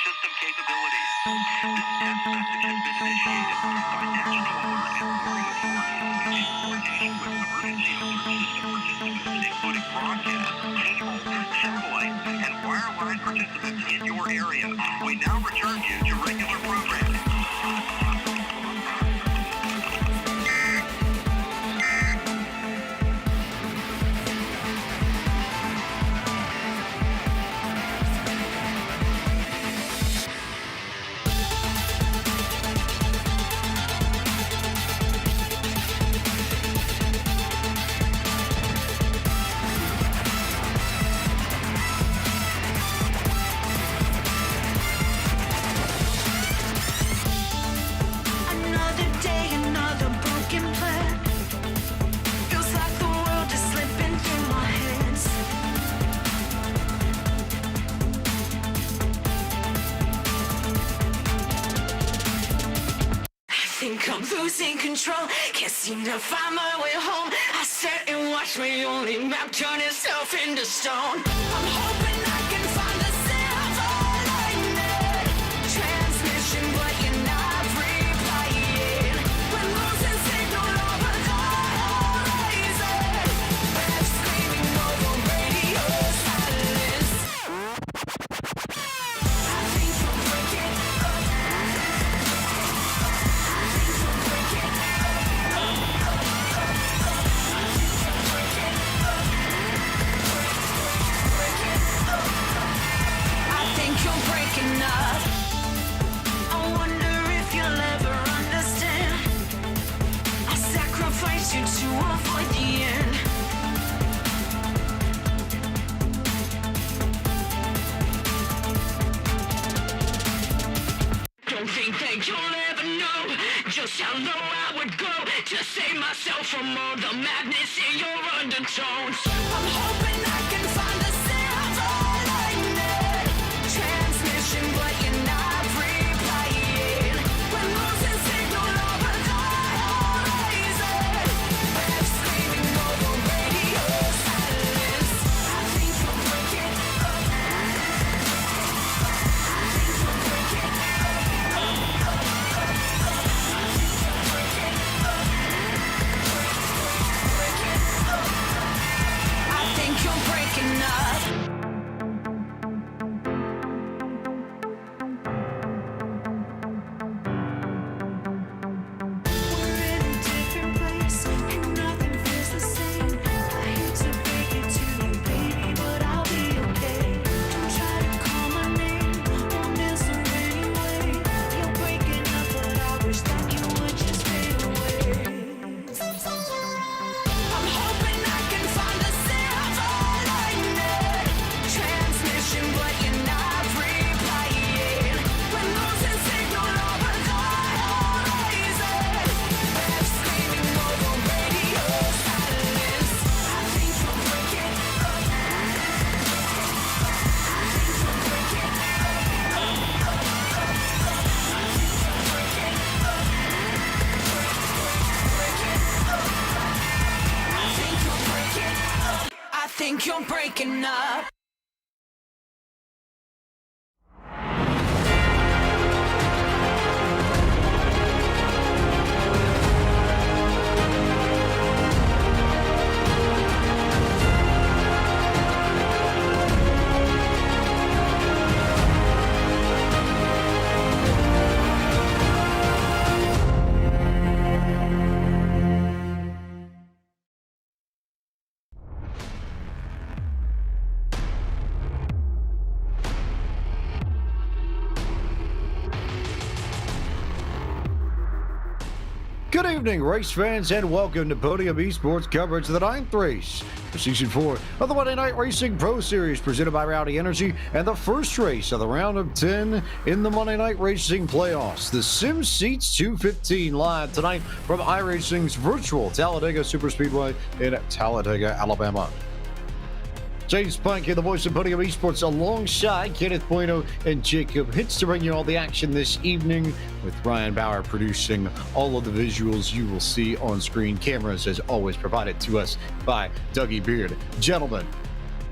system capabilities. This test message has been initiated by National Alert and Warning Authority in coordination with emergency alert system participants, including broadcast, cable, satellite, and wireline participants in your area. We now return you to regular programming. I'm losing control, can't seem to find my way home. I sat and watched my only map turn itself into stone. I'm hoping I can find the silver lining. Transmission, but you're not replying. We're losing signal over the horizon. I'm screaming over radio silence. I think we're breaking up. To avoid the end. Don't think that you'll ever know just how low I would go to save myself from all the madness in your undertones. I'm hoping I can find the silver lining. Transmission, but you're not replying. We're losing signal over the horizon. I'm screaming over radio silence. I think we're breaking up. I think we're breaking up. I think you're breaking up. Think you're breaking up. Good evening, race fans, and welcome to Podium eSports coverage of the 9th race for Season 4 of the Monday Night Racing Pro Series presented by Rowdy Energy, and the first race of the round of 10 in the Monday Night Racing playoffs. The Sim Seats 215 live tonight from iRacing's virtual Talladega Superspeedway in Talladega, Alabama. James Planky, the voice of Podium eSports, alongside Kenneth Bueno and Jacob Hitz to bring you all the action this evening, with Ryan Bauer producing all of the visuals you will see on screen. Cameras, as always, provided to us by Dougie Beard. Gentlemen,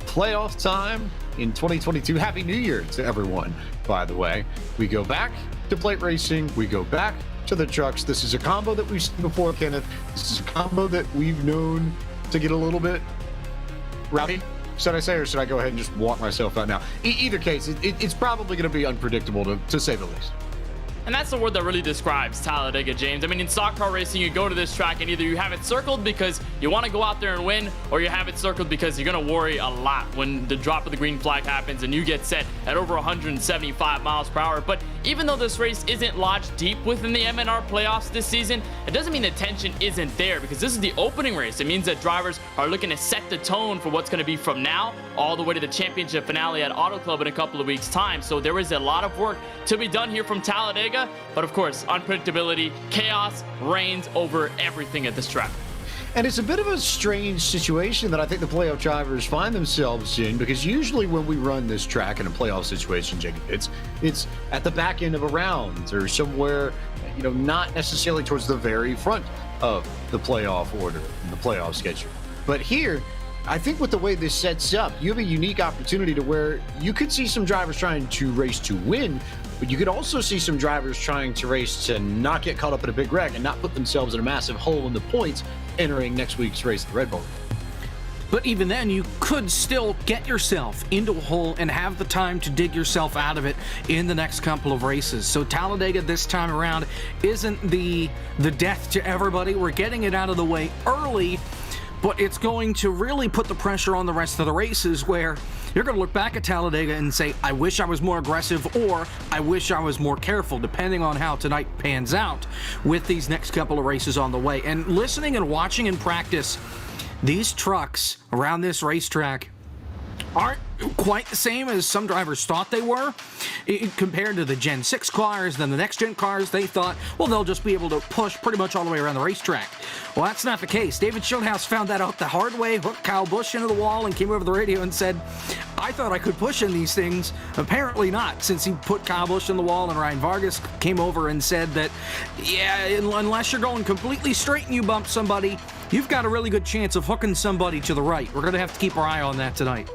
playoff time in 2022. Happy New Year to everyone, by the way. We go back to plate racing. We go back to the trucks. This is a combo that we've seen before, Kenneth. This is a combo that we've known to get a little bit rowdy, should I say, or should I go ahead and just walk myself out now? Either case, it's probably going to be unpredictable, to say the least. And that's the word that really describes Talladega, James. I mean, in stock car racing, you go to this track and either you have it circled because you want to go out there and win, or you have it circled because you're going to worry a lot when the drop of the green flag happens and you get set at over 175 miles per hour. But even though this race isn't lodged deep within the MNR playoffs this season, it doesn't mean the tension isn't there, because this is the opening race. It means that drivers are looking to set the tone for what's going to be from now all the way to the championship finale at Auto Club in a couple of weeks' time. So there is a lot of work to be done here from Talladega. But of course, unpredictability, chaos reigns over everything at this track. And it's a bit of a strange situation that I think the playoff drivers find themselves in, because usually when we run this track in a playoff situation, Jacob, it's at the back end of a round or somewhere, not necessarily towards the very front of the playoff order and the playoff schedule. But here, I think with the way this sets up, you have a unique opportunity to where you could see some drivers trying to race to win, but you could also see some drivers trying to race to not get caught up in a big wreck and not put themselves in a massive hole in the points entering next week's race at the Red Bull. But even then, you could still get yourself into a hole and have the time to dig yourself out of it in the next couple of races. So Talladega this time around isn't the death to everybody. We're getting it out of the way early, but it's going to really put the pressure on the rest of the races, where you're going to look back at Talladega and say, I wish I was more aggressive, or I wish I was more careful, depending on how tonight pans out with these next couple of races on the way. And listening and watching in practice, these trucks around this racetrack aren't quite the same as some drivers thought they were. Compared to the Gen 6 cars, then the next gen cars, they thought, well, they'll just be able to push pretty much all the way around the racetrack. Well, that's not the case. David Schildhouse found that out the hard way, hooked Kyle Busch into the wall, and came over the radio and said, I thought I could push in these things. Apparently not, since he put Kyle Busch in the wall, and Ryan Vargas came over and said that, yeah, unless you're going completely straight and you bump somebody, you've got a really good chance of hooking somebody to the right. We're going to have to keep our eye on that tonight.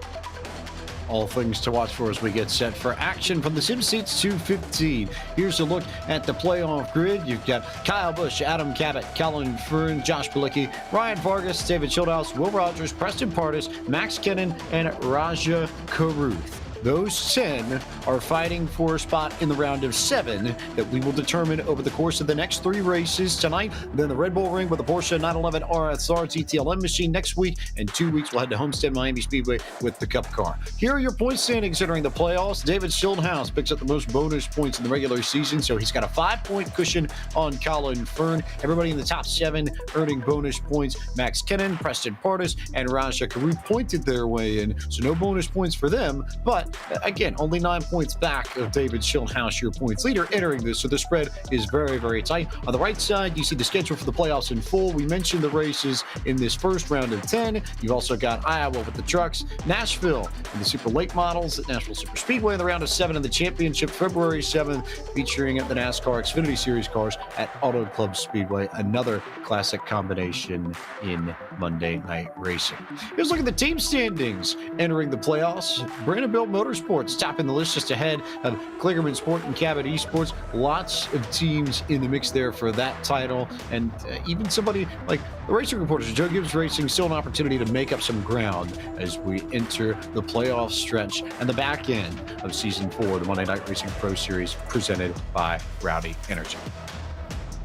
All things to watch for as we get set for action from the SimSeats 215. Here's a look at the playoff grid. You've got Kyle Busch, Adam Cabot, Colin Fern, Josh Bilicki, Ryan Vargas, David Schildhouse, Will Rogers, Preston Pardus, Max Kennan, and Raja Karuth. Those 10 are fighting for a spot in the round of 7 that we will determine over the course of the next 3 races tonight. Then the Red Bull Ring with the Porsche 911 RSR TTLM machine next week. In 2 weeks, we'll head to Homestead Miami Speedway with the Cup car. Here are your point standings entering the playoffs. David Schildhouse picks up the most bonus points in the regular season, so he's got a 5-point cushion on Colin Fern. Everybody in the top 7 earning bonus points. Max Kennan, Preston Pardus, and Raja Karuth pointed their way in, so no bonus points for them, but again, only 9 points back of David Schildhouse, your points leader, entering this, so the spread is very, very tight. On the right side, you see the schedule for the playoffs in full. We mentioned the races in this first round of 10. You've also got Iowa with the trucks, Nashville and the Super Late Models at Nashville Super Speedway in the round of 7, and the championship February 7th, featuring the NASCAR Xfinity Series cars at Auto Club Speedway. Another classic combination in Monday Night Racing. Here's a look at the team standings entering the playoffs. Brandonville Motorsports topping the list, just ahead of Kligerman Sport and Cabot eSports. Lots of teams in the mix there for that title, and even somebody like the Racing Reporters, Joe Gibbs Racing, still an opportunity to make up some ground as we enter the playoff stretch and the back end of Season 4, the Monday Night Racing Pro Series presented by Rowdy Energy.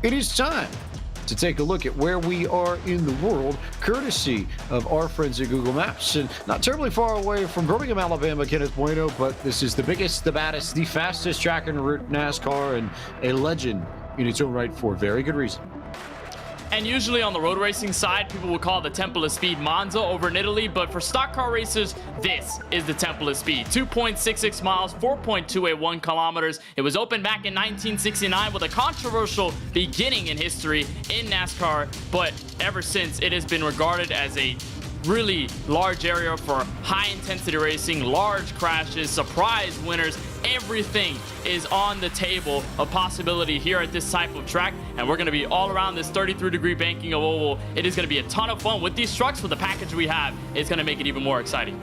It is time to take a look at where we are in the world, courtesy of our friends at Google Maps, and not terribly far away from Birmingham, Alabama, Kenneth Bueno, but this is the biggest, the baddest, the fastest track en route NASCAR, and a legend in its own right for very good reason. And usually on the road racing side, people would call the Temple of Speed Monza over in Italy, but for stock car racers, this is the Temple of Speed. 2.66 miles, 4.281 kilometers. It was opened back in 1969 with a controversial beginning in history in NASCAR, but ever since, it has been regarded as a really large area for high intensity racing, large crashes, surprise winners. Everything is on the table, a possibility here at this type of track, and we're going to be all around this 33-degree banking of oval. It is going to be a ton of fun with these trucks. With the package we have, it's going to make it even more exciting.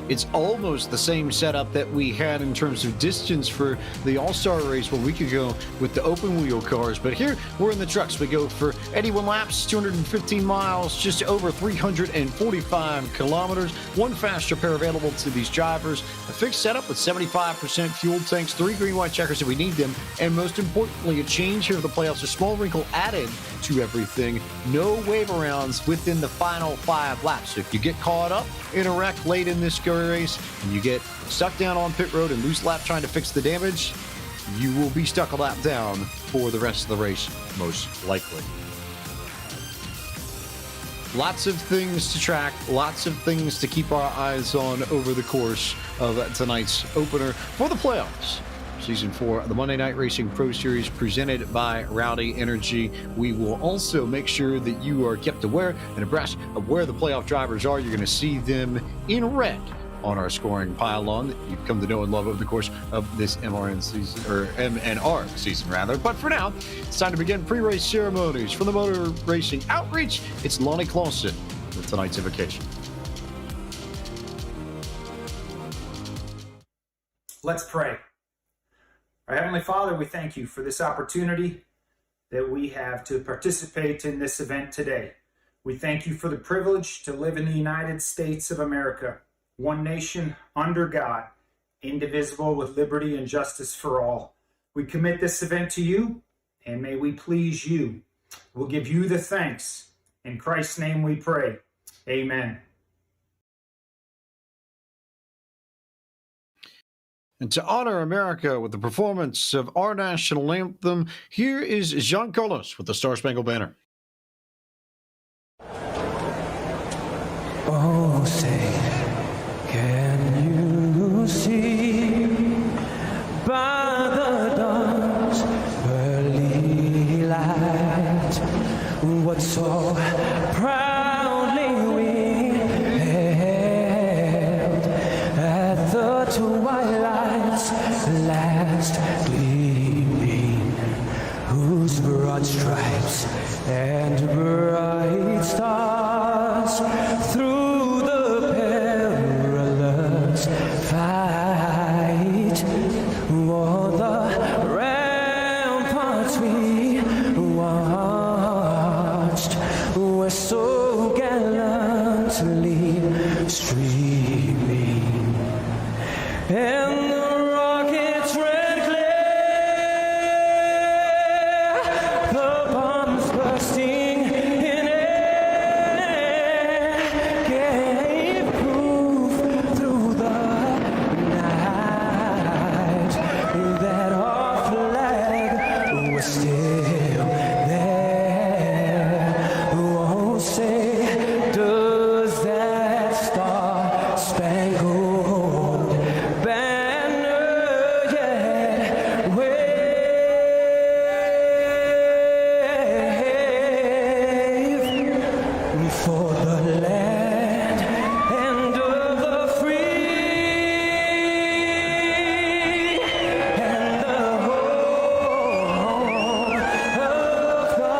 it's almost the same setup that we had in terms of distance for the All-Star race where we could go with the open wheel cars. But here we're in the trucks. We go for 81 laps, 215 miles, just over 345 kilometers. One fast repair available to these drivers. A fixed setup with 75% fuel tanks, 3 green-white checkers if we need them, and most importantly, a change here of the playoffs, a small wrinkle added to everything. No wave arounds within the final 5 laps. So if you get caught up in a wreck late in this race and you get stuck down on pit road and lose lap trying to fix the damage, you will be stuck a lap down for the rest of the race, most likely. Lots of things to track, lots of things to keep our eyes on over the course of tonight's opener for the playoffs. Season 4 of the Monday Night Racing Pro Series presented by Rowdy Energy. We will also make sure that you are kept aware and abreast of where the playoff drivers are. You're going to see them in red on our scoring pylon that you've come to know and love over the course of this MRN season, or MNR season rather. But for now, it's time to begin pre-race ceremonies from the Motor Racing Outreach. It's Lonnie Clausen with tonight's invocation. Let's pray. Our Heavenly Father, we thank you for this opportunity that we have to participate in this event today. We thank you for the privilege to live in the United States of America, one nation under God, indivisible with liberty and justice for all. We commit this event to you, and may we please you. We'll give you the thanks. In Christ's name we pray. Amen. And to honor America with the performance of our national anthem, here is Jean Carlos with the Star Spangled Banner. Oh, say, can you see by the dawn's early light what so proudly we hailed at the twilight's last gleaming, whose broad stripes and bright stars through the perilous fight o'er the ramparts we watched were so gallantly streaming, and the rockets red glare, the bombs bursting in air, gave proof through the night that our flag was still there. Oh, say, does that star-spangled banner yet wave for the land and of the free and the home of the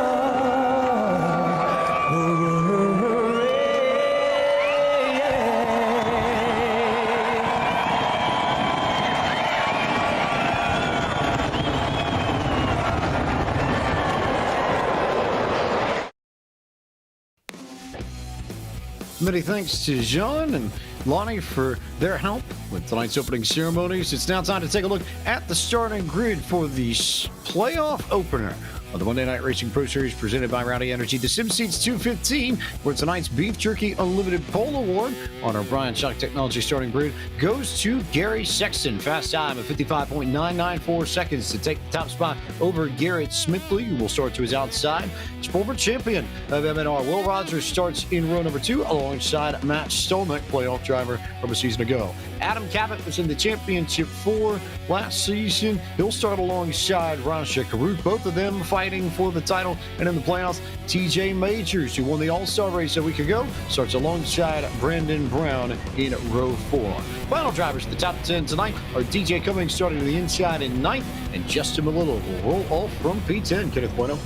Many thanks to Jean and Lonnie for their help with tonight's opening ceremonies. It's now time to take a look at the starting grid for the playoff opener of the Monday Night Racing Pro Series presented by Rowdy Energy. The Sim Seats 215, where tonight's Beef Jerky Unlimited Pole Award on our Bryant Shock Technology starting grid goes to Gary Sexton. Fast time of 55.994 seconds to take the top spot over Garrett Smithley, who will start to his outside. Former champion of MNR, Will Rogers, starts in row number 2 alongside Matt Stolnick, playoff driver from a season ago. Adam Cabot was in the championship 4 last season. He'll start alongside Rasha Karuk, both of them fighting for the title. And in the playoffs, TJ Majors, who won the All-Star race a week ago, starts alongside Brandon Brown in row 4. Final drivers at the top 10 tonight are DJ Cummings starting to the inside in 9th, and Justin Melillo will roll off from P10. Kenneth Bueno.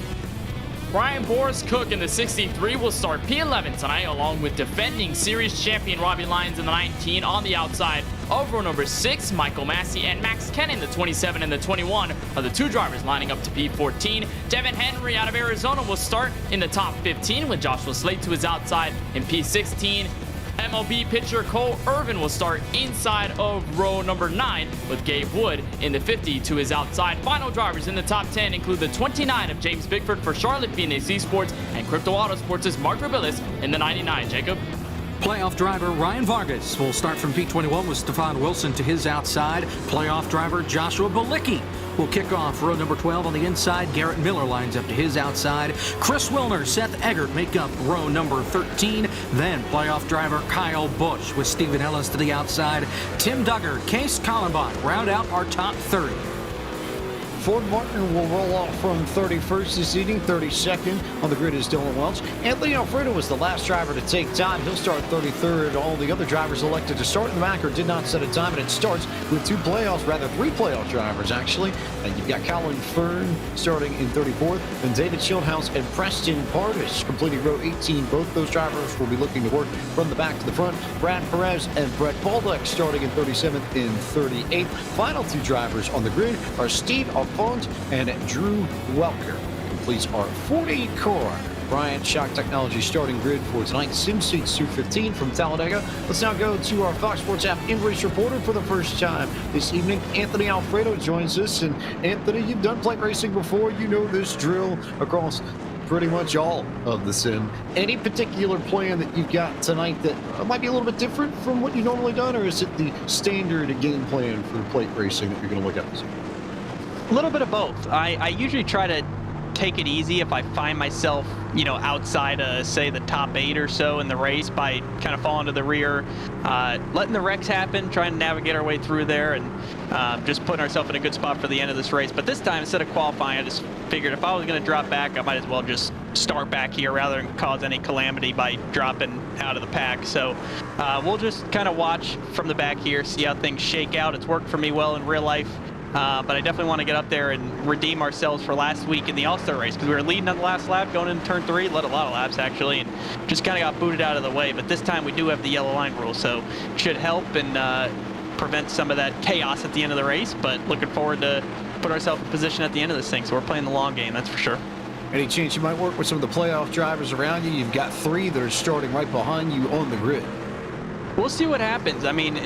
Brian Boris Cook in the 63 will start P11 tonight, along with defending series champion Robbie Lyons in the 19 on the outside of row number 6. Michael Massey and Max Kennan, the 27 and the 21, are the two drivers lining up to P14. Devin Henry out of Arizona will start in the top 15 with Joshua Slate to his outside in P16. MLB pitcher Cole Irvin will start inside of row number 9 with Gabe Wood in the 50 to his outside. Final drivers in the top 10 include the 29 of James Bickford for Charlotte Phoenix eSports and Crypto Autosports' Mark Rabilis in the 99. Jacob? Playoff driver Ryan Vargas will start from P21 with Stefan Wilson to his outside. Playoff driver Joshua Balicki will kick off row number 12 on the inside. Garrett Miller lines up to his outside. Chris Wilner, Seth Eggert make up row number 13. Then playoff driver Kyle Busch with Stephen Ellis to the outside. Tim Duggar, Case Kallenbach round out our top 30. Ford Martin will roll off from 31st this evening. 32nd on the grid is Dylan Welch. Anthony Alfredo was the last driver to take time. He'll start 33rd. All the other drivers elected to start in the back or did not set a time, and it starts with three playoff drivers, actually. And you've got Colin Fern starting in 34th, and David Schildhouse and Preston Pardis completing row 18. Both those drivers will be looking to work from the back to the front. Brad Perez and Brett Baldock starting in 37th and 38th. Final two drivers on the grid are Steve Font and Drew Welker. Completes our 40 core Bryant Shock Technology starting grid for tonight's SimSeats 215 from Talladega. Let's now go to our Fox Sports app in-race reporter for the first time this evening. Anthony Alfredo joins us. And Anthony, you've done plate racing before. You know this drill across pretty much all of the sim. Any particular plan that you've got tonight that might be a little bit different from what you've normally done, or is it the standard game plan for plate racing that you're going to look at this evening? A little bit of both. I usually try to take it easy if I find myself, outside of, say, the top 8 or so in the race by kind of falling to the rear, letting the wrecks happen, trying to navigate our way through there, and just putting ourselves in a good spot for the end of this race. But this time, instead of qualifying, I just figured if I was going to drop back, I might as well just start back here rather than cause any calamity by dropping out of the pack. So we'll just kind of watch from the back here, see how things shake out. It's worked for me well in real life. But I definitely want to get up there and redeem ourselves for last week in the All-Star race, because we were leading on the last lap going into turn 3, led a lot of laps actually, and just kind of got booted out of the way. But this time we do have the yellow line rule, so it should help and prevent some of that chaos at the end of the race. But looking forward to put ourselves in position at the end of this thing, so we're playing the long game, that's for sure. Any chance you might work with some of the playoff drivers around you? You've got 3 that are starting right behind you on the grid. We'll see what happens. I mean,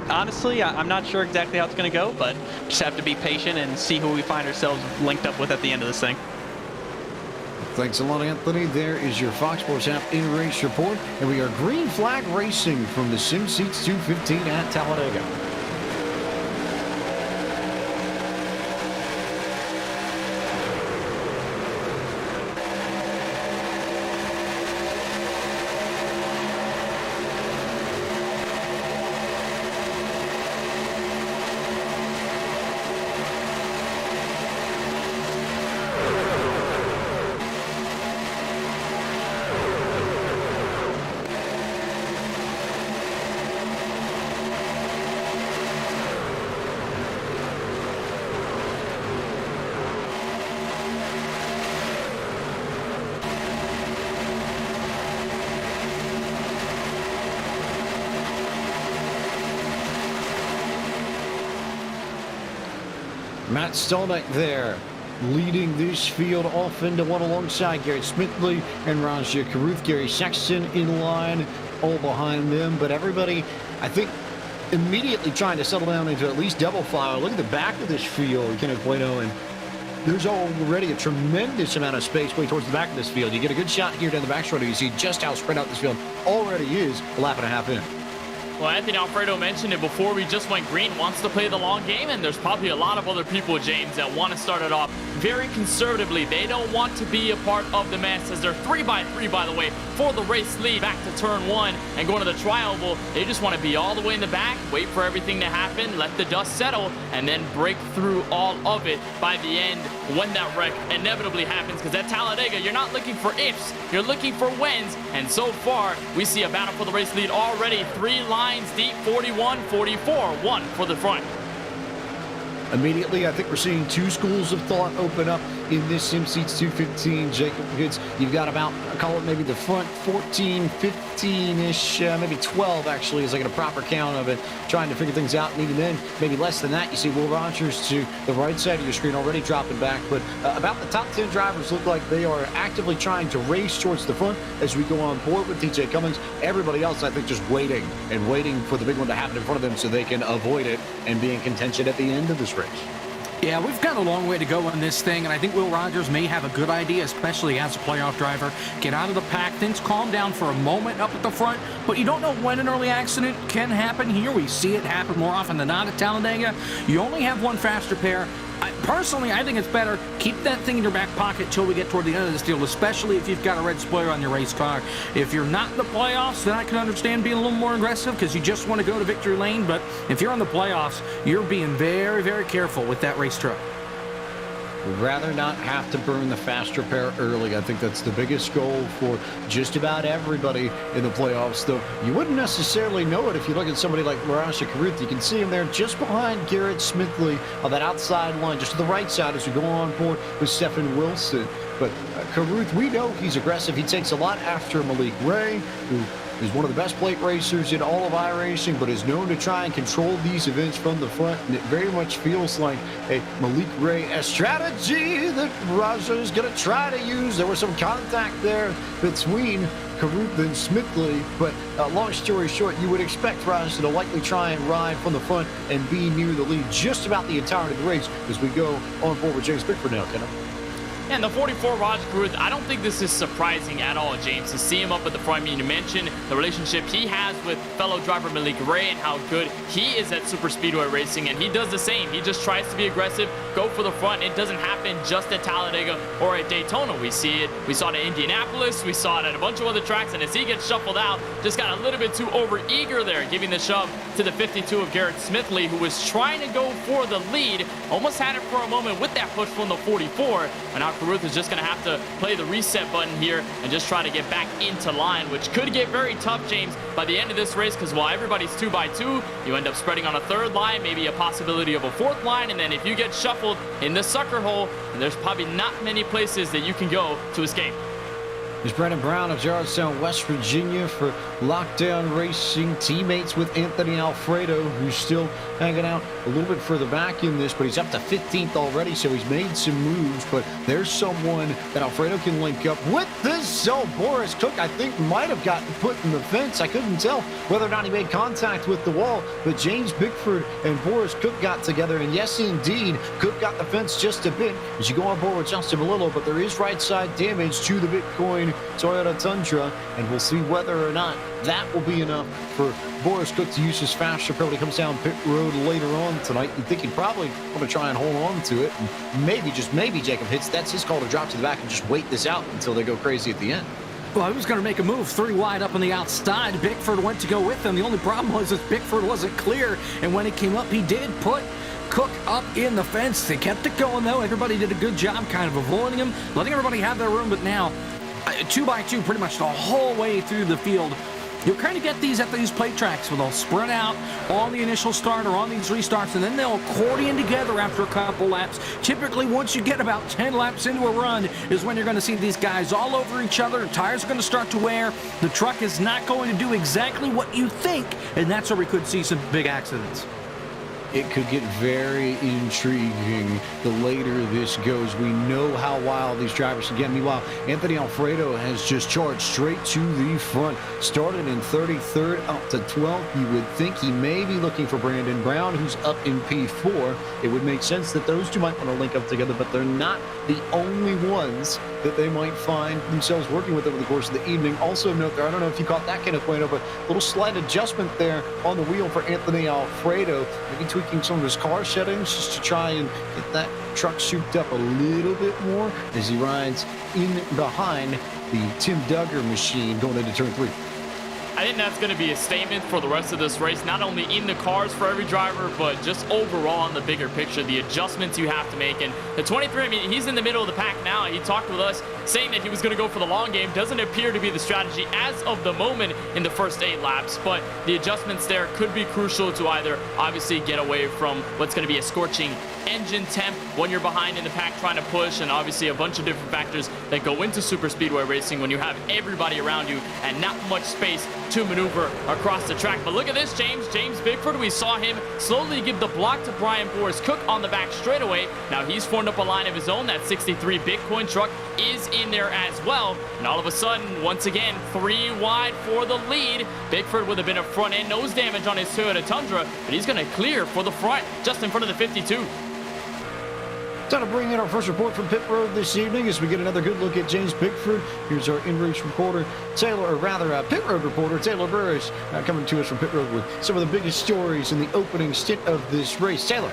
honestly, I'm not sure exactly how it's going to go, but just have to be patient and see who we find ourselves linked up with at the end of this thing. Thanks a lot, Anthony. There is your Fox Sports app in-race report, and we are green flag racing from the SimSeats 215 at Talladega. Matt Stolnick there, leading this field off into one alongside Garrett Smithley and Raja Karuth. Gary Sexton in line, all behind them. But everybody, I think, immediately trying to settle down into at least double file. Look at the back of this field, Kenneth Bueno, and there's already a tremendous amount of space way towards the back of this field. You get a good shot here down the backstretch. You see just how spread out this field already is a lap and a half in. Well, Anthony Alfredo mentioned it before we just went green, wants to play the long game, and there's probably a lot of other people, James, that want to start it off very conservatively. They don't want to be a part of the mess, as they're 3x3, by the way, for the race lead back to turn 1 and going to the tri-oval. They just want to be all the way in the back, wait for everything to happen, let the dust settle, and then break through all of it by the end when that wreck inevitably happens. Because at Talladega, you're not looking for ifs, you're looking for wins, and so far, we see a battle for the race lead already. 3 lines deep, 41, 44, 1 for the front. Immediately, I think we're seeing 2 schools of thought open up in this Sim Seats 215, Jacob Hits. You've got about, I call it maybe the front 14, 15-ish, maybe 12 actually, is like a proper count of it, trying to figure things out. And even then, maybe less than that, you see Will Rogers to the right side of your screen already dropping back. But about the top 10 drivers look like they are actively trying to race towards the front as we go on board with TJ Cummins. Everybody else, I think, just waiting and waiting for the big one to happen in front of them so they can avoid it and be in contention at the end of this race. Yeah, we've got a long way to go on this thing, and I think Will Rogers may have a good idea, especially as a playoff driver. Get out of the pack, things calm down for a moment up at the front, but you don't know when an early accident can happen here. We see it happen more often than not at Talladega. You only have one faster pair. Personally, I think it's better keep that thing in your back pocket till we get toward the end of this deal, especially if you've got a red spoiler on your race car. If you're not in the playoffs, then I can understand being a little more aggressive because you just want to go to victory lane. But if you're in the playoffs, you're being very, very careful with that race truck. Would rather not have to burn the faster pair early. I think that's the biggest goal for just about everybody in the playoffs, though you wouldn't necessarily know it if you look at somebody like Marasha Caruth. You can see him there just behind Garrett Smithley on that outside line, just to the right side as we go on board with Stephen Wilson. But Caruth, we know he's aggressive. He takes a lot after Malik Ray, who is one of the best plate racers in all of iRacing, but is known to try and control these events from the front. And it very much feels like a Malik Ray a strategy that Raja is going to try to use. There was some contact there between Caruth and Smithley, but long story short, you would expect Raja to likely try and ride from the front and be near the lead just about the entirety of the race as we go on board with James Bickford now, Kenneth. And the 44 Raj Caruth, I don't think this is surprising at all, James, to see him up at the front. I mean, you mentioned the relationship he has with fellow driver Malik Ray and how good he is at super speedway racing, and he does the same. He just tries to be aggressive, go for the front. It doesn't happen just at Talladega or at Daytona. We see it. We saw it at Indianapolis. We saw it at a bunch of other tracks, and as he gets shuffled out, just got a little bit too over-eager there, giving the shove to the 52 of Garrett Smithley, who was trying to go for the lead. Almost had it for a moment with that push from the 44, and now Caruth is just going to have to play the reset button here and just try to get back into line, which could get very tough, James, by the end of this race, because while everybody's 2x2, you end up spreading on a third line, maybe a possibility of a fourth line, and then if you get shuffled in the sucker hole, there's probably not many places that you can go to escape. There's Brandon Brown of Gerardstown, West Virginia for Lockdown Racing, teammates with Anthony Alfredo, who's still hanging out a little bit further back in this, but he's up to 15th already, so he's made some moves. But there's someone that Alfredo can link up with this. So Boris Cook, I think, might have gotten put in the fence. I couldn't tell whether or not he made contact with the wall, but James Bickford and Boris Cook got together, and yes, indeed, Cook got the fence just a bit as you go on board with Justin Malillo, but there is right side damage to the Bitcoin Toyota Tundra, and we'll see whether or not that will be enough for Boris Cook to use his faster pair when he comes down pit road later on tonight. You think he'd probably want to try and hold on to it, and maybe, just maybe, Jacob Hits, that's his call to drop to the back and just wait this out until they go crazy at the end. Well, I was going to make a move 3 wide up on the outside. Bickford went to go with him. The only problem was that Bickford wasn't clear, and when he came up, he did put Cook up in the fence. They kept it going, though. Everybody did a good job kind of avoiding him, letting everybody have their room, but now 2x2 pretty much the whole way through the field. You'll kind of get these at these plate tracks where they'll spread out on the initial start or on these restarts, and then they'll accordion together after a couple laps. Typically, once you get about 10 laps into a run is when you're going to see these guys all over each other. Tires are going to start to wear. The truck is not going to do exactly what you think, and that's where we could see some big accidents. It could get very intriguing the later this goes. We know how wild these drivers can get. Meanwhile, Anthony Alfredo has just charged straight to the front. Started in 33rd up to 12th. You would think he may be looking for Brandon Brown, who's up in P4. It would make sense that those two might want to link up together, but they're not the only ones that they might find themselves working with over the course of the evening. Also note there, I don't know if you caught that kind of point, but a little slight adjustment there on the wheel for Anthony Alfredo. Maybe tweaking some of his car settings just to try and get that truck souped up a little bit more as he rides in behind the Tim Duggar machine going into turn 3. I think that's going to be a statement for the rest of this race, not only in the cars for every driver, but just overall on the bigger picture, the adjustments you have to make. And the 23, I mean, he's in the middle of the pack now. He talked with us saying that he was going to go for the long game. Doesn't appear to be the strategy as of the moment in the first 8 laps, but the adjustments there could be crucial to either obviously get away from what's going to be a scorching engine temp when you're behind in the pack trying to push, and obviously a bunch of different factors that go into super speedway racing when you have everybody around you and not much space to maneuver across the track. But look at this, James Bickford. We saw him slowly give the block to Bryant Cook on the back straightaway. Now he's formed up a line of his own. That 63 Bitcoin truck is in there as well, and all of a sudden, once again, 3 wide for the lead. Bickford with a bit of front end nose damage on his Toyota Tundra, but he's going to clear for the front just in front of the 52. Time to bring in our first report from pit road this evening as we get another good look at James Bickford. Here's our in-race reporter, pit road reporter, Taylor Burris, coming to us from pit road with some of the biggest stories in the opening stint of this race. Taylor.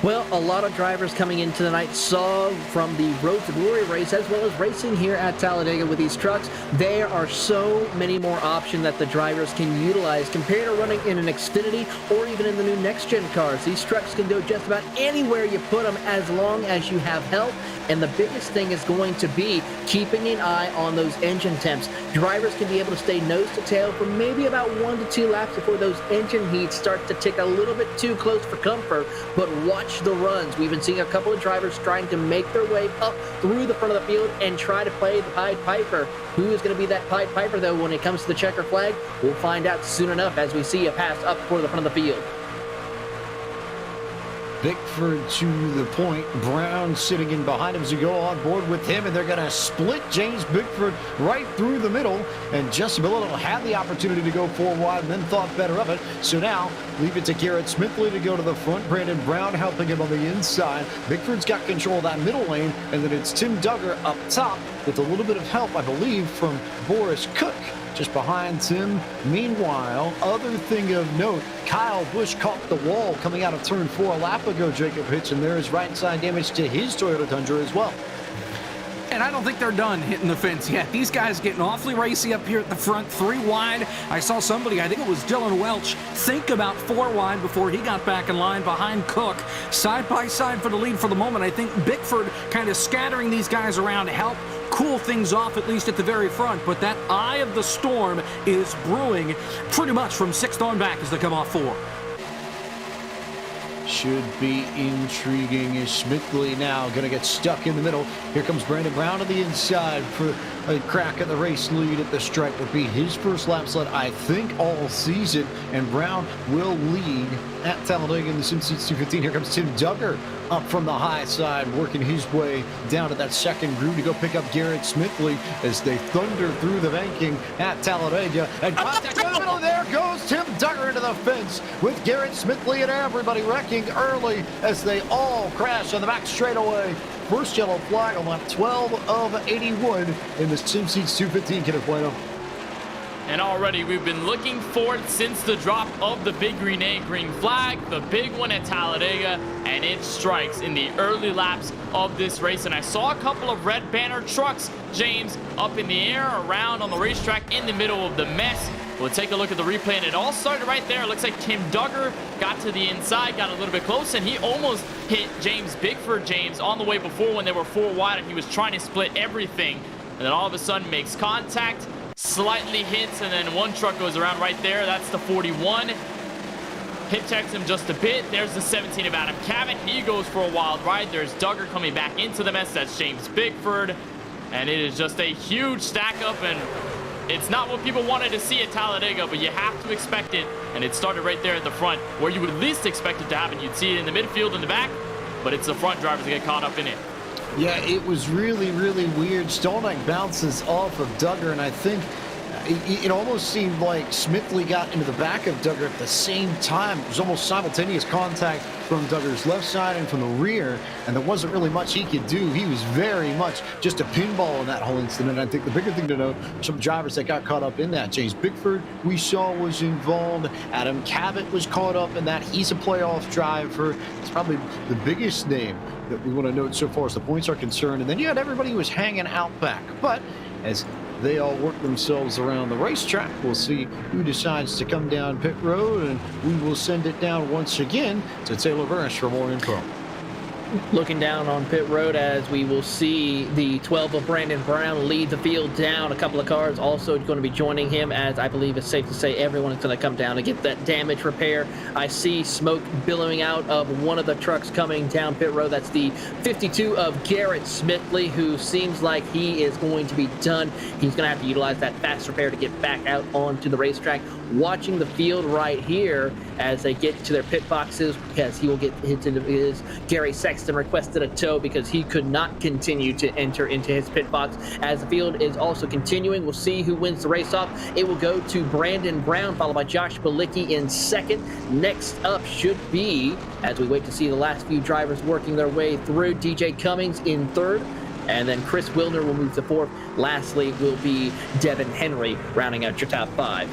Well, a lot of drivers coming into the night saw from the Road to Glory race as well as racing here at Talladega with these trucks. There are so many more options that the drivers can utilize compared to running in an Xfinity or even in the new next-gen cars. These trucks can go just about anywhere you put them as long as you have help. And the biggest thing is going to be keeping an eye on those engine temps. Drivers can be able to stay nose to tail for maybe about 1 to 2 laps before those engine heats start to tick a little bit too close for comfort, but watch the runs. We've been seeing a couple of drivers trying to make their way up through the front of the field and try to play the Pied Piper. Who is going to be that Pied Piper, though, when it comes to the checker flag? We'll find out soon enough as we see a pass up toward the front of the field. Bickford to the point. Brown sitting in behind him as you go on board with him, and they're going to split James Bickford right through the middle. And Justin Billetto had the opportunity to go 4 wide and then thought better of it. So now leave it to Garrett Smithley to go to the front. Brandon Brown helping him on the inside. Bickford's got control of that middle lane, and then it's Tim Duggar up top with a little bit of help, I believe, from Boris Cook just behind Tim. Meanwhile, other thing of note, Kyle Busch caught the wall coming out of turn 4 a lap ago, Jacob Hitch, and there is right side damage to his Toyota Tundra as well. And I don't think they're done hitting the fence yet. These guys getting awfully racy up here at the front, 3 wide. I saw somebody, I think it was Dylan Welch, think about 4 wide before he got back in line behind Cook. Side by side for the lead for the moment. I think Bickford kind of scattering these guys around to help cool things off, at least at the very front. But that eye of the storm is brewing pretty much from 6th on back as they come off 4. Should be intriguing. Smithley now going to get stuck in the middle. Here comes Brandon Brown to the inside for a crack at the race lead at the stripe. Would be his first lap sled, I think, all season. And Brown will lead at Talladega in the SimSeats 215. Here comes Tim Duggar up from the high side, working his way down to that second groove to go pick up Garrett Smithley as they thunder through the banking at Talladega. And contact in the middle. There goes Tim Duggar into the fence with Garrett Smithley and everybody wrecking early as they all crash on the back straightaway. First yellow flag on lap 12 of 81 in the SimSeats 215. Kenneth Bueno. And already we've been looking for it since the drop of the big green flag, the big one at Talladega, and it strikes in the early laps of this race. And I saw a couple of red banner trucks, James, up in the air around on the racetrack in the middle of the mess. We'll take a look at the replay, and it all started right there. It looks like Tim Duggar got to the inside, got a little bit close, and he almost hit James Bickford, James, on the way before when they were 4 wide, and he was trying to split everything. And then all of a sudden makes contact, slightly hits, and then one truck goes around right there. That's the 41. Hip checks him just a bit. There's the 17 of Adam Cabot. He goes for a wild ride. There's Duggar coming back into the mess. That's James Bickford. And it is just a huge stack up, and it's not what people wanted to see at Talladega, but you have to expect it. And it started right there at the front where you would least expect it to happen. You'd see it in the midfield in the back, but it's the front drivers that get caught up in it. Yeah, it was really, really weird. Stolnick bounces off of Duggar, and I think it almost seemed like Smithley got into the back of Duggar at the same time. It was almost simultaneous contact from Duggar's left side and from the rear, and there wasn't really much he could do. He was very much just a pinball in that whole incident. I think the bigger thing to note are some drivers that got caught up in that. James Bickford, we saw, was involved. Adam Cabot was caught up in that. He's a playoff driver. It's probably the biggest name that we want to note so far as the points are concerned. And then you had everybody who was hanging out back. But as they all work themselves around the racetrack. We'll see who decides to come down pit road, and we will send it down once again to Taylor Burris for more info. Looking down on pit road as we will see the 12 of Brandon Brown lead the field down. A couple of cars also going to be joining him, as I believe it's safe to say everyone is going to come down to get that damage repair. I see smoke billowing out of one of the trucks coming down pit road. That's the 52 of Garrett Smithley, who seems like he is going to be done. He's going to have to utilize that fast repair to get back out onto the racetrack. Watching the field right here as they get to their pit boxes, because he will get into his Gary Sexton requested a tow because he could not continue to enter into his pit box. As the field is also continuing, we'll see who wins the race off. It will go to Brandon Brown, followed by Josh Balicki in second. Next up should be, as we wait to see the last few drivers working their way through, DJ Cummings in third. And then Chris Wilner will move to fourth. Lastly will be Devin Henry rounding out your top five.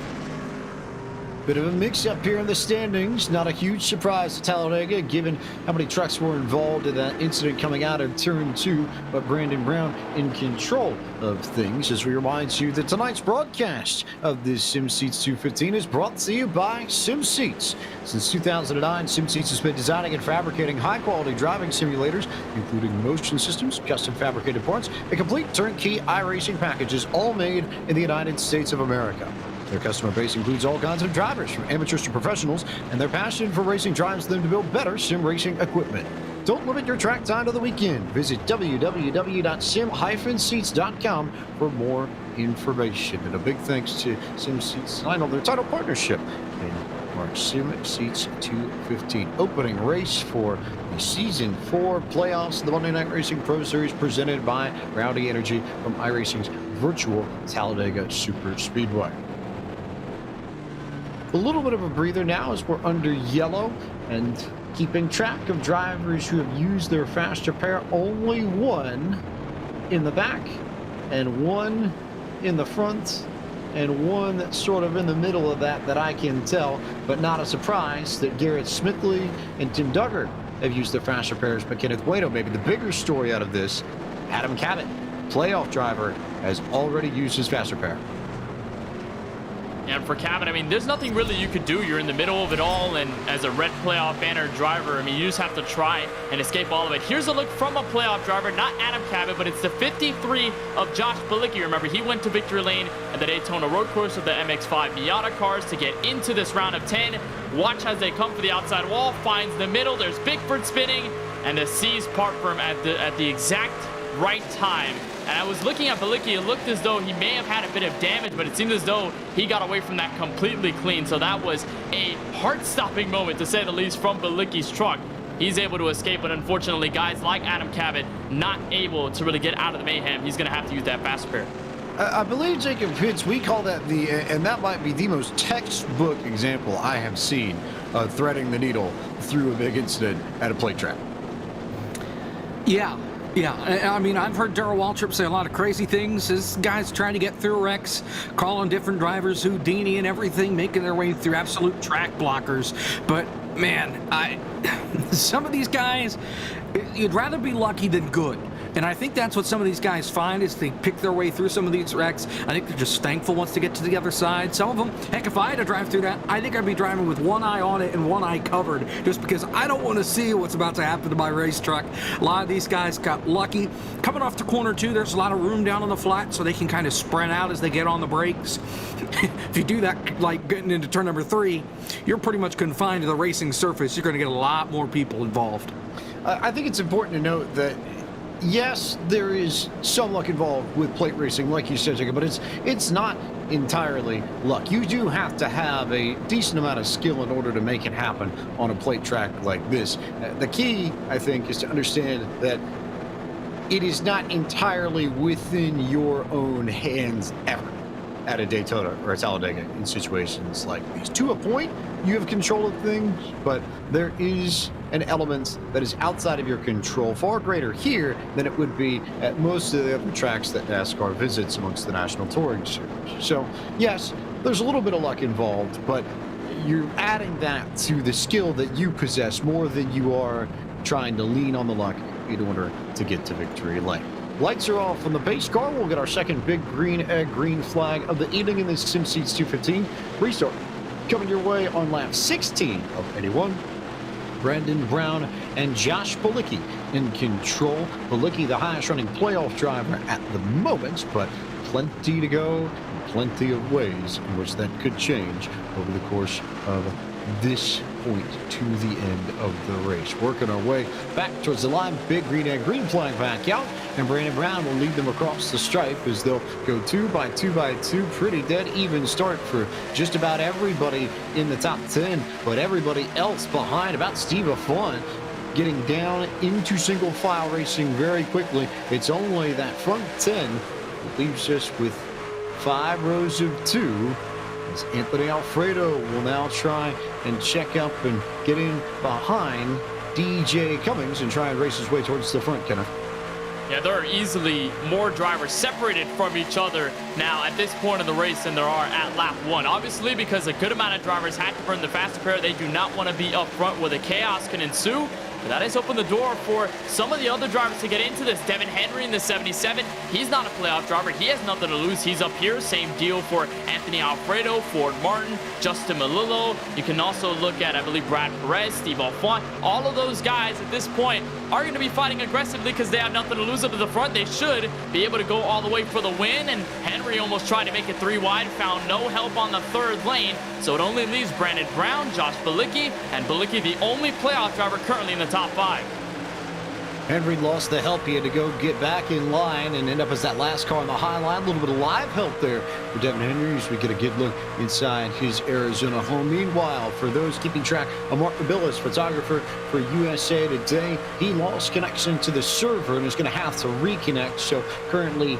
Bit of a mix-up here in the standings. Not a huge surprise to Talladega, given how many trucks were involved in that incident coming out of turn 2, but Brandon Brown in control of things. As we remind you that tonight's broadcast of this SimSeats 215 is brought to you by SimSeats. Since 2009, SimSeats has been designing and fabricating high-quality driving simulators, including motion systems, custom fabricated parts, and complete turnkey iRacing packages, all made in the United States of America. Their customer base includes all kinds of drivers, from amateurs to professionals, and their passion for racing drives them to build better sim racing equipment. Don't limit your track time to the weekend. Visit www.sim-seats.com for more information. And a big thanks to SimSeats sign on their title partnership in our SimSeats 215 opening race for the Season 4 playoffs of the Monday Night Racing Pro Series presented by Rowdy Energy from iRacing's virtual Talladega Super Speedway. A little bit of a breather now as we're under yellow and keeping track of drivers who have used their fast repair. Only one in the back and one in the front and one that's sort of in the middle of that I can tell, but not a surprise that Garrett Smithley and Tim Duggar have used their fast repairs. But Kenneth Waito, maybe the bigger story out of this, Adam Cabot, playoff driver, has already used his fast repair. And for Cabot, I mean, there's nothing really you could do. You're in the middle of it all, and as a red playoff banner driver, I mean, you just have to try and escape all of it. Here's a look from a playoff driver, not Adam Cabot, but it's the 53 of Josh Balicki. Remember, he went to victory lane at the Daytona road course with the MX-5 Miata cars to get into this round of 10. Watch as they come for the outside wall, finds the middle. There's Bickford spinning, and the C's part for him at the exact right time. And I was looking at Balicki, it looked as though he may have had a bit of damage, but it seemed as though he got away from that completely clean. So that was a heart-stopping moment, to say the least, from Balicki's truck. He's able to escape, but unfortunately, guys like Adam Cabot not able to really get out of the mayhem. He's going to have to use that fast repair. I believe, Jacob Pitts, we call that and that might be the most textbook example I have seen of threading the needle through a big incident at a plate track. Yeah, I mean, I've heard Darrell Waltrip say a lot of crazy things. This guy's trying to get through wrecks, calling different drivers Houdini and everything, making their way through absolute track blockers. But, man, some of these guys, you'd rather be lucky than good. And I think that's what some of these guys find, is they pick their way through some of these wrecks. I think they're just thankful once they get to the other side. Some of them, heck, if I had to drive through that, I think I'd be driving with one eye on it and one eye covered, just because I don't want to see what's about to happen to my race truck. A lot of these guys got lucky. Coming off the corner, too, there's a lot of room down on the flat, so they can kind of spread out as they get on the brakes. If you do that, like getting into turn number 3, you're pretty much confined to the racing surface. You're going to get a lot more people involved. I think it's important to note that yes, there is some luck involved with plate racing, like you said, Jacob, but it's not entirely luck. You do have to have a decent amount of skill in order to make it happen on a plate track like this. The key, I think, is to understand that it is not entirely within your own hands ever at a Daytona or a Talladega in situations like these. To a point, you have control of things, but there is an element that is outside of your control, far greater here than it would be at most of the other tracks that NASCAR visits amongst the National Touring Series. So, yes, there's a little bit of luck involved, but you're adding that to the skill that you possess more than you are trying to lean on the luck in order to get to victory lane. Lights are off on the pace car. We'll get our second big green egg green flag of the evening in this SimSeats 215 restart. Coming your way on lap 16 of 81. Brandon Brown and Josh Balicki in control. Balicki, the highest running playoff driver at the moment, but plenty to go and plenty of ways in which that could change over the course of this point to the end of the race. Working our way back towards the line. Big green egg green flag back out, and Brandon Brown will lead them across the stripe as they'll go 2 by 2 by 2. Pretty dead even start for just about everybody in the top 10, but everybody else behind. About Steve Affon getting down into single file racing very quickly. It's only that front 10 that leaves us with 5 rows of 2. As Anthony Alfredo will now try and check up and get in behind DJ Cummings and try and race his way towards the front, Kenneth. Yeah, there are easily more drivers separated from each other now at this point in the race than there are at lap 1. Obviously, because a good amount of drivers had to burn the faster pair, they do not want to be up front where the chaos can ensue. But that has opened the door for some of the other drivers to get into this. Devin Henry in the 77, he's not a playoff driver. He has nothing to lose. He's up here. Same deal for Anthony Alfredo, Ford Martin, Justin Melillo. You can also look at, I believe, Brad Perez, Steve Alfont. All of those guys at this point are going to be fighting aggressively because they have nothing to lose up at the front. They should be able to go all the way for the win. And Henry almost tried to make it 3 wide, found no help on the 3rd lane. So it only leaves Brandon Brown, Josh Balicki, and Balicki the only playoff driver currently in the top 5. Henry lost the help. He had to go get back in line and end up as that last car on the high line. A little bit of live help there for Devin Henry as we get a good look inside his Arizona home. Meanwhile, for those keeping track, Mark Mabilis, photographer for USA Today, he lost connection to the server and is going to have to reconnect. So currently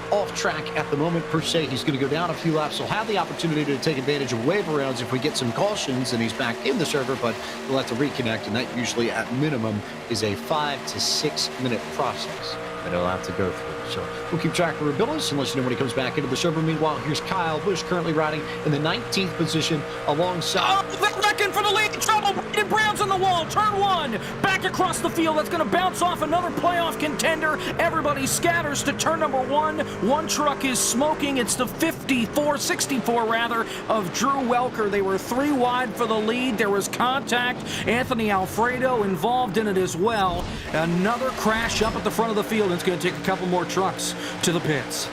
off track at the moment per se. He's going to go down a few laps. He'll have the opportunity to take advantage of wave rounds if we get some cautions and he's back in the server, but he'll have to reconnect, and that usually at minimum is a 5 to 6 minute process that he'll have to go through. So we'll keep track of Rebillis and let you know when he comes back into the server. Meanwhile, here's Kyle Busch currently riding in the 19th position alongside. Oh, they're wrecking for the lead. Trouble. Brandon Brown's on the wall. Turn 1. Back across the field. That's going to bounce off another playoff contender. Everybody scatters to turn number 1. One truck is smoking. It's the 64 rather, of Drew Welker. They were 3 wide for the lead. There was contact. Anthony Alfredo involved in it as well. Another crash up at the front of the field. It's going to take a couple more trucks to the pits.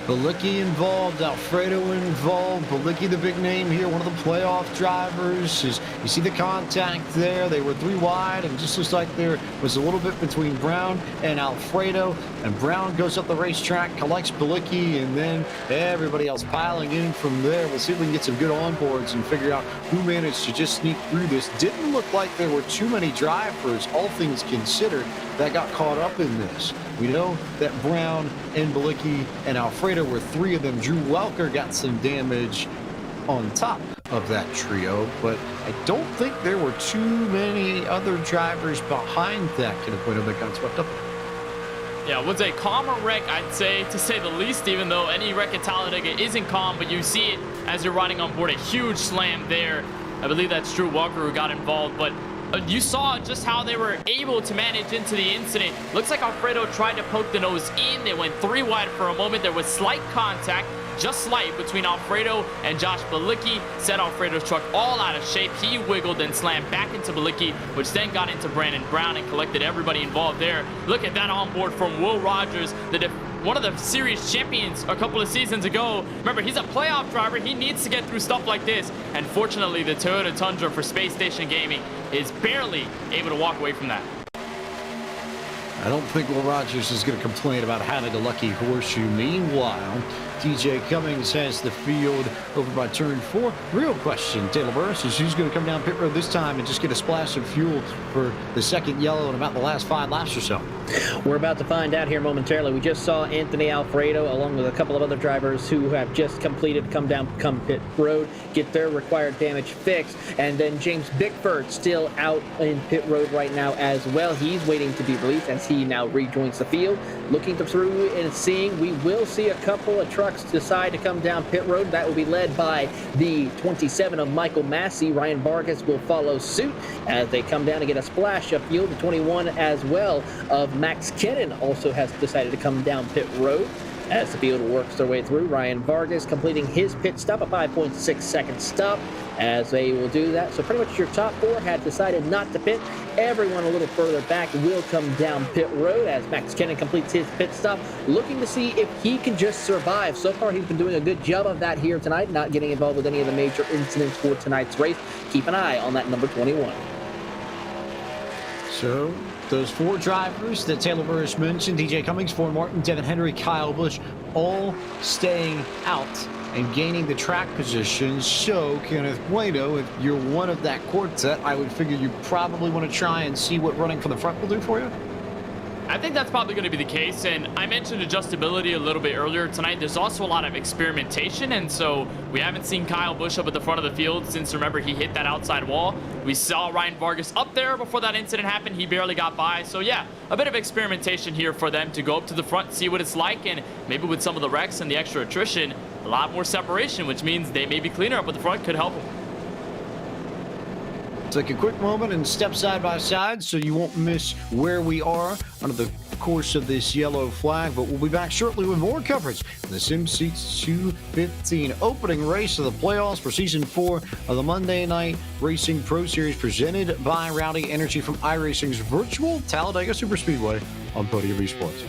Balicki involved, Alfredo involved. Balicki, the big name here, one of the playoff drivers. You see the contact there. They were 3 wide, and just looks like there was a little bit between Brown and Alfredo. And Brown goes up the racetrack, collects Balicki, and then everybody else piling in from there. We'll see if we can get some good onboards and figure out who managed to just sneak through this. Didn't look like there were too many drivers, all things considered, that got caught up in this. We know that Brown and Balicki and Alfredo were 3 of them. Drew Welker got some damage on top of that trio, but I don't think there were too many other drivers behind that Kenneth that got swept up. Yeah, it was a calmer wreck, I'd say, to say the least, even though any wreck at Talladega isn't calm, but you see it as you're riding on board. A huge slam there. I believe that's Drew Welker who got involved, but you saw just how they were able to manage into the incident. Looks like Alfredo tried to poke the nose in. They went 3 wide for a moment. There was slight contact, just slight, between Alfredo and Josh Balicki. Set Alfredo's truck all out of shape. He wiggled and slammed back into Balicki, which then got into Brandon Brown and collected everybody involved there. Look at that onboard from Will Rogers, one of the series champions a couple of seasons ago. Remember, he's a playoff driver. He needs to get through stuff like this. And fortunately, the Toyota Tundra for Space Station Gaming is barely able to walk away from that. I don't think Will Rogers is going to complain about having a lucky horseshoe. Meanwhile, DJ Cummings has the field over by turn 4. Real question, Taylor Burris, is who's going to come down pit road this time and just get a splash of fuel for the second yellow in about the last 5 laps or so? We're about to find out here momentarily. We just saw Anthony Alfredo along with a couple of other drivers who have just completed come pit road, get their required damage fixed, and then James Bickford still out in pit road right now as well. He's waiting to be released as he now rejoins the field. Looking through and seeing, we will see a couple of trucks decide to come down pit road. That will be led by the 27 of Michael Massey. Ryan Vargas will follow suit as they come down to get a splash upfield. The 21 as well of Max Kennan also has decided to come down pit road. As the field works their way through, Ryan Vargas completing his pit stop, a 5.6 second stop as they will do that. So pretty much your top four had decided not to pit. Everyone a little further back will come down pit road as Max Kennan completes his pit stop, looking to see if he can just survive. So far, he's been doing a good job of that here tonight, not getting involved with any of the major incidents for tonight's race. Keep an eye on that number 21. So, those four drivers that Taylor Burris mentioned, DJ Cummings, Ford Martin, Devin Henry, Kyle Busch, all staying out and gaining the track position. So, Kenneth Bueno, if you're one of that quartet, I would figure you probably want to try and see what running from the front will do for you. I think that's probably going to be the case, and I mentioned adjustability a little bit earlier tonight. There's also a lot of experimentation, and so we haven't seen Kyle Busch up at the front of the field since, remember, he hit that outside wall. We saw Ryan Vargas up there before that incident happened. He barely got by, so yeah, a bit of experimentation here for them to go up to the front, see what it's like, and maybe with some of the wrecks and the extra attrition, a lot more separation, which means they may be cleaner up at the front, could help them. Take a quick moment and step side by side so you won't miss where we are under the course of this yellow flag, but we'll be back shortly with more coverage of the SimSeats 215 opening race of the playoffs for Season 4 of the Monday Night Racing Pro Series presented by Rowdy Energy from iRacing's virtual Talladega Superspeedway on Podium eSports.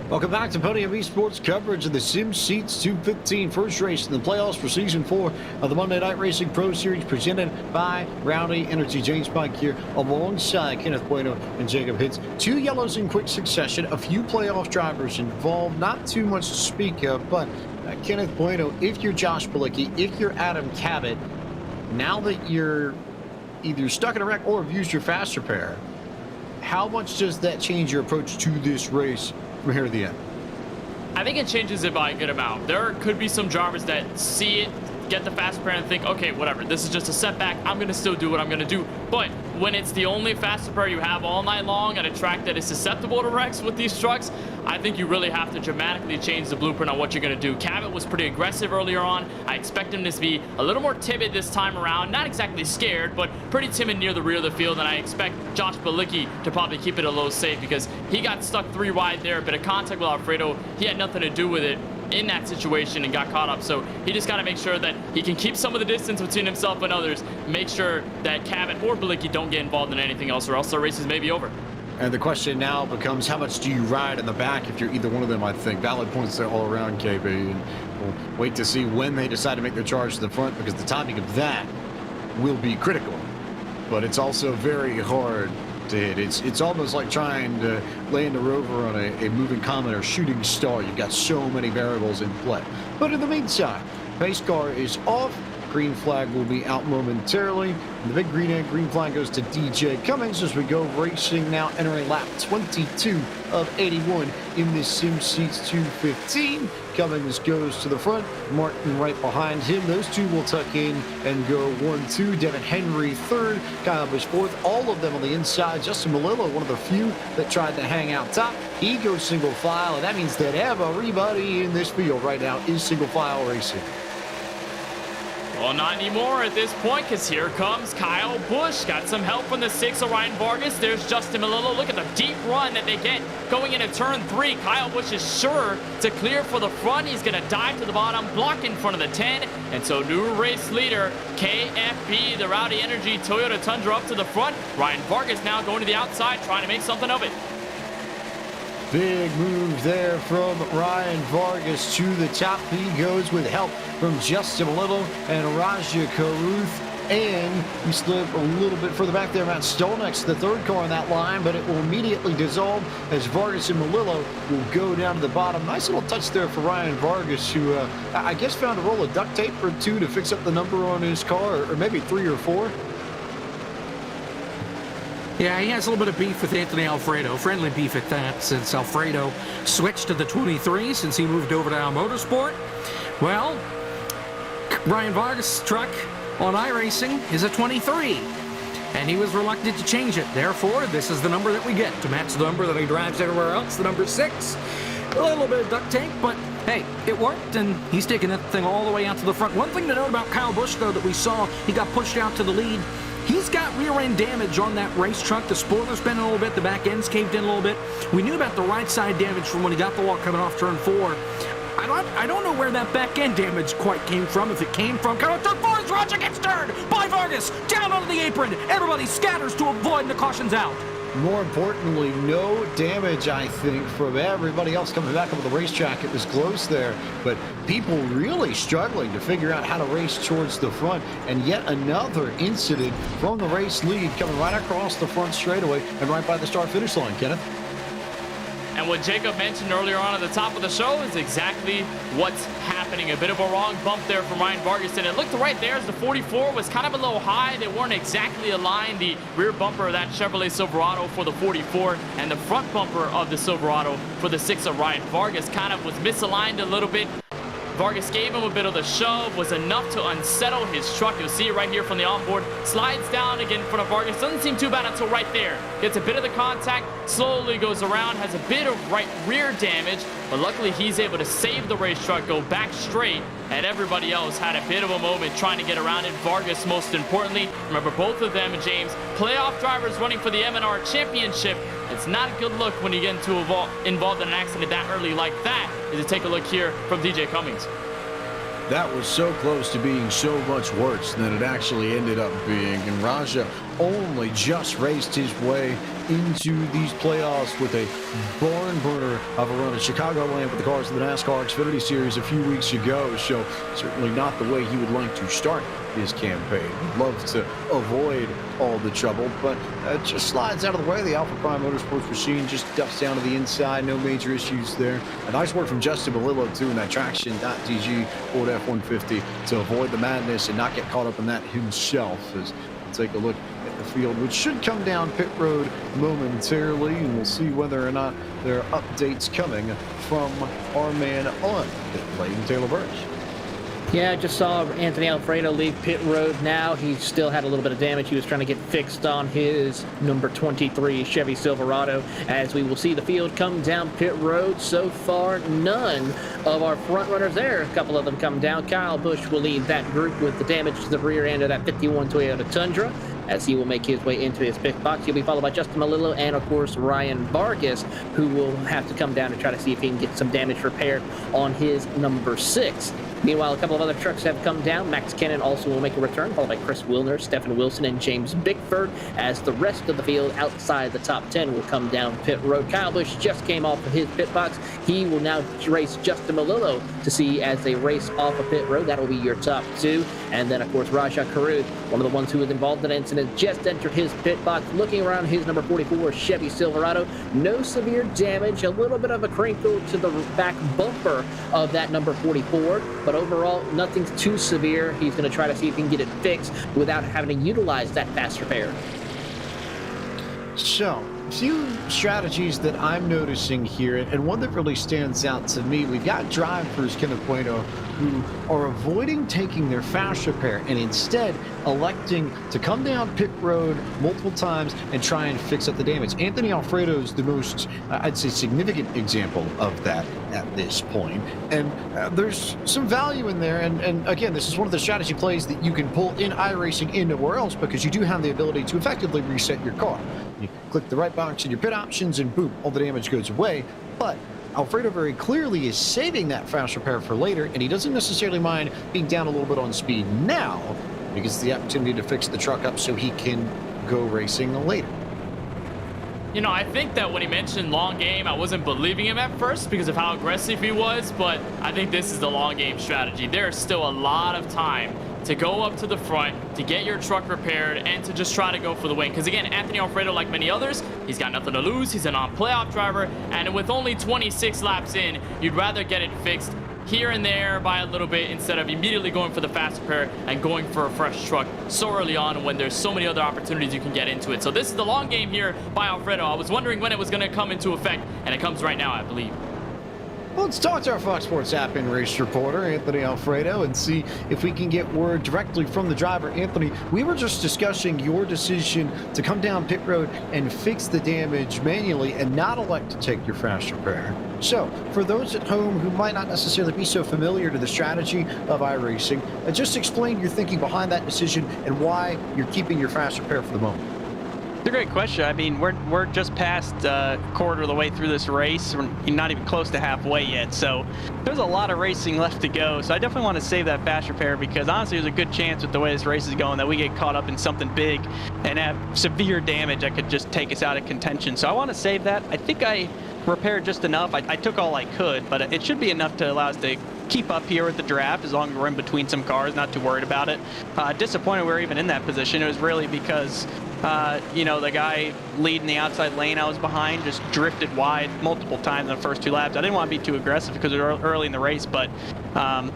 Welcome back to Podium eSports coverage of the SimSeats 215 first race in the playoffs for Season 4 of the Monday Night Racing Pro Series presented by Rowdy Energy. James Pike here alongside Kenneth Bueno and Jacob Hitz. Two yellows in quick succession, a few playoff drivers involved, not too much to speak of, but Kenneth Bueno, if you're Josh Bilicki, if you're Adam Cabot, now that you're either stuck in a wreck or have used your fast repair, how much does that change your approach to this race from here to the end? I think it changes it by a good amount. There could be some drivers that see it, get the fast repair and think, okay, whatever, this is just a setback, I'm going to still do what I'm going to do. But when it's the only fast repair you have all night long at a track that is susceptible to wrecks with these trucks, I think you really have to dramatically change the blueprint on what you're going to do. Cabot was pretty aggressive earlier on. I expect him to be a little more timid this time around. Not exactly scared, but pretty timid near the rear of the field. And I expect Josh Bilicki to probably keep it a low safe because he got stuck 3 wide there. A bit of contact with Alfredo. He had nothing to do with it in that situation and got caught up. So he just got to make sure that he can keep some of the distance between himself and others. Make sure that Cabot or Bilicki don't get involved in anything else, or else the races may be over. And the question now becomes, how much do you ride in the back if you're either one of them, I think. Valid points there all around, KB. And we'll wait to see when they decide to make their charge to the front, because the timing of that will be critical. But it's also very hard to hit. It's almost like trying to land a rover on a moving comet or shooting star. You've got so many variables in play. But in the meantime, pace car is off. Green flag will be out momentarily. And the big green and green flag goes to DJ Cummings as we go racing now, entering lap 22 of 81 in this Sim Seats 215. Cummings goes to the front, Martin right behind him. Those two will tuck in and go 1-2. Devin Henry third, Kyle Busch fourth. All of them on the inside. Justin Melillo, one of the few that tried to hang out top. He goes single file, and that means that everybody in this field right now is single file racing. Well, not anymore at this point, because here comes Kyle Busch. Got some help from the 6 of Ryan Vargas. There's Justin Melillo. Look at the deep run that they get going into turn 3. Kyle Busch is sure to clear for the front. He's going to dive to the bottom, block in front of the 10. And so new race leader, KFB, the Rowdy Energy Toyota Tundra up to the front. Ryan Vargas now going to the outside, trying to make something of it. Big move there from Ryan Vargas to the top. He goes with help from Justin Melillo and Raja Karuth. And we slip a little bit further back there. Matt Stolneck's the third car on that line, but it will immediately dissolve as Vargas and Melillo will go down to the bottom. Nice little touch there for Ryan Vargas, who I guess found a roll of duct tape or two to fix up the number on his car, or maybe 3 or 4. Yeah, he has a little bit of beef with Anthony Alfredo. Friendly beef at that, since Alfredo switched to the 23 since he moved over to Al Motorsport. Well, Ryan Vargas' truck on iRacing is a 23, and he was reluctant to change it. Therefore, this is the number that we get to match the number that he drives everywhere else, the number 6. A little bit of duct tape, but hey, it worked, and he's taking that thing all the way out to the front. One thing to note about Kyle Busch, though, that we saw, he got pushed out to the lead. He's got rear-end damage on that race truck. The spoiler's been a little bit. The back end's caved in a little bit. We knew about the right side damage from when he got the wall coming off turn 4. I don't know where that back end damage quite came from. If it came from coming off turn 4, as Roger gets turned by Vargas down onto the apron. Everybody scatters to avoid the cautions out. More importantly, no damage, I think, from everybody else coming back over the racetrack. It was close there, but people really struggling to figure out how to race towards the front. And yet another incident from the race lead coming right across the front straightaway and right by the start-finish line, Kenneth. And what Jacob mentioned earlier on at the top of the show is exactly what's happening. A bit of a wrong bump there from Ryan Vargas, and it looked right there as the 44 was kind of a little high. They weren't exactly aligned. The rear bumper of that Chevrolet Silverado for the 44 and the front bumper of the Silverado for the 6 of Ryan Vargas kind of was misaligned a little bit. Vargas gave him a bit of the shove, was enough to unsettle his truck. You'll see it right here from the onboard. Slides down again in front of Vargas. Doesn't seem too bad until right there. Gets a bit of the contact, slowly goes around, has a bit of right rear damage, but luckily he's able to save the race truck, go back straight, and everybody else had a bit of a moment trying to get around it. Vargas, most importantly, remember both of them, James, playoff drivers running for the M&R Championship. It's not a good look when you get involved in an accident that early like that. Is to take a look here from DJ Cummings. That was so close to being so much worse than it actually ended up being. And Raja only just raced his way into these playoffs with a barn burner of a run at Chicagoland with the cars of the NASCAR Xfinity Series a few weeks ago. So certainly not the way he would like to start his campaign. He'd love to avoid all the trouble, but just slides out of the way. The Alpha Prime Motorsports machine just ducks down to the inside. No major issues there. A nice work from Justin Melillo, too, in that Traction.DG Ford F-150 to avoid the madness and not get caught up in that himself. As we'll take a look at the field, which should come down pit road momentarily, and we'll see whether or not there are updates coming from our man on pit lane, Taylor Burris. Yeah, I just saw Anthony Alfredo leave pit road now. He still had a little bit of damage he was trying to get fixed on his number 23 Chevy Silverado. As we will see the field come down pit road, so far none of our front runners there. A couple of them come down. Kyle Busch will lead that group with the damage to the rear end of that 51 Toyota Tundra, as he will make his way into his pit box. He'll be followed by Justin Melillo and, of course, Ryan Vargas, who will have to come down and try to see if he can get some damage repaired on his number 6. Meanwhile, a couple of other trucks have come down. Max Kennan also will make a return, followed by Chris Wilner, Stephen Wilson, and James Bickford, as the rest of the field outside the top 10 will come down pit road. Kyle Busch just came off of his pit box. He will now race Justin Melillo to see as they race off of pit road. That'll be your top 2. And then, of course, Raja Karud, one of the ones who was involved in the incident, just entered his pit box, looking around his number 44 Chevy Silverado. No severe damage, a little bit of a crinkle to the back bumper of that number 44, but overall, nothing too severe. He's going to try to see if he can get it fixed without having to utilize that fast repair. So, a few strategies that I'm noticing here, and one that really stands out to me. We've got drivers, Kenneth Bueno, who are avoiding taking their fast repair and instead electing to come down pit road multiple times and try and fix up the damage. Anthony Alfredo is the most, I'd say, significant example of that at this point. And there's some value in there. And again, this is one of the strategy plays that you can pull in iRacing anywhere else, because you do have the ability to effectively reset your car. You click the right box in your pit options and boom, all the damage goes away. But Alfredo very clearly is saving that fast repair for later, and he doesn't necessarily mind being down a little bit on speed now, because it's the opportunity to fix the truck up so he can go racing later. You know, I think that when he mentioned long game, I wasn't believing him at first because of how aggressive he was, but I think this is the long game strategy. There's still a lot of time to go up to the front, to get your truck repaired, and to just try to go for the win. Because again, Anthony Alfredo, like many others, he's got nothing to lose. He's a non-playoff driver, and with only 26 laps in, you'd rather get it fixed here and there by a little bit instead of immediately going for the fast repair and going for a fresh truck so early on when there's so many other opportunities you can get into it. So this is the long game here by Alfredo. I was wondering when it was going to come into effect, and it comes right now, I believe. Well, let's talk to our Fox Sports app and race reporter, Anthony Alfredo, and see if we can get word directly from the driver. Anthony, we were just discussing your decision to come down pit road and fix the damage manually and not elect to take your fast repair. So, for those at home who might not necessarily be so familiar to the strategy of iRacing, just explain your thinking behind that decision and why you're keeping your fast repair for the moment. It's a great question. I mean, we're just past quarter of the way through this race. We're not even close to halfway yet, so there's a lot of racing left to go. So I definitely want to save that fast repair, because honestly, there's a good chance with the way this race is going that we get caught up in something big and have severe damage that could just take us out of contention. So I want to save that. I think I repaired just enough. I took all I could, but it should be enough to allow us to keep up here with the draft as long as we're in between some cars, not too worried about it. Disappointed we're even in that position. It was really because you know, the guy leading the outside lane I was behind just drifted wide multiple times in the first two laps. I didn't want to be too aggressive because we were early in the race, but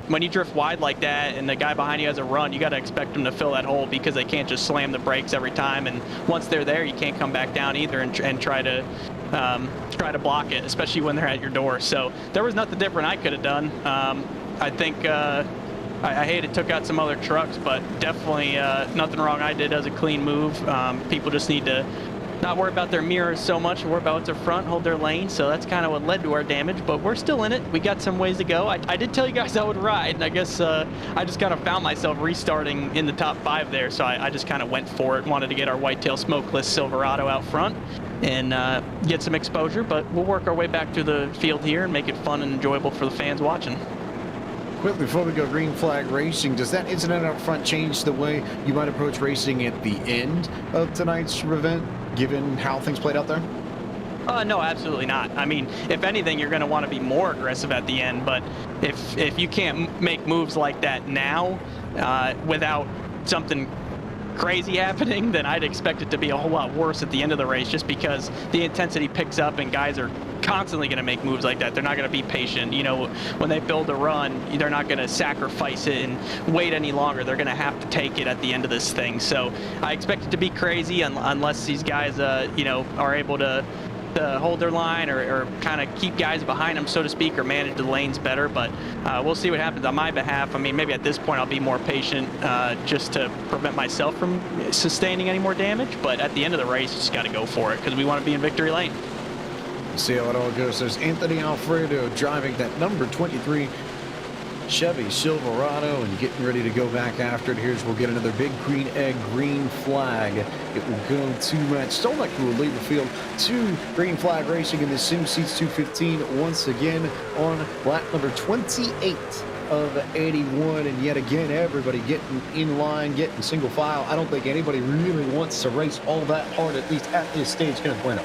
when you drift wide like that and the guy behind you has a run, you got to expect them to fill that hole, because they can't just slam the brakes every time, and once they're there, you can't come back down either and try to block it, especially when they're at your door. So there was nothing different I could have done. I think I hate it took out some other trucks, but definitely nothing wrong I did as a clean move. People just need to not worry about their mirrors so much, worry about what's in front, hold their lane. So that's kind of what led to our damage, but we're still in it. We got some ways to go. I did tell you guys I would ride, and I guess I just kind of found myself restarting in the top 5 there, so I just kind of went for it. Wanted to get our whitetail smokeless Silverado out front and get some exposure, but we'll work our way back through the field here and make it fun and enjoyable for the fans watching. Quick, before we go green flag racing, does that incident up front change the way you might approach racing at the end of tonight's event, given how things played out there? No, absolutely not. I mean, if anything, you're going to want to be more aggressive at the end, but if you can't make moves like that now without something crazy happening, then I'd expect it to be a whole lot worse at the end of the race, just because the intensity picks up and guys are constantly going to make moves like that. They're not going to be patient. You know, when they build a run, they're not going to sacrifice it and wait any longer. They're going to have to take it at the end of this thing. So I expect it to be crazy unless these guys, you know, are able to hold their line or kind of keep guys behind them, so to speak, or manage the lanes better. But we'll see what happens on my behalf. I mean, maybe at this point I'll be more patient just to prevent myself from sustaining any more damage. But at the end of the race, just got to go for it because we want to be in victory lane. See how it all goes. There's Anthony Alfredo driving that number 23 Chevy Silverado and getting ready to go back after it. Here's we'll get another big green egg, green flag. It will go to Matt Stolnick, who will lead the field to green flag racing in the Sim Seats 215 once again on lap number 28 of 81. And yet again, everybody getting in line, getting single file. I don't think anybody really wants to race all that hard, at least at this stage. Kenneth Bueno.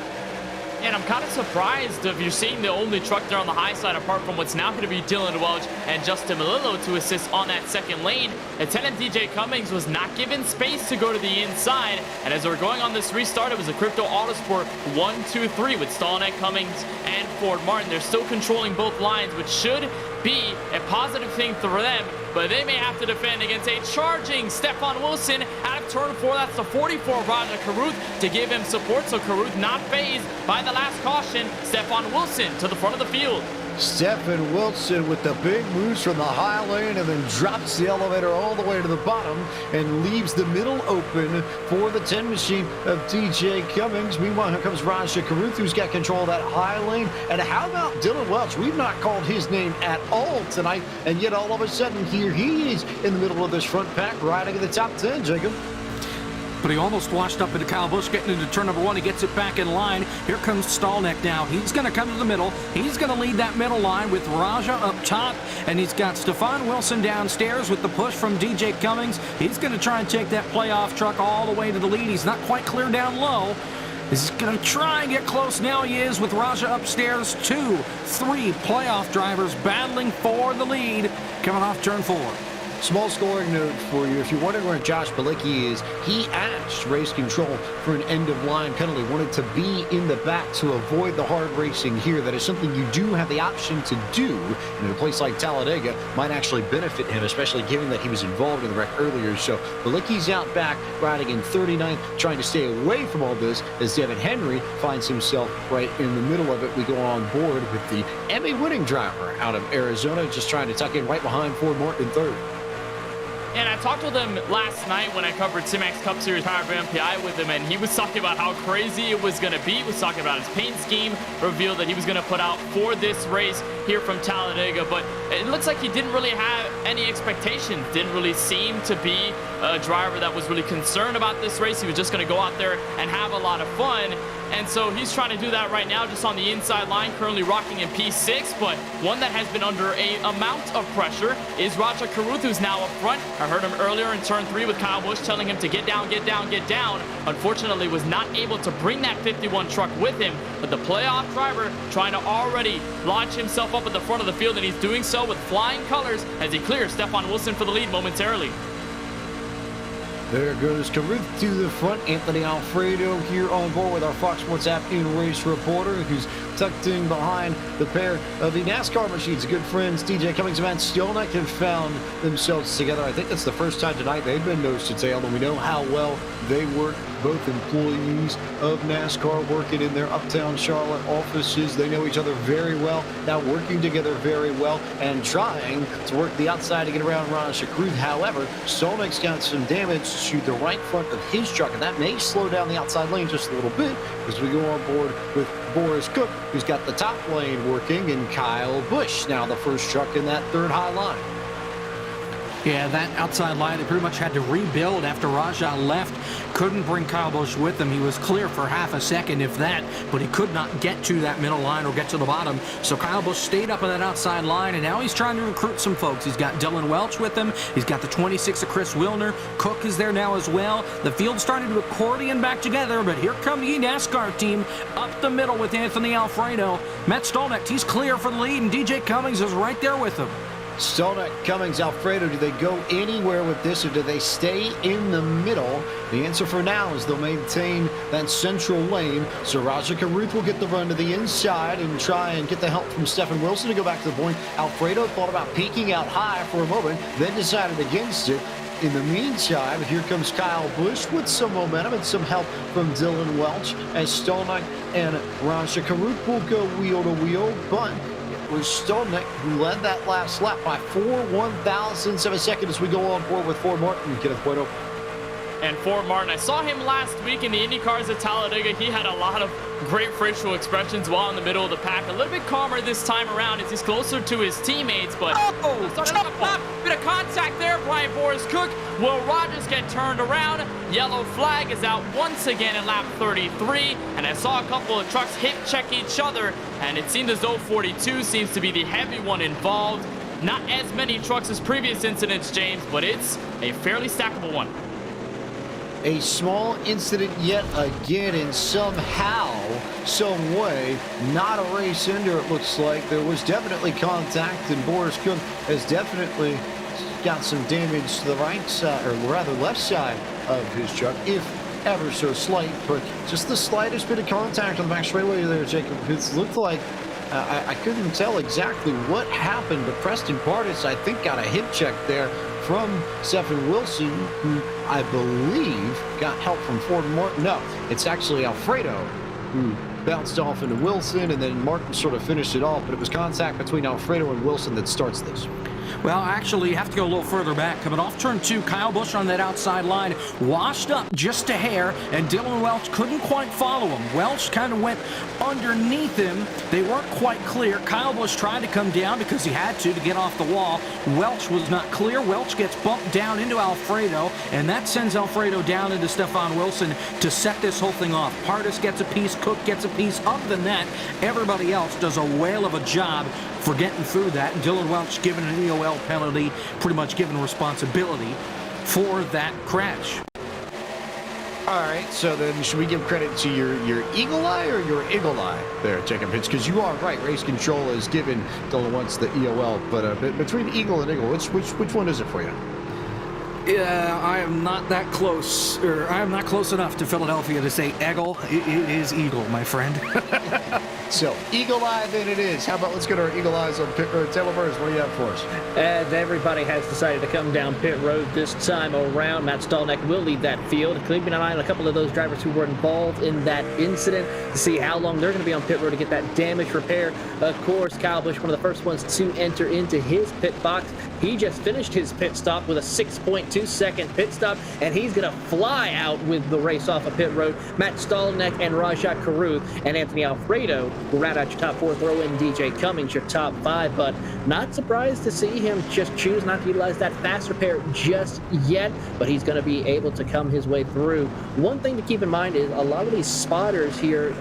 And I'm kind of surprised if you're seeing the only truck there on the high side, apart from what's now going to be Dylan Welch and Justin Melillo to assist on that second lane. Lieutenant DJ Cummings was not given space to go to the inside. And as we're going on this restart, it was a Crypto Autosport 1-2-3 with Stallnet, Cummings, and Ford Martin. They're still controlling both lines, which should be a positive thing for them, but they may have to defend against a charging Stefan Wilson out of turn 4. That's the 44 Roger Carruth to give him support, so Carruth not phased by the last caution. Stefan Wilson to the front of the field. Stefan Wilson with the big moves from the high lane and then drops the elevator all the way to the bottom and leaves the middle open for the 10 machine of DJ Cummings. Meanwhile, here comes Raja Carruth, who's got control of that high lane. And how about Dylan Welch? We've not called his name at all tonight, and yet all of a sudden here he is in the middle of this front pack, riding in the top 10, Jacob. But he almost washed up into Kyle Busch, getting into turn number 1. He gets it back in line. Here comes Stallneck now. He's going to come to the middle. He's going to lead that middle line with Raja up top. And he's got Stefan Wilson downstairs with the push from DJ Cummings. He's going to try and take that playoff truck all the way to the lead. He's not quite clear down low. He's going to try and get close. Now he is with Raja upstairs. 2, 3 playoff drivers battling for the lead coming off turn 4. Small scoring note for you. If you're wondering where Josh Balicki is, he asked race control for an end-of-line penalty. Wanted to be in the back to avoid the hard racing here. That is something you do have the option to do. And in a place like Talladega, might actually benefit him, especially given that he was involved in the wreck earlier. So Balicki's out back, riding in 39th, trying to stay away from all this as Devin Henry finds himself right in the middle of it. We go on board with the Emmy-winning driver out of Arizona, just trying to tuck in right behind Ford Martin in third. And I talked with him last night when I covered Simax Cup Series Power MPI with him, and he was talking about how crazy it was going to be. He was talking about his paint scheme, revealed that he was going to put out for this race here from Talladega, but it looks like he didn't really have any expectations, didn't really seem to be a driver that was really concerned about this race. He was just going to go out there and have a lot of fun. And so he's trying to do that right now, just on the inside line, currently rocking in P6, but one that has been under a amount of pressure is Raja Carruth, who's now up front. I heard him earlier in turn 3 with Kyle Busch telling him to get down, get down, get down. Unfortunately, was not able to bring that 51 truck with him, but the playoff driver trying to already launch himself up at the front of the field, and he's doing so with flying colors as he clears Stefan Wilson for the lead momentarily. There goes Carruth to the front. Anthony Alfredo here on board with our Fox Sports app in-race reporter, who's tucked in behind the pair of the NASCAR machines. Good friends DJ Cummings and Matt Stillneck have found themselves together. I think it's the first time tonight they've been nose to tail, and we know how well they work. Both employees of NASCAR working in their uptown Charlotte offices. They know each other very well, now working together very well and trying to work the outside to get around Raja Carruth. However, Stallneck's got some damage to the right front of his truck, and that may slow down the outside lane just a little bit as we go on board with Boris Cook, who's got the top lane working, and Kyle Busch, now the first truck in that third high line. Yeah, that outside line, they pretty much had to rebuild after Raja left. Couldn't bring Kyle Busch with him. He was clear for half a second, if that, but he could not get to that middle line or get to the bottom. So Kyle Busch stayed up on that outside line, and now he's trying to recruit some folks. He's got Dylan Welch with him. He's got the 26 of Chris Wilner. Cook is there now as well. The field's starting to accordion back together, but here come the NASCAR team up the middle with Anthony Alfredo. Matt Stallneck, he's clear for the lead, and DJ Cummings is right there with him. Stallneck, Cummings, Alfredo, do they go anywhere with this, or do they stay in the middle? The answer for now is they'll maintain that central lane. So Raja Carruth will get the run to the inside and try and get the help from Stefan Wilson to go back to the point. Alfredo thought about peeking out high for a moment, then decided against it. In the meantime, here comes Kyle Busch with some momentum and some help from Dylan Welch as Stallneck and Raja Carruth will go wheel to wheel, but was Stallneck who led that last lap by 4 1,000ths of a second as we go on board with Ford Martin. Kenneth Bueno. And Ford Martin, I saw him last week in the Indy cars at Talladega. He had a lot of great facial expressions while in the middle of the pack. A little bit calmer this time around as he's closer to his teammates, but bit of contact there. Bryant Boris Cook. Will Rogers get turned around? Yellow flag is out once again in lap 33, and I saw a couple of trucks hit check each other, and it seemed as though 42 seems to be the heavy one involved. Not as many trucks as previous incidents, James, but it's a fairly stackable one. a small incident yet again, and somehow, some way, not a race ender, it looks like. There was definitely contact, and Boris Cook has definitely got some damage to the right side, or rather left side of his truck, if ever so slight, but just the slightest bit of contact on the back straightaway there, Jacob. It looked like I couldn't tell exactly what happened, but Preston Pardis, I think, got a hip check there from Stephen Wilson, who I believe got help from Ford Martin. No, it's actually Alfredo who bounced off into Wilson, and then Martin sort of finished it off, but it was contact between Alfredo and Wilson that starts this. Well, actually, you have to go a little further back. Coming off turn 2, Kyle Busch on that outside line washed up just a hair, and Dylan Welch couldn't quite follow him. Welch kind of went underneath him. They weren't quite clear. Kyle Busch tried to come down because he had to get off the wall. Welch was not clear. Welch gets bumped down into Alfredo, and that sends Alfredo down into Stefan Wilson to set this whole thing off. Pardis gets a piece, Cook gets a piece. Other than that, everybody else does a whale of a job for getting through that, and Dylan Welch given an EOL penalty, pretty much given responsibility for that crash. All right, so then should we give credit to your eagle eye or your eagle eye there, Jacob Hitch? Because you are right, race control is given Dylan Welch the EOL, but between eagle and eagle, which one is it for you? Yeah, I am not that close, or I am not close enough to Philadelphia to say Eagle. It is Eagle, my friend. So, eagle eye then it is. How about let's get our eagle eyes on pit road. Taylor Burns, what do you have for us? As everybody has decided to come down pit road this time around, Matt Stallneck will lead that field. Keeping an eye on a couple of those drivers who were involved in that incident to see how long they're going to be on pit road to get that damage repair. Of course, Kyle Busch, one of the first ones to enter into his pit box. He just finished his pit stop with a 6.2-second pit stop, and he's going to fly out with the race off of pit road. Matt Stallneck and Rajat Caruth and Anthony Alfredo will round out your top 4. Throw in DJ Cummings, your top 5, but not surprised to see him just choose not to utilize that fast repair just yet, but he's going to be able to come his way through. One thing to keep in mind is a lot of these spotters here,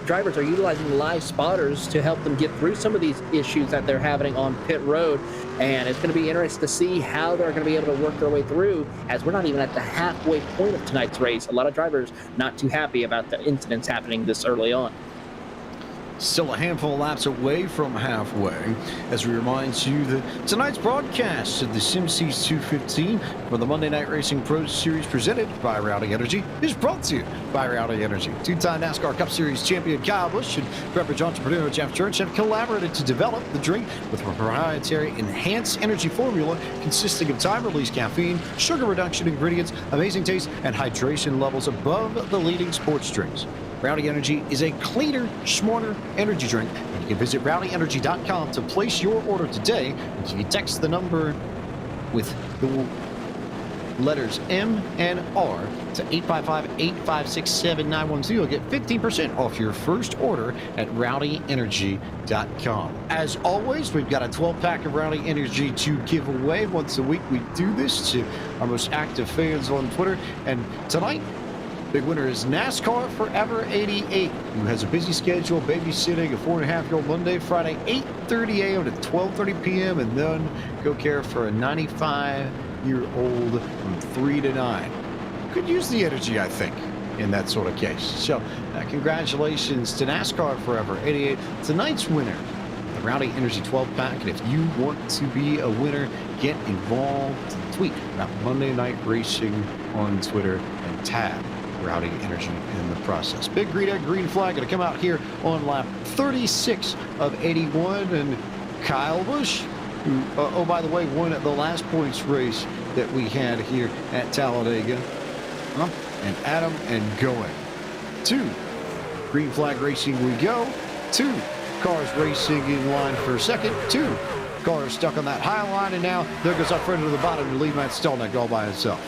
drivers are utilizing live spotters to help them get through some of these issues that they're having on pit road. And it's going to be interesting to see how they're going to be able to work their way through, as we're not even at the halfway point of tonight's race. A lot of drivers not too happy about the incidents happening this early on. Still a handful of laps away from halfway, as we remind you that tonight's broadcast of the SimC's 215 for the Monday Night Racing Pro Series presented by Rowdy Energy is brought to you by Rowdy Energy. Two-time NASCAR Cup Series champion Kyle Busch and beverage entrepreneur Jeff Church have collaborated to develop the drink with a proprietary enhanced energy formula consisting of time-release caffeine, sugar reduction ingredients, amazing taste, and hydration levels above the leading sports drinks. Rowdy Energy is a cleaner, smarter energy drink, and you can visit rowdyenergy.com to place your order today. And if you text the number with the letters M and R to 855-856-7912, you'll get 15% off your first order at rowdyenergy.com. As always, we've got a 12-pack of Rowdy Energy to give away. Once a week, we do this to our most active fans on Twitter, and tonight, big winner is NASCAR Forever 88, who has a busy schedule babysitting a 4.5-year-old Monday, Friday, 8:30 a.m. to 12:30 p.m., and then go care for a 95-year-old from 3 to 9. Could use the energy, I think, in that sort of case. So, congratulations to NASCAR Forever 88, tonight's winner, the Rowdy Energy 12-pack. And if you want to be a winner, get involved. Tweet about Monday Night Racing on Twitter and tag Rowdy Energy in the process. Big green flag going to come out here on lap 36 of 81, and Kyle Busch, who, oh, by the way, won at the last points race that we had here at Talladega. And Adam and going. 2 green flag racing we go. 2 cars racing in line for second. 2 cars stuck on that high line, and now there goes our friend to the bottom to leave Matt Stallneck all by himself.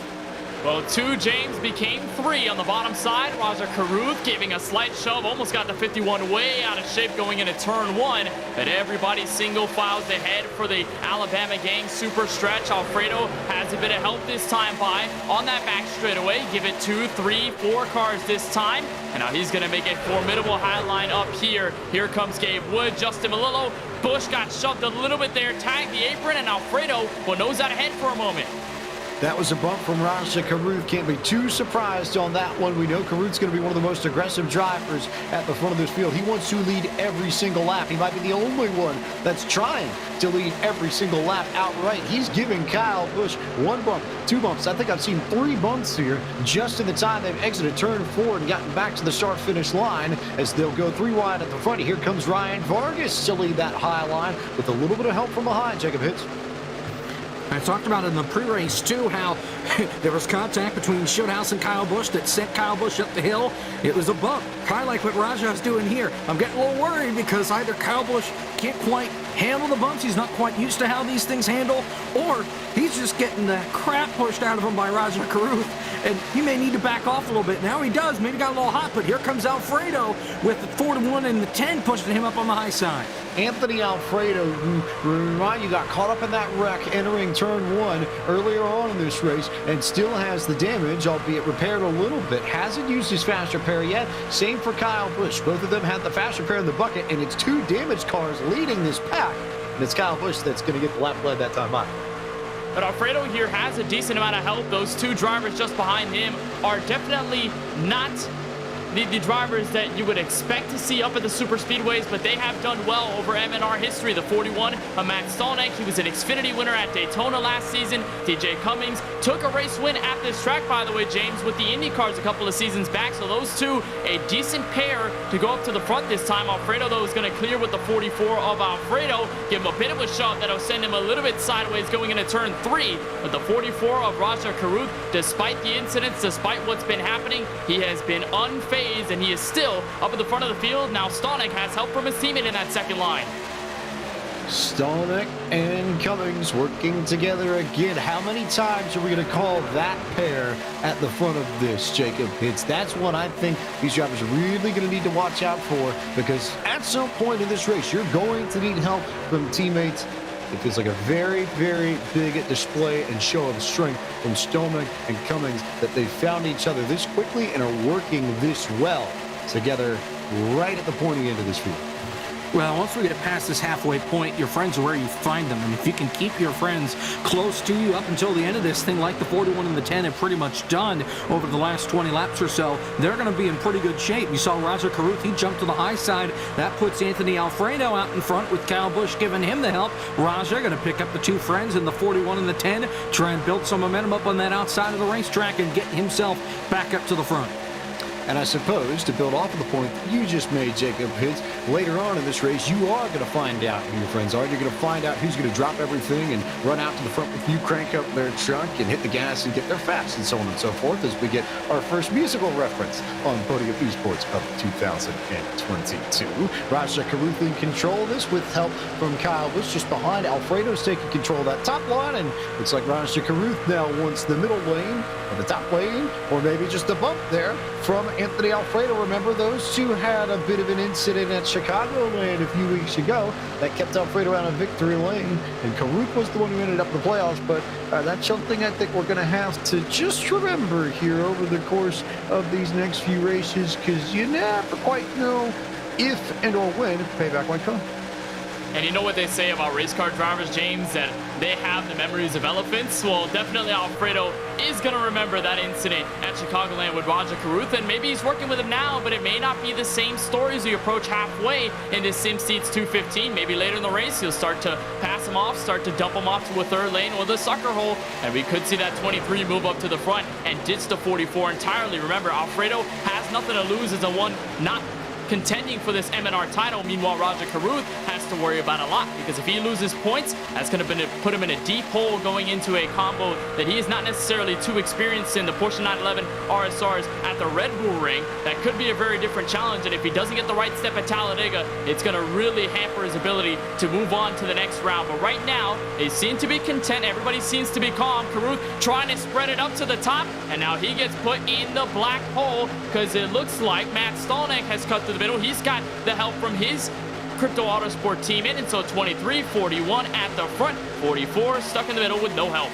Well, 2 James became 3 on the bottom side. Rajat Caruth giving a slight shove, almost got the 51 way out of shape going into turn 1. But everybody single files ahead for the Alabama gang super stretch. Alfredo has a bit of help this time by on that back straightaway. Give it 2, 3, 4 cars this time. And now he's going to make a formidable high line up here. Here comes Gabe Wood, Justin Malillo. Busch got shoved a little bit there, tagged the apron, and Alfredo will nose out ahead for a moment. That was a bump from Raja Caruth. Can't be too surprised on that one. We know Caruth's going to be one of the most aggressive drivers at the front of this field. He wants to lead every single lap. He might be the only one that's trying to lead every single lap outright. He's giving Kyle Busch 1 bump, 2 bumps. I think I've seen 3 bumps here just in the time they've exited turn 4 and gotten back to the start-finish line as they'll go 3 wide at the front. Here comes Ryan Vargas to lead that high line with a little bit of help from behind. Jacob Hitz. I talked about it in the pre-race, too, how there was contact between Shieldhouse and Kyle Busch that sent Kyle Busch up the hill. It was a bump, kind of like what Raja's doing here. I'm getting a little worried because either Kyle Busch can't quite handle the bumps, he's not quite used to how these things handle, or he's just getting the crap pushed out of him by Raja Caruth, and he may need to back off a little bit. Now he does, maybe got a little hot, but here comes Alfredo with the 4-1 and the 10 pushing him up on the high side. Anthony Alfredo, who, remind you, got caught up in that wreck entering turn 1 earlier on in this race and still has the damage, albeit repaired a little bit. Hasn't used his fast repair yet. Same for Kyle Busch. Both of them had the fast repair in the bucket, and it's 2 damaged cars leading this pack. And it's Kyle Busch that's going to get the lap led that time by. But Alfredo here has a decent amount of help. Those 2 drivers just behind him are definitely not the drivers that you would expect to see up at the super speedways, but they have done well over MNR history. The 41 of Matt Stolnick, he was an Xfinity winner at Daytona last season. DJ Cummings took a race win at this track, by the way, James, with the Indy cars a couple of seasons back. So those 2, a decent pair to go up to the front this time. Alfredo, though, is going to clear with the 44 of Alfredo. Give him a bit of a shove that'll send him a little bit sideways going into turn 3. But the 44 of Raja Caruth, despite the incidents, despite what's been happening, he has been unfazed, and he is still up at the front of the field. Now Stolnick has help from his teammate in that second line. Stolnick and Cummings working together again. How many times are we going to call that pair at the front of this, Jacob? That's what I think these drivers are really going to need to watch out for, because at some point in this race, you're going to need help from teammates. It feels like a very, very big display and show of strength from Stolnick and Cummings that they found each other this quickly and are working this well together right at the pointy end of this field. Well, once we get past this halfway point, your friends are where you find them. And if you can keep your friends close to you up until the end of this thing, like the 41 and the 10 have pretty much done over the last 20 laps or so, they're going to be in pretty good shape. You saw Raja Caruth, he jumped to the high side. That puts Anthony Alfredo out in front with Kyle Busch giving him the help. Raja going to pick up the 2 friends in the 41 and the 10, try and build some momentum up on that outside of the racetrack and get himself back up to the front. And I suppose, to build off of the point that you just made, Jacob Hitz, later on in this race, you are going to find out who your friends are. You're going to find out who's going to drop everything and run out to the front with you, crank up their trunk, and hit the gas and get there fast, and so on and so forth, as we get our first musical reference on Podium eSports of 2022. Raja Caruth in control of this with help from Kyle Busch just behind. Alfredo's taking control of that top line, and looks like Raja Caruth now wants the middle lane or the top lane, or maybe just a bump there from Anthony Alfredo. Remember, those 2 had a bit of an incident at Chicagoland a few weeks ago that kept Alfredo out of victory lane, and Caruth was the one who ended up in the playoffs. But that's something I think we're going to have to just remember here over the course of these next few races, because you never quite know if and or when payback might come. And you know what they say about race car drivers, James, that they have the memories of elephants? Well, definitely Alfredo is going to remember that incident at Chicagoland with Raja Caruth, and maybe he's working with him now, but it may not be the same story as you approach halfway into SimSeats 215. Maybe later in the race, you'll start to pass him off, start to dump him off to a third lane or the sucker hole, and we could see that 23 move up to the front and ditch the 44 entirely. Remember, Alfredo has nothing to lose as a one not contending for this MNR title. Meanwhile, Raja Caruth has to worry about a lot, because if he loses points, that's going to put him in a deep hole going into a combo that he is not necessarily too experienced in, the Porsche 911 RSRs at the Red Bull Ring. That could be a very different challenge, and if he doesn't get the right step at Talladega, it's going to really hamper his ability to move on to the next round. But right now, they seem to be content. Everybody seems to be calm. Caruth trying to spread it up to the top, and now he gets put in the black hole because it looks like Matt Stolnick has cut through the middle. He's got the help from his Crypto Autosport teammate, and so 23, 41 at the front, 44 stuck in the middle with no help.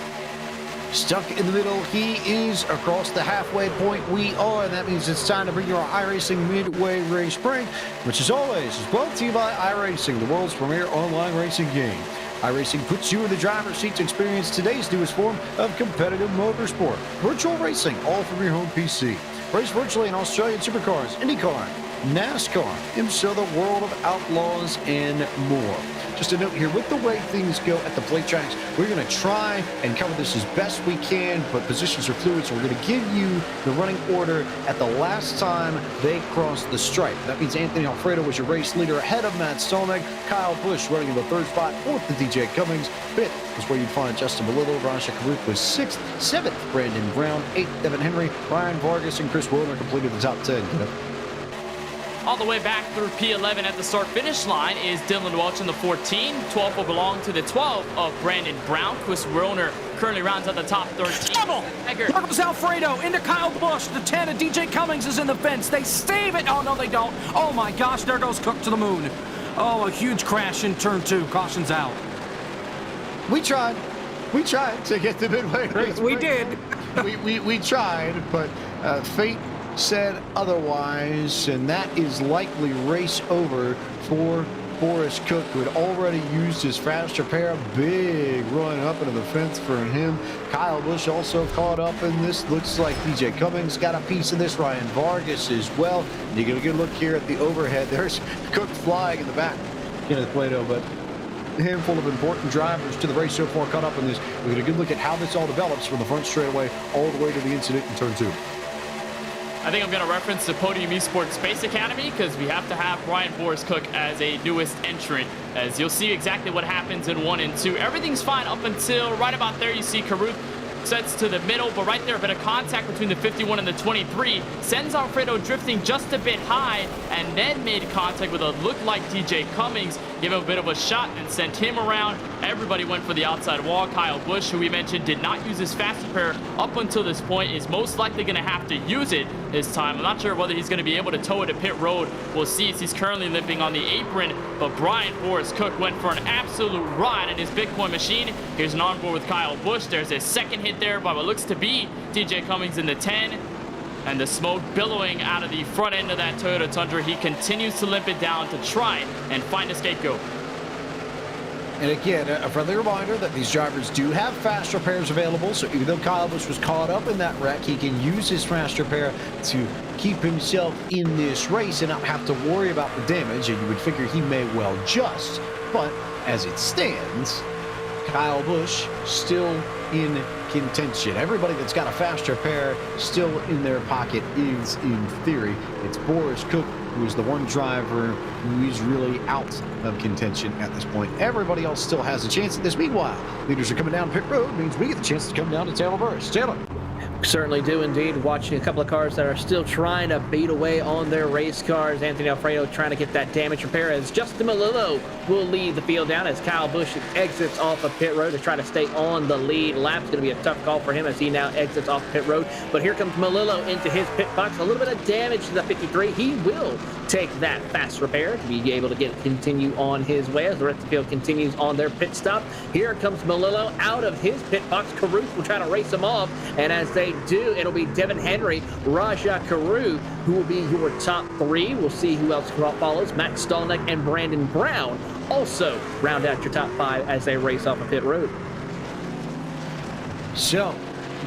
Stuck in the middle, he is across the halfway point. We are, and that means it's time to bring you our iRacing Midway Race Break, which as always is brought to you by iRacing, the world's premier online racing game. iRacing puts you in the driver's seat to experience today's newest form of competitive motorsport. Virtual racing, all from your home PC. Race virtually in Australian supercars, IndyCar, NASCAR, IMSA, the world of outlaws, and more. Just a note here, with the way things go at the plate tracks, we're going to try and cover this as best we can, but positions are fluid, so we're going to give you the running order at the last time they cross the stripe. That means Anthony Alfredo was your race leader ahead of Matt Stolnick, Kyle Busch running in the third spot, fourth to DJ Cummings, fifth is where you'd find Justin Melillo, Rasha Karuth was sixth, seventh Brandon Brown, eighth Devin Henry, Ryan Vargas, and Chris Wilner completed the top 10. All the way back through P11 at the start-finish line is Dylan Welch in the 14. 12 will belong to the 12 of Brandon Brown. Chris Wilner currently rounds out the top 13. Double! Here comes Alfredo into Kyle Busch. The 10 of DJ Cummings is in the fence. They save it. Oh, no, they don't. Oh, my gosh, there goes Cook to the moon. Oh, a huge crash in turn 2. Caution's out. We tried to get the midway race. We did. we tried, but fate said otherwise, and that is likely race over for Boris Cook, who had already used his faster pair. Big run up into the fence for him. Kyle Busch also caught up in this. Looks like DJ Cummings got a piece of this. Ryan Vargas as well. And you get a good look here at the overhead. There's Cook flying in the back. Kenneth Plato, but a handful of important drivers to the race so far caught up in this. We get a good look at how this all develops from the front straightaway all the way to the incident in turn 2. I think I'm going to reference the Podium eSports Space Academy because we have to have Brian Boris Cook as a newest entrant, as you'll see exactly what happens in 1 and 2. Everything's fine up until right about there. You see Karuth sets to the middle, but right there a bit of contact between the 51 and the 23 sends Alfredo drifting just a bit high, and then made contact with a look like DJ Cummings, gave him a bit of a shot and sent him around. Everybody went for the outside wall. Kyle Busch, who we mentioned did not use his faster pair up until this point, is most likely going to have to use it this time. I'm not sure whether he's going to be able to tow it to pit road. We'll see, as he's currently limping on the apron, but Brian Boris Cook went for an absolute ride in his Bitcoin machine. Here's an onboard with Kyle Busch. There's a second hit there by what looks to be DJ Cummings in the 10, and the smoke billowing out of the front end of that Toyota Tundra. He continues to limp it down to try and find a scapegoat. And again, a friendly reminder that these drivers do have faster pairs available, so even though Kyle Busch was caught up in that wreck, he can use his faster pair to keep himself in this race and not have to worry about the damage, and you would figure he may well just. But as it stands, Kyle Busch still in contention. Everybody that's got a faster pair still in their pocket is, in theory, it's Boris Cook, who is the one driver who is really out of contention at this point. Everybody else still has a chance at this. Meanwhile, leaders are coming down pit road, means we get the chance to come down to Taylor Burris. Taylor. Certainly do indeed. Watching a couple of cars that are still trying to beat away on their race cars. Anthony Alfredo trying to get that damage repair, as Justin Melillo will lead the field down as Kyle Busch exits off of pit road to try to stay on the lead lap. It's going to be a tough call for him as he now exits off pit road. But here comes Melillo into his pit box. A little bit of damage to the 53. He will take that fast repair to be able to continue on his way as the rest of the field continues on their pit stop. Here comes Melillo out of his pit box. Karuth will try to race him off, and as they do, it'll be Devin Henry, Raja Karuth, who will be your top 3. We'll see who else follows. Matt Stolnick and Brandon Brown also round out your top 5 as they race off of pit road. So,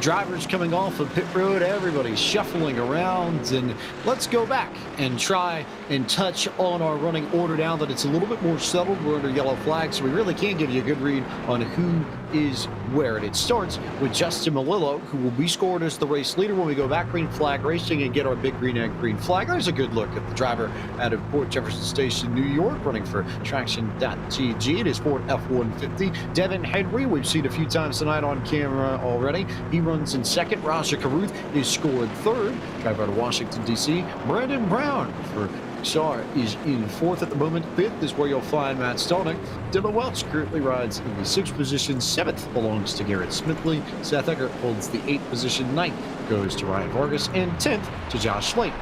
drivers coming off of pit road, everybody's shuffling around, and let's go back and try and touch on our running order now that it's a little bit more settled. We're under yellow flag, so we really can't give you a good read on who is where. And it starts with Justin Melillo, who will be scored as the race leader when we go back green flag racing and get our big green egg green flag. There's a good look at the driver out of Port Jefferson Station, New York, running for Traction.gg. It is Ford F-150. Devin Henry, we've seen a few times tonight on camera already. He runs in second. Raja Karuth is scored third. Driver out of Washington, D.C. Brandon Brown for SAR is in fourth at the moment. Fifth is where you'll find Matt Stolnick. Dylan Welch currently rides in the 6th position. 7th belongs to Garrett Smithley. Seth Eggert holds the 8th position. 9th goes to Ryan Vargas. And 10th to Josh Slate.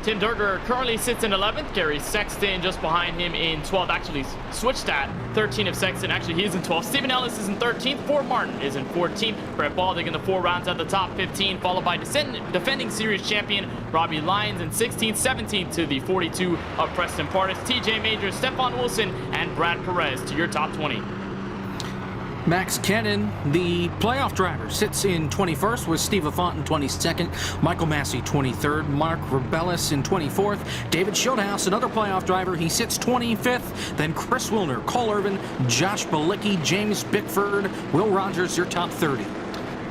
Tim Durger currently sits in 11th. Gary Sexton just behind him in 12th. Actually switched that. 13 of Sexton. Actually, he's in 12th. Stephen Ellis is in 13th. Ford Martin is in 14th. Brett Baldick in the 4 rounds at the top 15, followed by defending series champion Robbie Lyons in 16th. 17th to the 42 of Preston Pardis, TJ Majors, Stephon Wilson, and Brad Perez to your top 20. Max Kennan, the playoff driver, sits in 21st with Steve Lafont in 22nd, Michael Massey 23rd, Mark Rebellis in 24th, David Schildhouse, another playoff driver, he sits 25th, then Chris Wilner, Cole Irvin, Josh Balicki, James Bickford, Will Rogers, your top 30.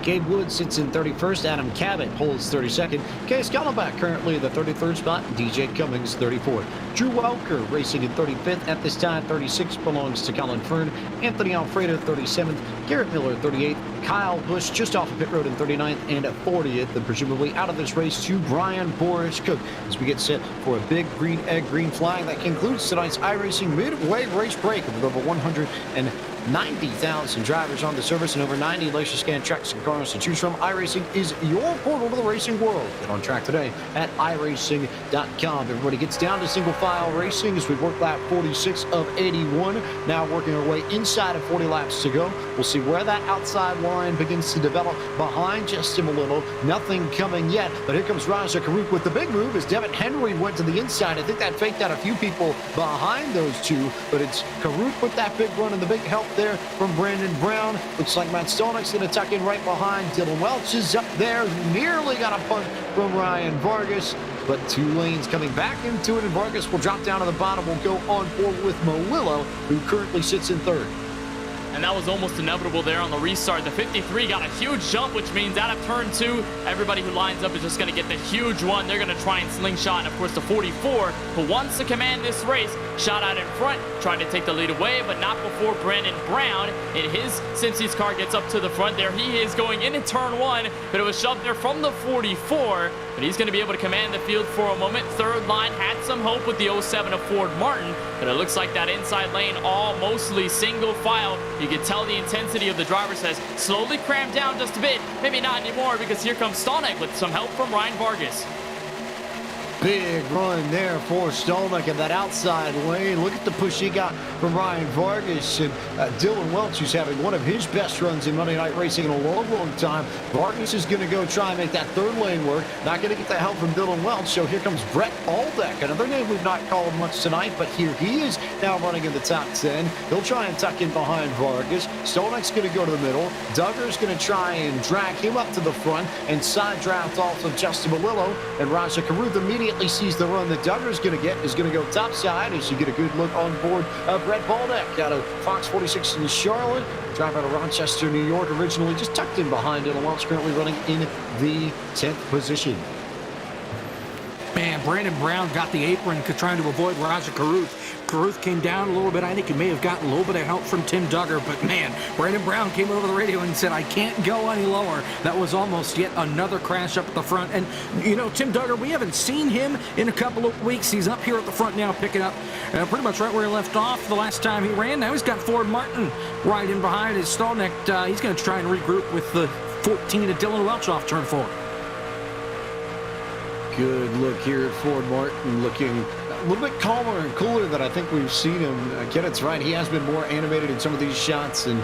Gabe Wood sits in 31st. Adam Cabot holds 32nd. Case Gallowback currently in the 33rd spot. DJ Cummings 34th. Drew Welker racing in 35th. At this time, 36th belongs to Colin Fern. Anthony Alfredo 37th. Garrett Miller 38th. Kyle Busch just off of pit road in 39th and 40th. And presumably out of this race to Brian Boris Cook as we get set for a big green egg, green flag. That concludes tonight's iRacing midway race break with over 190,000 drivers on the service and over 90 laser scan tracks and cars to choose from. iRacing is your portal to the racing world. Get on track today at iRacing.com. Everybody gets down to single file racing as we work lap 46 of 81. Now working our way inside of 40 laps to go. We'll see where that outside line begins to develop behind Justin Malillo. Nothing coming yet, but here comes Raja Karuk with the big move as Devin Henry went to the inside. I think that faked out a few people behind those two, but it's Karuk with that big run and the big help there from Brandon Brown. Looks like Matt Stolnick's going to tuck in right behind. Dylan Welch is up there. Nearly got a punt from Ryan Vargas, but 2 lanes coming back into it, and Vargas will drop down to the bottom. Will go on board with Malillo, who currently sits in 3rd. And that was almost inevitable there on the restart. The 53 got a huge jump, which means out of turn 2, everybody who lines up is just going to get the huge one. They're going to try and slingshot. And, of course, the 44, who wants to command this race, shot out in front, trying to take the lead away, but not before Brandon Brown in his Simpsons car gets up to the front. There he is going into turn 1, but it was shoved there from the 44. But he's going to be able to command the field for a moment. Third line had some hope with the 07 of Ford Martin, but it looks like that inside lane all mostly single file. You can tell the intensity of the drivers has slowly cramped down just a bit. Maybe not anymore, because here comes Stolnick with some help from Ryan Vargas. Big run there for Stolnick in that outside lane. Look at the push he got from Ryan Vargas, and Dylan Welch, who's having one of his best runs in Monday Night Racing in a long, long time. Vargas is going to go try and make that 3rd lane work. Not going to get the help from Dylan Welch, so here comes Brett Baldick, another name we've not called much tonight, but here he is now running in the top 10. He'll try and tuck in behind Vargas. Stolnick's going to go to the middle. Duggar's going to try and drag him up to the front and side draft off of Justin Malillo, and Raja Karuth immediately sees the run that Duggar's going to get, is going to go topside as you get a good look on board Brett Baldick out of Fox 46 in Charlotte. Drive out of Rochester, New York, originally just tucked in behind Dylan Welch, currently running in the 10th position. Man, Brandon Brown got the apron trying to avoid Raja Karuth. Karuth came down a little bit. I think he may have gotten a little bit of help from Tim Duggar, but man, Brandon Brown came over the radio and said, I can't go any lower. That was almost yet another crash up at the front. And, you know, Tim Duggar, we haven't seen him in a couple of weeks. He's up here at the front now, picking up pretty much right where he left off the last time he ran. Now he's got Ford Martin right in behind his Stolnick. He's going to try and regroup with the 14 of Dylan Welch off turn 4. Good look here at Ford Martin, looking a little bit calmer and cooler than I think we've seen him. Kennett's right. He has been more animated in some of these shots and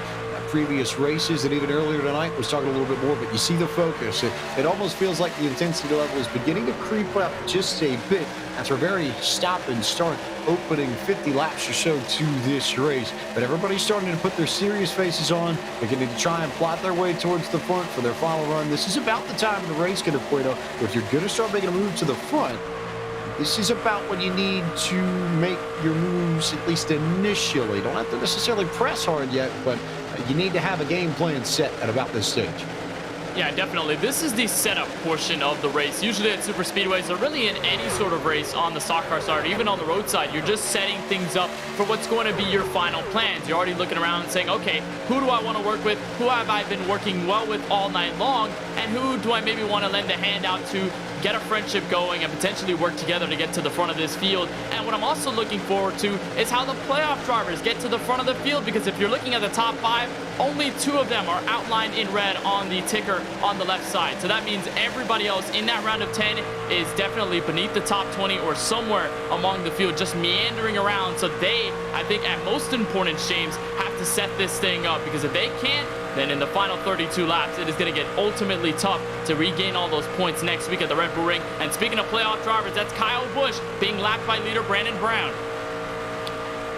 previous races, and even earlier tonight was talking a little bit more, but you see the focus. It almost feels like the intensity level is beginning to creep up just a bit after a very stop and start opening 50 laps or so to this race. But everybody's starting to put their serious faces on, beginning to try and plot their way towards the front for their final run. This is about the time of the race, Puerto, if you're going to start making a move to the front. This is about when you need to make your moves, at least initially. Don't have to necessarily press hard yet, but you need to have a game plan set at about this stage. Yeah, definitely. This is the setup portion of the race. Usually at super speedways, or really in any sort of race on the stock car side, or even on the roadside, you're just setting things up for what's going to be your final plans. You're already looking around and saying, okay, who do I want to work with? Who have I been working well with all night long? And who do I maybe want to lend a hand out to get a friendship going and potentially work together to get to the front of this field. And what I'm also looking forward to is how the playoff drivers get to the front of the field, because if you're looking at the top 5, only 2 of them are outlined in red on the ticker on the left side. So that means everybody else in that round of 10 is definitely beneath the top 20 or somewhere among the field, just meandering around. So they, I think, at most important, James, have to set this thing up, because if they can't, then in the final 32 laps, it is going to get ultimately tough to regain all those points next week at the Red Bull Ring. And speaking of playoff drivers, that's Kyle Busch being lapped by leader Brandon Brown.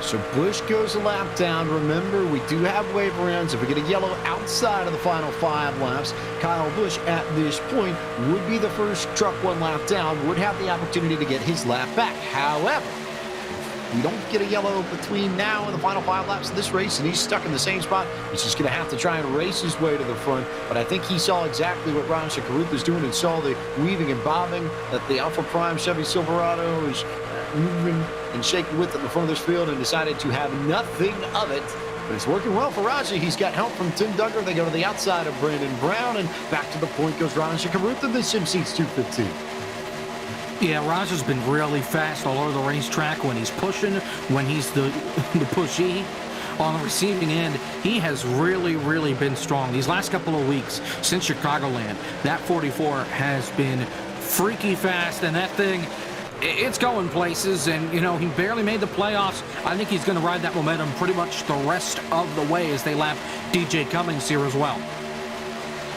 So Busch goes a lap down. Remember, we do have wave rounds. If we get a yellow outside of the final 5 laps, Kyle Busch at this point would be the first truck 1 lap down, would have the opportunity to get his lap back. However, we don't get a yellow between now and the final 5 laps of this race, and he's stuck in the same spot. He's just going to have to try and race his way to the front. But I think he saw exactly what Rowdy was doing and saw the weaving and bobbing that the Alpha Prime Chevy Silverado is moving and shaking with at the front of this field, and decided to have nothing of it. But it's working well for Rowdy. He's got help from Tim Duggar. They go to the outside of Brandon Brown, and back to the point goes Rowdy in the sim seats 215. Yeah, Roger's been really fast all over the racetrack when he's pushing, when he's the pushy. On the receiving end, he has really been strong. These last couple of weeks since Chicagoland, that 44 has been freaky fast, and that thing, it's going places. And, you know, he barely made the playoffs. I think he's going to ride that momentum pretty much the rest of the way as they lap DJ Cummings here as well.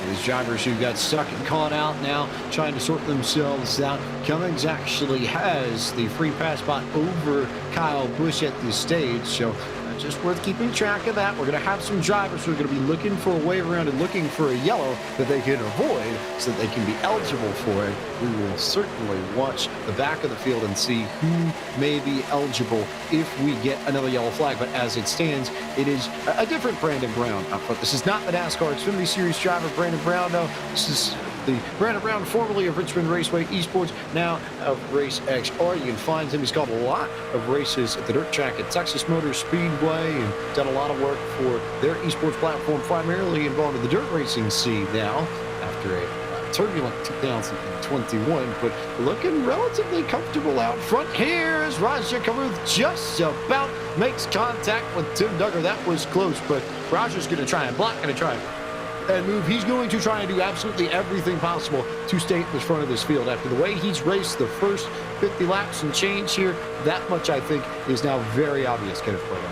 These drivers who got stuck and caught out now trying to sort themselves out. Cummings actually has the free pass spot over Kyle Busch at this stage, so just worth keeping track of that. We're going to have some drivers who are going to be looking for a wave around and looking for a yellow that they can avoid so that they can be eligible for it. We will certainly watch the back of the field and see who may be eligible if we get another yellow flag. But as it stands, it is a different Brandon Brown up front. This is not the NASCAR Xfinity Series driver Brandon Brown. No, this is the Brandon Brown, formerly of Richmond Raceway eSports, now of Race XR. You can find him. He's got a lot of races at the dirt track at Texas Motor Speedway and done a lot of work for their eSports platform, primarily involved in the dirt racing scene now after a turbulent 2021, but looking relatively comfortable out front here as Rajah Caruth just about makes contact with Tim Duggar. That was close, but Rajah's going to try and block, going to try and move. He's going to try and do absolutely everything possible to stay at the front of this field. After the way he's raced the first 50 laps and change here, that much I think is now very obvious. Kenneth Porter.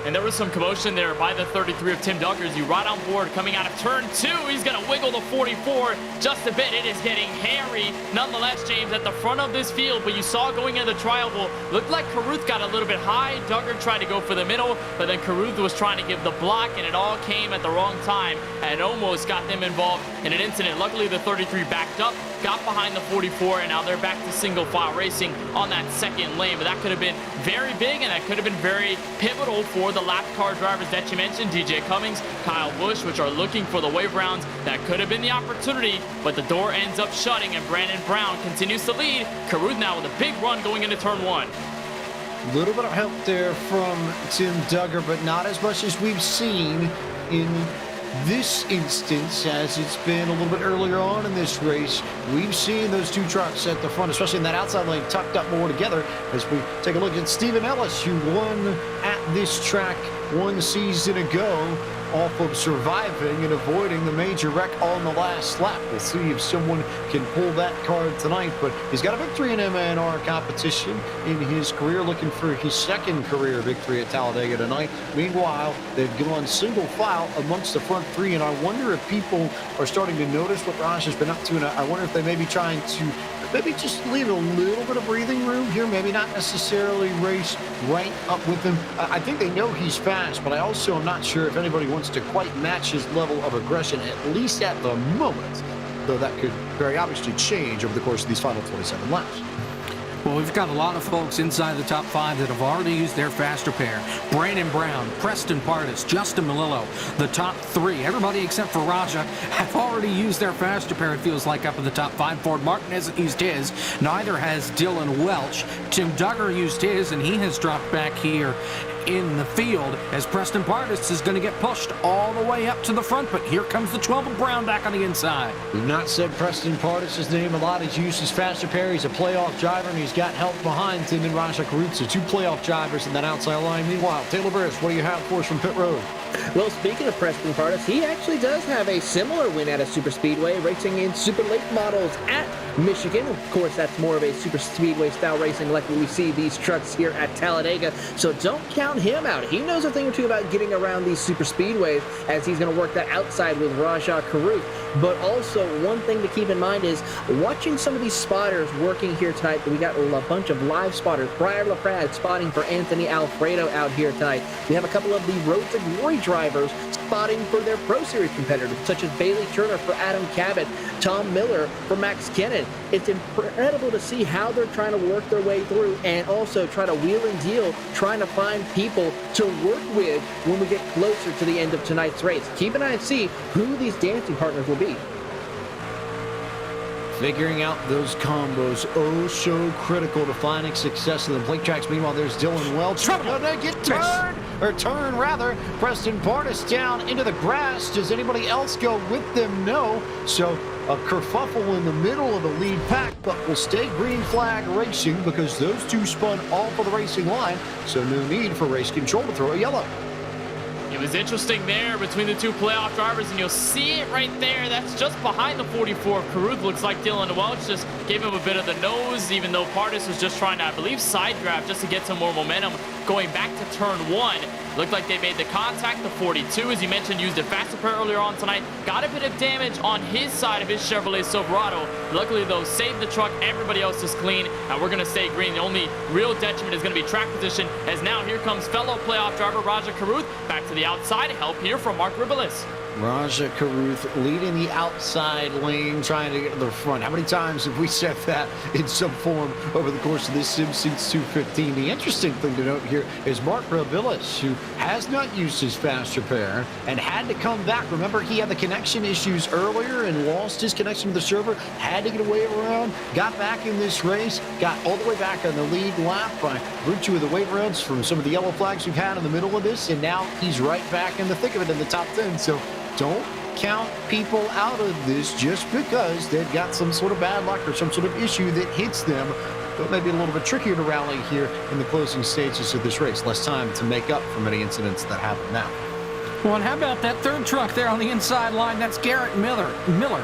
And there was some commotion there by the 33 of Tim Duggar as you right on board coming out of turn 2. He's going to wiggle the 44 just a bit. It is getting hairy nonetheless, James, at the front of this field. But you saw going into the trioval, looked like Caruth got a little bit high. Duggar tried to go for the middle, but then Caruth was trying to give the block, and it all came at the wrong time and almost got them involved in an incident. Luckily, the 33 backed up, got behind the 44, and now they're back to single file racing on that second lane. But that could have been very big, and that could have been very pivotal for the lap car drivers that you mentioned, DJ Cummings, Kyle Busch, which are looking for the wave rounds. That could have been the opportunity, but the door ends up shutting, and Brandon Brown continues to lead. Caruth now with a big run going into turn 1. A little bit of help there from Tim Duggar, but not as much as we've seen in this instance, as it's been a little bit earlier on in this race. We've seen those two trucks at the front, especially in that outside lane, tucked up more together. As we take a look at Stephen Ellis, who won at this track 1 season ago off of surviving and avoiding the major wreck on the last lap. We'll see if someone can pull that card tonight, but he's got a victory in MNR competition in his career, looking for his second career victory at Talladega tonight. Meanwhile, they've gone single file amongst the front 3, and I wonder if people are starting to notice what Raj has been up to, and I wonder if they may be trying to maybe just leave a little bit of breathing room here, maybe not necessarily race right up with him. I think they know he's fast, but I also am not sure if anybody wants to quite match his level of aggression, at least at the moment, though that could very obviously change over the course of these final 27 laps. Well, we've got a lot of folks inside the top 5 that have already used their faster pair. Brandon Brown, Preston Pardis, Justin Melillo, the top 3. Everybody except for Rajah have already used their faster pair, it feels like, up in the top 5. Ford Martin hasn't used his. Neither has Dylan Welch. Tim Duggar used his, and he has dropped back here in the field as Preston Pardis is going to get pushed all the way up to the front, but here comes the 12 of Brown back on the inside. We've not said Preston Pardis' name a lot. He's used his fast repair. He's a playoff driver, and he's got help behind Tim and Raja Karut, so 2 playoff drivers in that outside line. Meanwhile, Taylor Burris, what do you have for us from pit road? Well, speaking of Preston Pardis, he actually does have a similar win at a super speedway, racing in super late models at Michigan. Of course, that's more of a super speedway style racing like we see these trucks here at Talladega, so don't count him out. He knows a thing or two about getting around these super speedways, as he's going to work that outside with Raja Karut. But also, one thing to keep in mind is watching some of these spotters working here tonight. We got a bunch of live spotters. Brian LaPrade spotting for Anthony Alfredo out here tonight. We have a couple of the Road to Glory drivers spotting for their Pro Series competitors, such as Bailey Turner for Adam Cabot, Tom Miller for Max Kennan. It's incredible to see how they're trying to work their way through and also try to wheel and deal, trying to find people to work with when we get closer to the end of tonight's race. Keep an eye and see who these dancing partners will be. Figuring out those combos, oh so critical to finding success in the plate tracks. Meanwhile, there's Dylan Welch. Gonna get turn rather. Preston Pardis down into the grass. Does anybody else go with them? No. So a kerfuffle in the middle of the lead pack, but will stay green flag racing because those two spun off of the racing line. So no need for race control to throw a yellow. It was interesting there between the 2 playoff drivers, and you'll see it right there. That's just behind the 44 of Karut. Looks like Dylan Welch just gave him a bit of the nose, even though Pardis was just trying to, I believe, side grab just to get some more momentum going back to turn 1. Looked like they made the contact. The 42, as you mentioned, used a fast repair earlier on tonight. Got a bit of damage on his side of his Chevrolet Silverado. Luckily, though, saved the truck. Everybody else is clean, and we're going to stay green. The only real detriment is going to be track position, as now here comes fellow playoff driver Raja Karut back to the outside. Help here from Mark Ribelis. Raja Karut leading the outside lane, trying to get to the front. How many times have we said that in some form over the course of this sim since 215? The interesting thing to note here is Mark Ribelis, who has not used his fast repair and had to come back. Remember, he had the connection issues earlier and lost his connection to the server, had to get away around, got back in this race, got all the way back on the lead lap by virtue of the wait rounds from some of the yellow flags we've had in the middle of this, and now he's right back in the thick of it in the top 10. So don't count people out of this just because they've got some sort of bad luck or some sort of issue that hits them. But it may be a little bit trickier to rally here in the closing stages of this race. Less time to make up for many incidents that happen now. Well, and how about that third truck there on the inside line? That's Garrett Miller.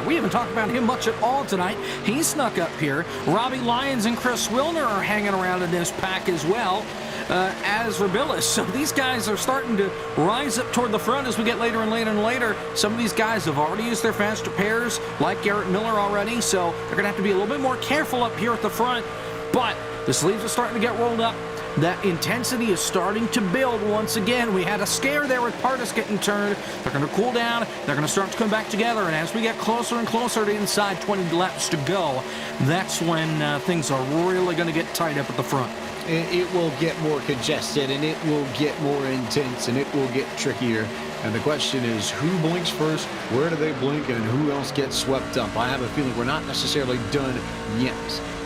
We haven't talked about him much at all tonight. He snuck up here. Robbie Lyons and Chris Wilner are hanging around in this pack as well. As Ribelis. So these guys are starting to rise up toward the front as we get later and later and later. Some of these guys have already used their fast repairs, like Garrett Miller already, so they're going to have to be a little bit more careful up here at the front. But the sleeves are starting to get rolled up. That intensity is starting to build once again. We had a scare there with Pardis getting turned. They're going to cool down. They're going to start to come back together. And as we get closer and closer to inside 20 laps to go, that's when things are really going to get tight up at the front. It will get more congested, and it will get more intense, and it will get trickier. And the question is, who blinks first, where do they blink, and who else gets swept up? I have a feeling we're not necessarily done yet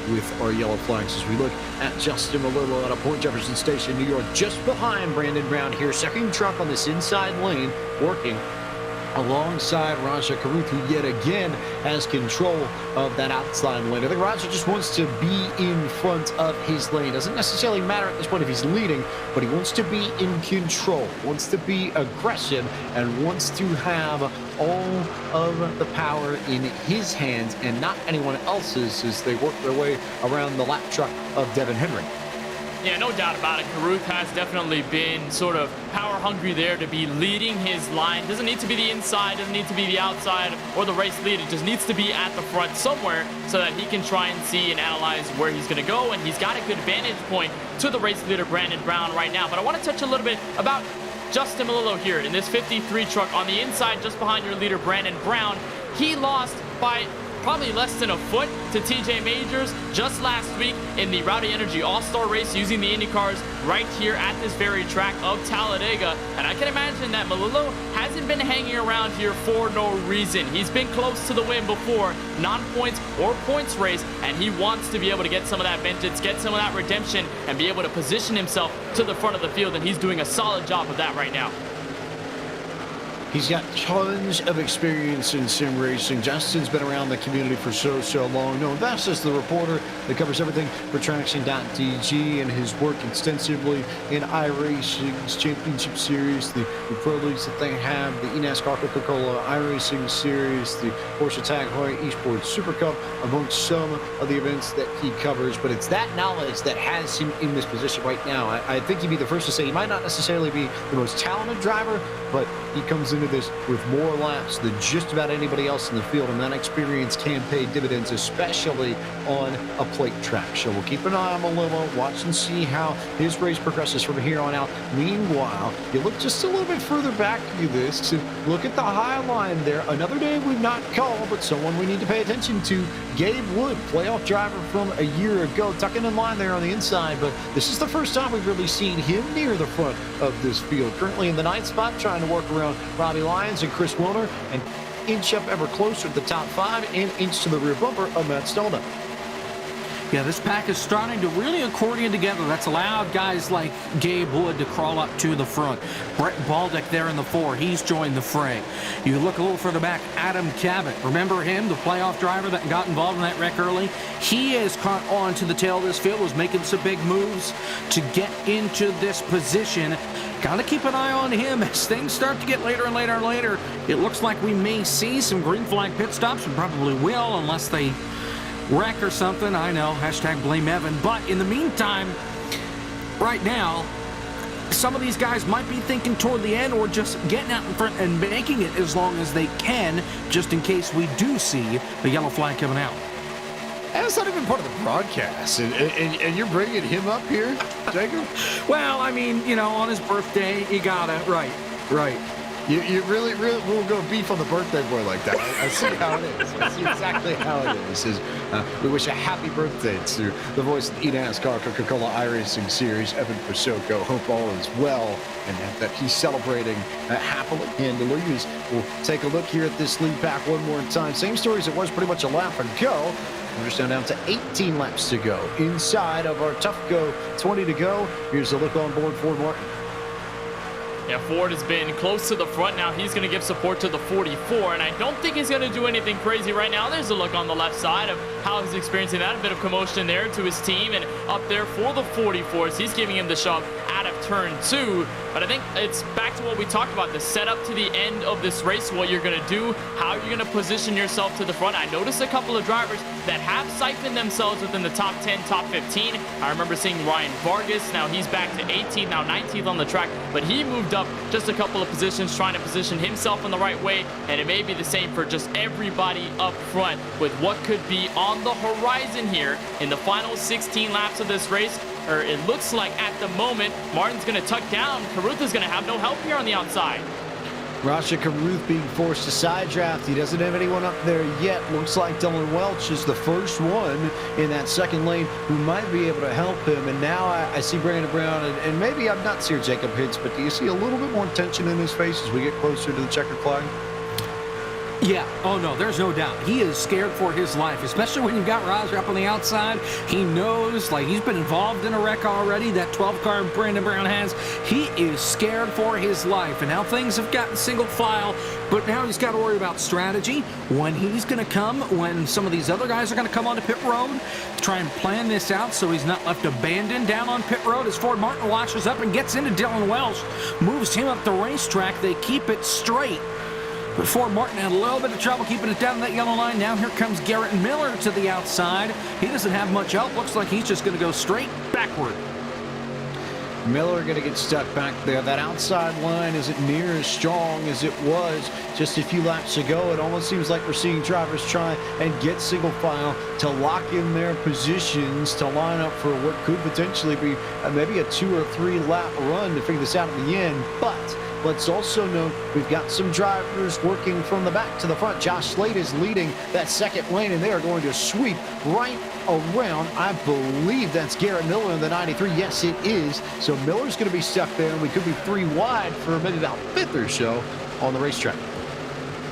with our yellow flags as we look at Justin Malillo out of Port Jefferson Station, New York, just behind Brandon Brown here. Second truck on this inside lane, working alongside Raja Karut, who yet again has control of that outside lane. I think Raja just wants to be in front of his lane. Doesn't necessarily matter at this point if he's leading, but he wants to be in control, wants to be aggressive, and wants to have all of the power in his hands and not anyone else's as they work their way around the lap truck of Devin Henry. Yeah, no doubt about it. Karut has definitely been sort of power hungry there to be leading his line. Doesn't need to be the inside, doesn't need to be the outside or the race lead. It just needs to be at the front somewhere so that he can try and see and analyze where he's going to go. And he's got a good vantage point to the race leader, Brandon Brown, right now. But I want to touch a little bit about Justin Malillo here in this 53 truck on the inside just behind your leader, Brandon Brown. He lost by probably less than a foot to TJ Majors just last week in the Rowdy Energy All-Star race using the Indy cars right here at this very track of Talladega. And I can imagine that Melillo hasn't been hanging around here for no reason. He's been close to the win before, non-points or points race, and he wants to be able to get some of that vengeance, get some of that redemption, and be able to position himself to the front of the field, and he's doing a solid job of that right now. He's got tons of experience in sim racing. Justin's been around the community for so long. No, that's just the reporter that covers everything for Traction.dg and his work extensively in iRacing's Championship Series, the Pro Leagues that they have, the eNASCAR Coca-Cola iRacing Series, the Porsche Tag Heuer eSports Super Cup, amongst some of the events that he covers. But it's that knowledge that has him in this position right now. I think he'd be the first to say he might not necessarily be the most talented driver, but he comes into this with more laps than just about anybody else in the field, and that experience can pay dividends, especially on a plate track. So we'll keep an eye on Melillo, watch and see how his race progresses from here on out. Meanwhile, you look just a little bit further back through this to look at the high line there. Another name we've not called, but someone we need to pay attention to. Gabe Wood, playoff driver from a year ago, tucking in line there on the inside, but this is the first time we've really seen him near the front of this field. Currently in the 9th spot, trying to work around Robbie Lyons and Chris Wilner and inch up ever closer to the top 5 and inch to the rear bumper of Matt Stolna. Yeah, this pack is starting to really accordion together. That's allowed guys like Gabe Wood to crawl up to the front. Brett Baldick there in the 4. He's joined the fray. You look a little further back, Adam Cabot. Remember him, the playoff driver that got involved in that wreck early? He has caught on to the tail of this field, was making some big moves to get into this position. Got to keep an eye on him as things start to get later and later and later. It looks like we may see some green flag pit stops. We probably will unless they wreck or something. I know, hashtag blame Evan. But in the meantime, right now, some of these guys might be thinking toward the end or just getting out in front and making it as long as they can, just in case we do see the yellow flag coming out. And it's not even part of the broadcast. And you're bringing him up here, Jacob? Well, I mean, you know, on his birthday, you gotta, right. You really will go beef on the birthday boy like that. I see how it is. I see exactly how it is. We wish a happy birthday to the voice of the eNASCAR Coca-Cola iRacing Series, Evan Persoco. Hope all is well and that he's celebrating happily. And we'll take a look here at this lead pack one more time. Same story as it was pretty much a lap ago. We're just down to 18 laps to go. Inside of our Tufco, 20 to go. Here's a look on board for Martin. Yeah, Ford has been close to the front. Now he's going to give support to the 44, and I don't think he's going to do anything crazy right now. There's a look on the left side of how he's experiencing that. A bit of commotion there to his team, and up there for the 44s, he's giving him the shove out of turn 2. But I think it's back to what we talked about, the setup to the end of this race, what you're going to do, how you're going to position yourself to the front. I noticed a couple of drivers that have siphoned themselves within the top 10, top 15. I remember seeing Ryan Vargas. Now he's back to 18th, now 19th on the track, but he moved up just a couple of positions, trying to position himself in the right way, and it may be the same for just everybody up front with what could be on the horizon here in the final 16 laps of this race. Or it looks like at the moment, Martin's going to tuck down. Caruth is going to have no help here on the outside. Rasha Caruth being forced to side draft. He doesn't have anyone up there yet. Looks like Dylan Welch is the first one in that second lane who might be able to help him. And now I see Brandon Brown, and maybe I'm not seeing Jacob Hicks, but do you see a little bit more tension in his face as we get closer to the checkered flag? Yeah, oh no, there's no doubt. He is scared for his life, especially when you've got Roger up on the outside. He knows, like, he's been involved in a wreck already, that 12 car Brandon Brown has. He is scared for his life, and now things have gotten single file, but now he's got to worry about strategy, when he's going to come, when some of these other guys are going to come onto pit road, try and plan this out so he's not left abandoned down on pit road as Ford Martin washes up and gets into Dylan Welch, moves him up the racetrack. They keep it straight. But Ford Martin had a little bit of trouble keeping it down in that yellow line. Now here comes Garrett Miller to the outside. He doesn't have much help. Looks like he's just going to go straight backward. Miller going to get stuck back there. That outside line isn't near as strong as it was just a few laps ago. It almost seems like we're seeing drivers try and get single file to lock in their positions to line up for what could potentially be maybe a 2 or 3 lap run to figure this out at the end. But let's also note we've got some drivers working from the back to the front. Josh Slade is leading that second lane, and they are going to sweep right around. I believe that's Garrett Miller in the 93. Yes, it is. So Miller's going to be stuck there, and we could be 3 wide for maybe about 5th or so on the racetrack.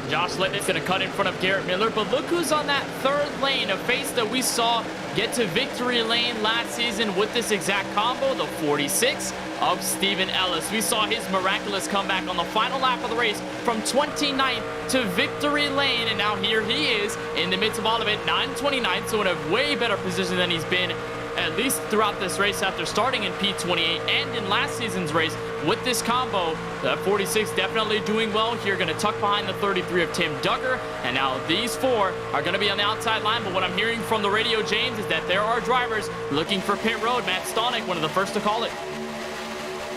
Josh Slade is going to cut in front of Garrett Miller, but look who's on that 3rd lane, a face that we saw get to victory lane last season with this exact combo, the 46 of Steven Ellis. We saw his miraculous comeback on the final lap of the race from 29th to victory lane, and now here he is in the midst of all of it, 929th, so in a way better position than he's been at least throughout this race after starting in P28 and in last season's race with this combo. The 46 definitely doing well here, going to tuck behind the 33 of Tim Duggar, and now these 4 are going to be on the outside line. But what I'm hearing from the radio, James, is that there are drivers looking for pit road. Matt Stonick, one of the first to call it.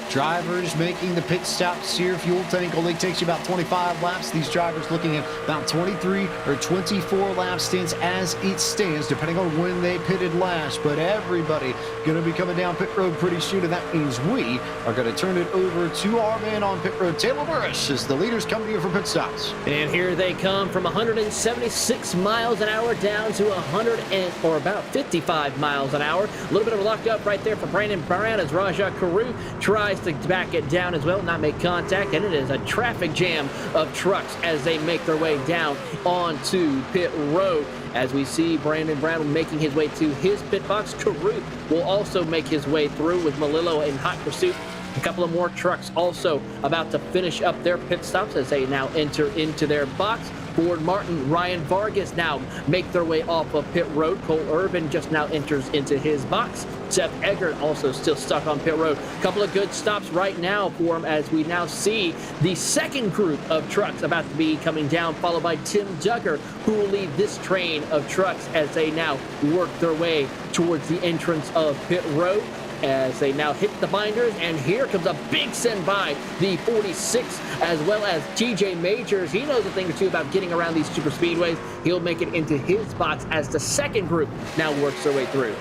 Drivers making the pit stops here. Fuel tank only takes you about 25 laps. These drivers looking at about 23 or 24 lap stints as it stands, depending on when they pitted last. But everybody going to be coming down pit road pretty soon, and that means we are going to turn it over to our man on pit road, Taylor Burris, as the leaders come to you for pit stops. And here they come from 176 miles an hour down to about 55 miles an hour. A little bit of a lock up right there for Brandon Bryant as Raja Carew tries to back it down as well, not make contact, and it is a traffic jam of trucks as they make their way down onto pit road. As we see Brandon Brown making his way to his pit box, Carew will also make his way through with Malillo in hot pursuit. A couple of more trucks also about to finish up their pit stops as they now enter into their box. Ford Martin, Ryan Vargas now make their way off of pit road. Cole Urban just now enters into his box. Seth Eggert also still stuck on pit road. A couple of good stops right now for him as we now see the second group of trucks about to be coming down, followed by Tim Duggar, who will lead this train of trucks as they now work their way towards the entrance of pit road. As they now hit the binders, and here comes a big send by the 46 as well as TJ Majors. He knows a thing or two about getting around these super speedways. He'll make it into his box as the second group now works their way through.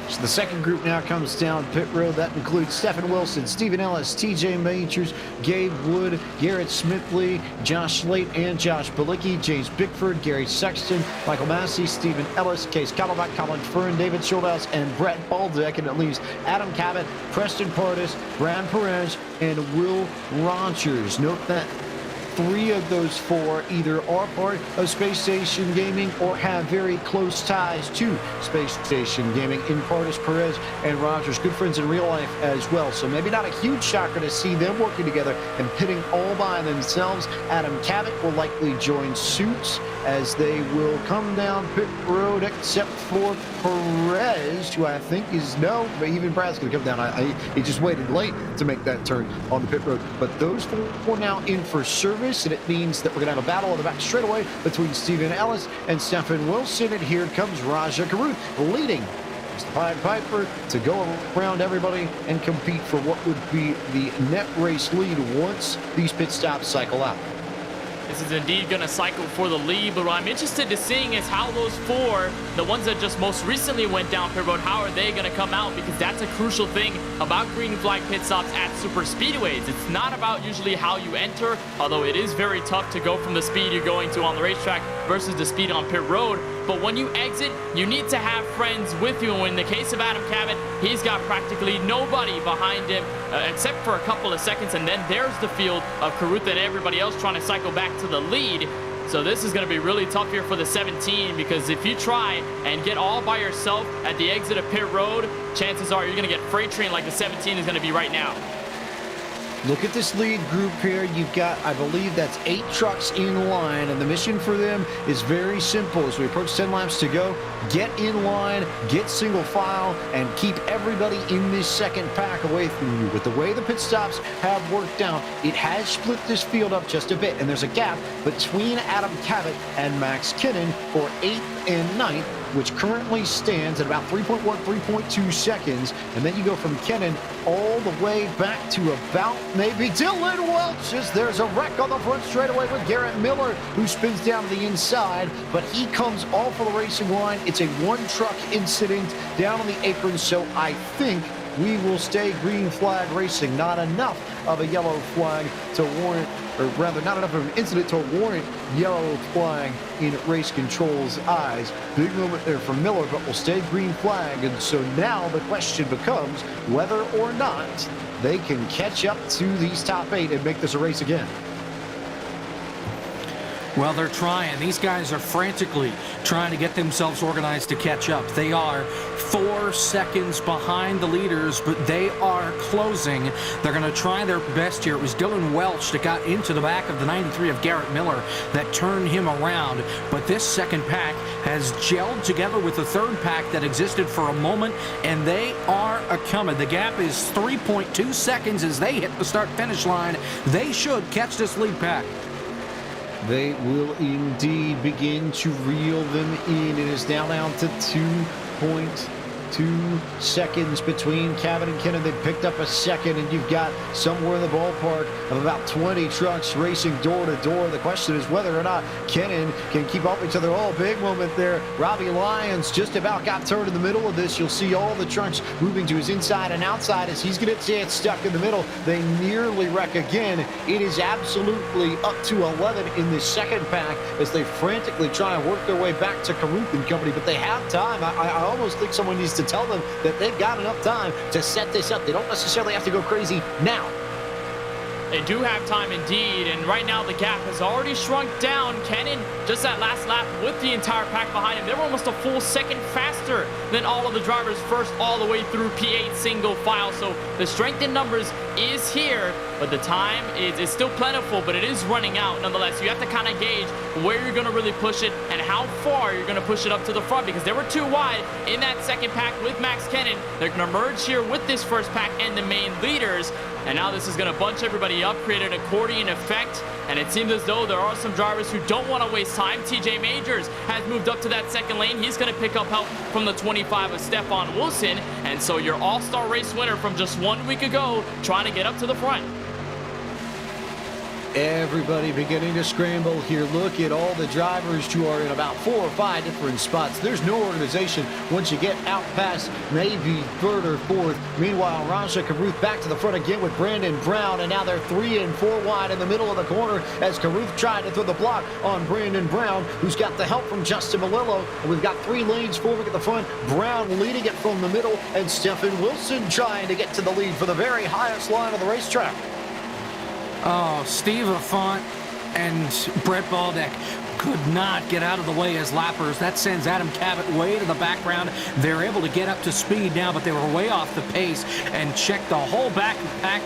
So the second group now comes down pit road. That includes Stephen Wilson, Steven Ellis, TJ Majors, Gabe Wood, Garrett Smithley, Josh Slate, and Josh Balicki, James Bickford, Gary Sexton, Michael Massey, Steven Ellis, Case Cadillac, Colin Fern, David Schulthouse, and Brett Baldeck. And it leaves Adam Cabot, Preston Pardis, Brad Perez, and Will Rogers. Note that 3 of those 4 either are part of Space Station Gaming or have very close ties to Space Station Gaming in Pardis, Perez, and Rogers. Good friends in real life as well. So maybe not a huge shocker to see them working together and pitting all by themselves. Adam Cabot will likely join suit as they will come down pit road, except for Perez, who I think is no, but even Brad's going to come down. He just waited late to make that turn on the pit road. But those 4 now in for service, and it means that we're going to have a battle on the back straightaway between Steven Ellis and Stephen Wilson. And here comes Raja Carew leading the Pied Piper to go around everybody and compete for what would be the net race lead once these pit stops cycle out. This is indeed going to cycle for the lead, but what I'm interested to seeing is how those 4, the ones that just most recently went down pit road, how are they going to come out? Because that's a crucial thing about green flag pit stops at super speedways. It's not about usually how you enter, although it is very tough to go from the speed you're going to on the racetrack versus the speed on pit road. But when you exit, you need to have friends with you. And in the case of Adam Cabot, he's got practically nobody behind him except for a couple of seconds. And then there's the field of Caruth and everybody else trying to cycle back to the lead. So this is going to be really tough here for the 17, because if you try and get all by yourself at the exit of pit road, chances are you're going to get freight train like the 17 is going to be right now. Look at this lead group here. You've got, I believe that's 8 trucks in line, and the mission for them is very simple. As we approach 10 laps to go, get in line, get single file, and keep everybody in this second pack away from you. With the way the pit stops have worked out, it has split this field up just a bit, and there's a gap between Adam Cabot and Max Kinnon for 8th and 9th which currently stands at about 3.1, 3.2 seconds. And then you go from Kennan all the way back to about maybe Dylan Welch, as there's a wreck on the front straightaway with Garrett Miller, who spins down to the inside, but he comes off of the racing line. It's a one-truck incident down on the apron, so I think we will stay green flag racing. Not enough of a yellow flag to warrant, or rather not enough of an incident to warrant yellow flag in race control's eyes. Big moment there for Miller, but we'll stay green flag. And so now the question becomes whether or not they can catch up to these top 8 and make this a race again. Well, they're trying. These guys are frantically trying to get themselves organized to catch up. They are 4 seconds behind the leaders, but they are closing. They're going to try their best here. It was Dylan Welch that got into the back of the 93 of Garrett Miller that turned him around. But this second pack has gelled together with the third pack that existed for a moment, and they are a-coming. The gap is 3.2 seconds as they hit the start-finish line. They should catch this lead pack. They will indeed begin to reel them in. It is now down to 2.2 seconds between Cabot and Kennan. They picked up a second, and you've got somewhere in the ballpark of about 20 trucks racing door to door. The question is whether or not Kennan can keep up with each other. Oh, big moment there. Robbie Lyons just about got turned in the middle of this. You'll see all the trucks moving to his inside and outside as he's going to get stuck in the middle. They nearly wreck again. It is absolutely up to 11 in the second pack as they frantically try and work their way back to Caruth and company, but they have time. I almost think someone needs to tell them that they've got enough time to set this up. They don't necessarily have to go crazy now. They do have time indeed, and right now the gap has already shrunk down. Kennan, just that last lap with the entire pack behind him, they were almost a full second faster than all of the drivers first all the way through P8 single file. So the strength in numbers is here, but the time is still plentiful, but it is running out nonetheless. You have to kind of gauge where you're going to really push it and how far you're going to push it up to the front, because they were too wide in that second pack with Max Kennan. They're going to merge here with this first pack and the main leaders. And now this is going to bunch everybody up, create an accordion effect. And it seems as though there are some drivers who don't want to waste time. TJ Majors has moved up to that second lane. He's going to pick up help from the 25 of Stefan Wilson. And so your all-star race winner from just 1 week ago trying to get up to the front. Everybody beginning to scramble here. Look at all the drivers who are in about 4 or 5 different spots. There's no organization once you get out past maybe third or fourth. Meanwhile, Raja Caruth back to the front again with Brandon Brown, and now they're 3 and 4 wide in the middle of the corner as Caruth tried to throw the block on Brandon Brown, who's got the help from Justin Malillo. And we've got 3 lanes forward at the front. Brown leading it from the middle, and Stefan Wilson trying to get to the lead for the very highest line of the racetrack. Oh, Steve Affont and Brett Baldeck could not get out of the way as lappers. That sends Adam Cabot way to the background. They're able to get up to speed now, but they were way off the pace, and check the whole back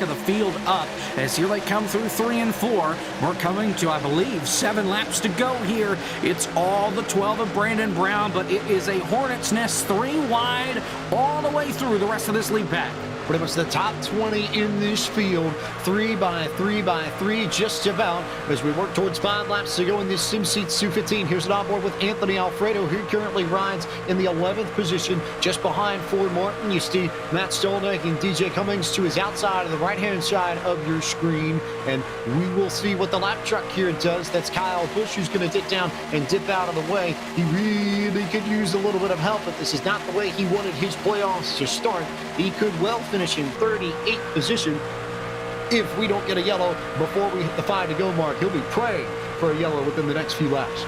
of the field up as here they come through 3 and 4. We're coming to, I believe, 7 laps to go here. It's all the 12 of Brandon Brown, but it is a hornet's nest 3 wide all the way through the rest of this lead pack. Pretty much the top 20 in this field, 3 by 3 by 3, just about, as we work towards 5 laps to go in this SimSeats 215. Here's an onboard with Anthony Alfredo, who currently rides in the 11th position, just behind Ford Martin. You see Matt Stolnick and DJ Cummings to his outside of the right-hand side of your screen, and we will see what the lap truck here does. That's Kyle Busch, who's going to dip down and dip out of the way. He really could use a little bit of help, but this is not the way he wanted his playoffs to start. He could well finish in 38th position if we don't get a yellow before we hit the 5 to go mark. He'll be praying for a yellow within the next few laps.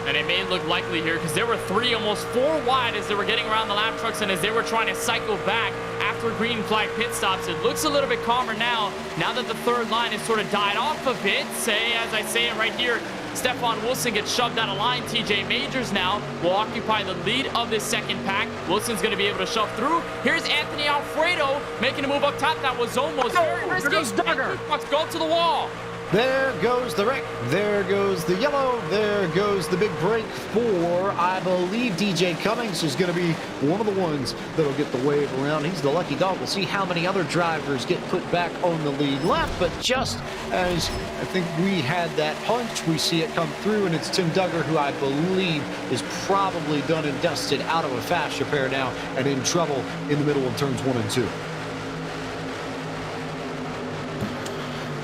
And it may look likely here because there were 3, almost 4 wide as they were getting around the lap trucks, and as they were trying to cycle back after green flag pit stops. It looks a little bit calmer now that the third line has sort of died off a bit. As I say it right here, Stefan Wilson gets shoved out of line. TJ Majors now will occupy the lead of this second pack. Wilson's going to be able to shove through. Here's Anthony Alfredo making a move up top. That was almost very risky. Let's go to the wall. There goes the red, there goes the yellow, there goes the big break for, I believe, DJ Cummings is going to be one of the ones that'll get the wave around. He's the lucky dog. We'll see how many other drivers get put back on the lead lap, but just as I think we had that punch, we see it come through, and it's Tim Duggar, who I believe is probably done and dusted, out of a fast repair now and in trouble in the middle of turns 1 and 2.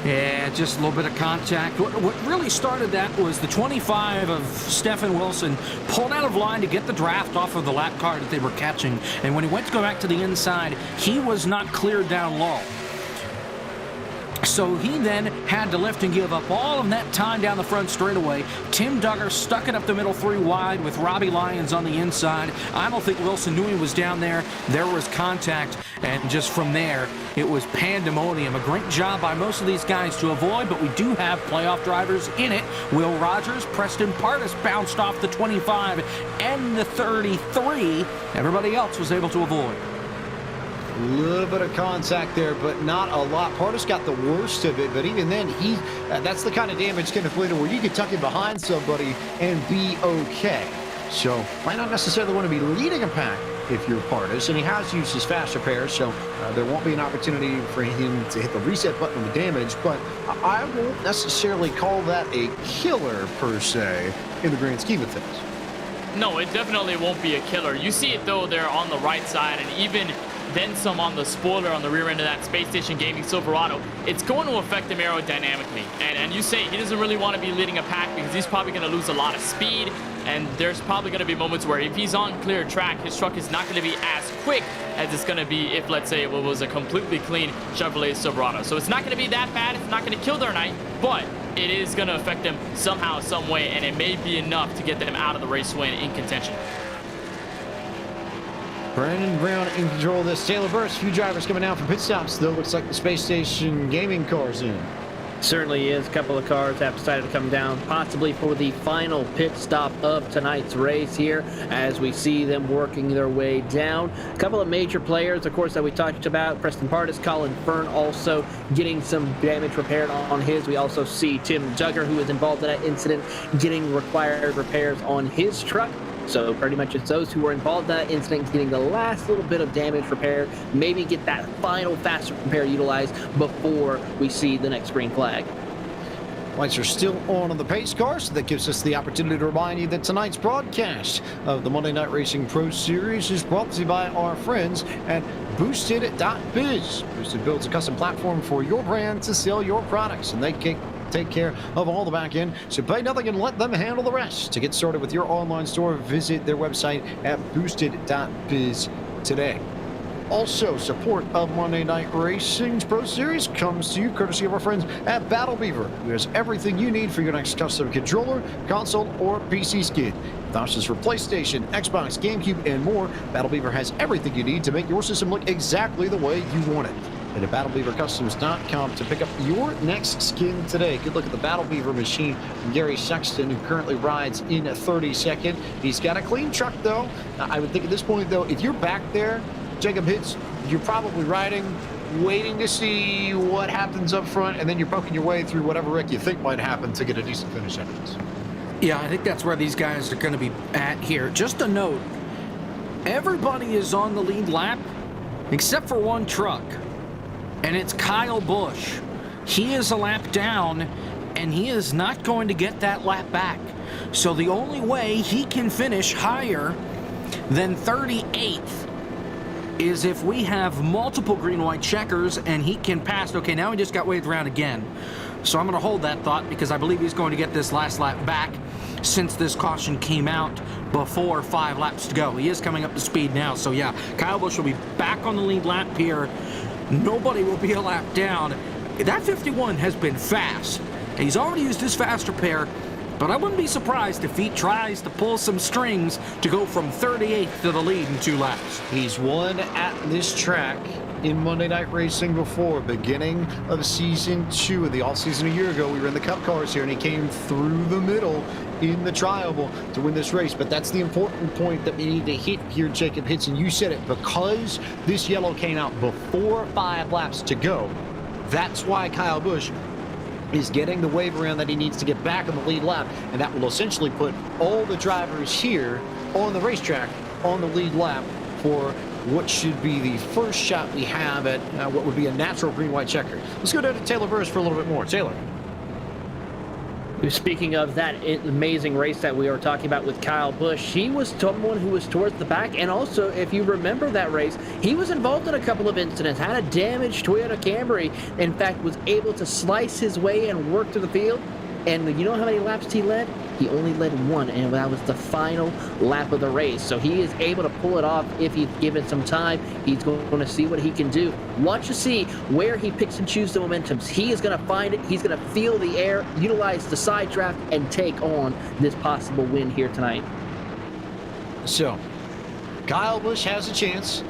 Yeah, just a little bit of contact. What really started that was the 25 of Stephen Wilson pulled out of line to get the draft off of the lap car that they were catching. And when he went to go back to the inside, he was not cleared down low. So he then had to lift and give up all of that time down the front straightaway. Tim Duggar stuck it up the middle 3 wide with Robbie Lyons on the inside. I don't think Wilson knew he was down there. There was contact, and just from there, it was pandemonium. A great job by most of these guys to avoid, but we do have playoff drivers in it. Will Rogers, Preston Pardis bounced off the 25 and the 33. Everybody else was able to avoid. A little bit of contact there, but not a lot. Pardis got the worst of it, but even then, that's the kind of damage kind of inflicted where you can tuck in behind somebody and be okay. So might not necessarily want to be leading a pack if you're Pardis, and he has used his fast repair, so there won't be an opportunity for him to hit the reset button with damage, but I won't necessarily call that a killer per se in the grand scheme of things. No, it definitely won't be a killer. You see it though there on the right side, and even then some on the spoiler on the rear end of that Space Station Gaming Silverado. It's going to affect him aerodynamically. And you say he doesn't really want to be leading a pack because he's probably going to lose a lot of speed. And there's probably going to be moments where if he's on clear track, his truck is not going to be as quick as it's going to be if, let's say, it was a completely clean Chevrolet Silverado. So it's not going to be that bad. It's not going to kill their night, but it is going to affect them somehow, some way, and it may be enough to get them out of the race win in contention. Brandon Brown in control of this. Taylor Burst, a few drivers coming out for pit stops, though. Looks like the Space Station Gaming car's in. Certainly is. A couple of cars have decided to come down, possibly for the final pit stop of tonight's race here, as we see them working their way down. A couple of major players, of course, that we talked about. Preston Pardis, Colin Fern also getting some damage repaired on his. We also see Tim Duggar, who was involved in that incident, getting required repairs on his truck. So pretty much it's those who were involved in that incident getting the last little bit of damage repaired, maybe get that final fast repair utilized before we see the next green flag. Lights are still on the pace car, so that gives us the opportunity to remind you that tonight's broadcast of the Monday Night Racing Pro Series is brought to you by our friends at BOOSTED.BIZ. Boosted builds a custom platform for your brand to sell your products, and they can take care of all the back end, so pay nothing and let them handle the rest. To get started with your online store, visit their website at boosted.biz today. Also, support of Monday Night Racing's Pro Series comes to you courtesy of our friends at Battle Beaver, who has everything you need for your next custom controller, console, or PC skid. With options for PlayStation, Xbox, GameCube, and more, Battle Beaver has everything you need to make your system look exactly the way you want it. At BattleBeaverCustoms.com to pick up your next skin today. Good look at the Battle Beaver machine from Gary Sexton, who currently rides in 32nd. He's got a clean truck, though. I would think at this point, though, if you're back there, Jacob Hitz, you're probably riding, waiting to see what happens up front, and then you're poking your way through whatever wreck you think might happen to get a decent finish out of this. Yeah, I think that's where these guys are going to be at here. Just a note, everybody is on the lead lap except for one truck. And it's Kyle Busch. He is a lap down, and he is not going to get that lap back. So the only way he can finish higher than 38th is if we have multiple green-white checkers, and he can pass. Okay, now he just got waved around again. So I'm going to hold that thought because I believe he's going to get this last lap back since this caution came out before 5 laps to go. He is coming up to speed now. So yeah, Kyle Busch will be back on the lead lap here. Nobody will be a lap down. That 51 has been fast. He's already used his fast repair, but I wouldn't be surprised if he tries to pull some strings to go from 38th to the lead in 2 laps. He's won at this track in Monday Night Racing before, beginning of Season 2 of the off-season a year ago. We were in the Cup cars here, and he came through the middle in the Triable to win this race. But that's the important point that we need to hit here, Jacob Hitz, and you said it, because this yellow came out before 5 laps to go. That's why Kyle Busch is getting the wave around that he needs to get back on the lead lap, and that will essentially put all the drivers here on the racetrack on the lead lap for what should be the first shot we have at what would be a natural green-white checker. Let's go down to Taylor Burris for a little bit more. Taylor. Speaking of that amazing race that we were talking about with Kyle Busch, he was someone who was towards the back, and also, if you remember that race, he was involved in a couple of incidents, had a damaged Toyota Camry, in fact, was able to slice his way and work to the field, and you know how many laps he led? He only led one, and that was the final lap of the race. So he is able to pull it off if he's given some time. He's going to see what he can do. Watch to see where he picks and chooses the momentums. He is going to find it. He's going to feel the air, utilize the side draft, and take on this possible win here tonight. So, Kyle Busch has a chance.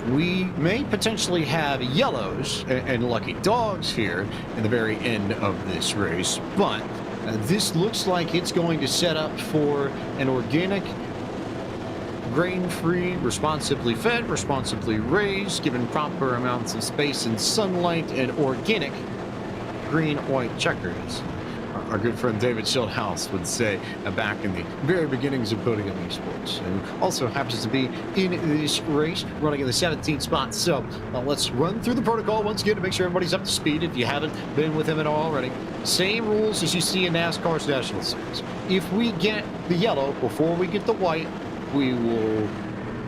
We may potentially have yellows and lucky dogs here in the very end of this race, but this looks like it's going to set up for an organic, grain-free, responsibly fed, responsibly raised, given proper amounts of space and sunlight, and organic green-white checkers. Our good friend David Schildhouse would say back in the very beginnings of Podium eSports, and also happens to be in this race, running in the 17th spot. So let's run through the protocol once again to make sure everybody's up to speed if you haven't been with him at all already. Same rules as you see in NASCAR's National Series. If we get the yellow before we get the white, we will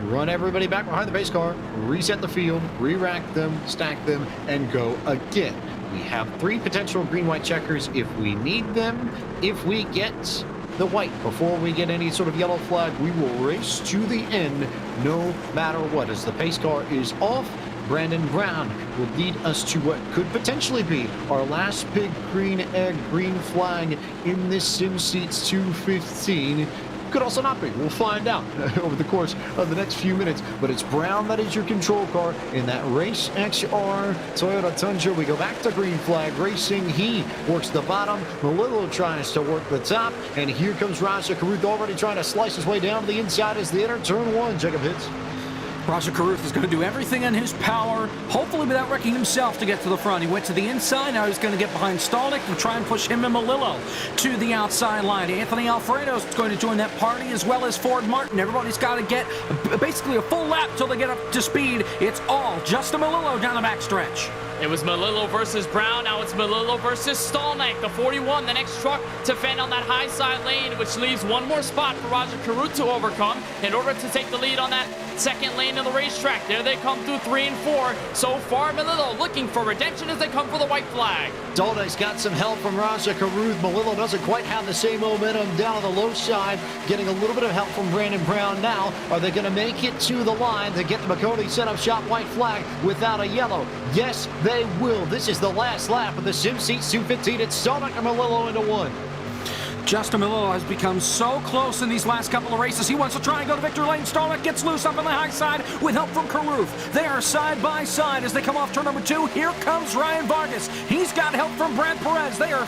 run everybody back behind the base car, reset the field, re-rack them, stack them, and go again. We have 3 potential green-white checkers if we need them. If we get the white before we get any sort of yellow flag, we will race to the end no matter what. As the pace car is off, Brandon Brown will lead us to what could potentially be our last big green egg, green flag in this SimSeats 215. Could also not be. We'll find out over the course of the next few minutes. But it's Brown that is your control car in that Race XR Toyota Tundra. We go back to green flag racing. He works the bottom. Melillo tries to work the top. And here comes Raja Caruth already trying to slice his way down to the inside as they enter turn 1. Jacob hits. Raja Caruth is going to do everything in his power, hopefully without wrecking himself, to get to the front. He went to the inside. Now he's going to get behind Stalnick and try and push him and Melillo to the outside line. Anthony Alfredo is going to join that party, as well as Ford Martin. Everybody's got to get basically a full lap till they get up to speed. It's all Justin Melillo down the backstretch. It was Melillo versus Brown. Now it's Melillo versus Stalnick. The 41, the next truck to fend on that high side lane, which leaves one more spot for Raja Caruth to overcome in order to take the lead on that second lane of the racetrack. There they come through 3 and 4. So far, Melillo looking for redemption as they come for the white flag. Stalnick's got some help from Raja Caruth. Melillo doesn't quite have the same momentum down on the low side, getting a little bit of help from Brandon Brown now. Are they going to make it to the line to get the Maconi setup shot white flag without a yellow? Yes, they will. This is the last lap of the SimSeats 215. It's Stalnick and Melillo into 1. Justin Melillo has become so close in these last couple of races. He wants to try and go to victory lane. Stalnick gets loose up on the high side with help from Caruth. They are side by side as they come off turn number 2. Here comes Ryan Vargas. He's got help from Brad Perez. They are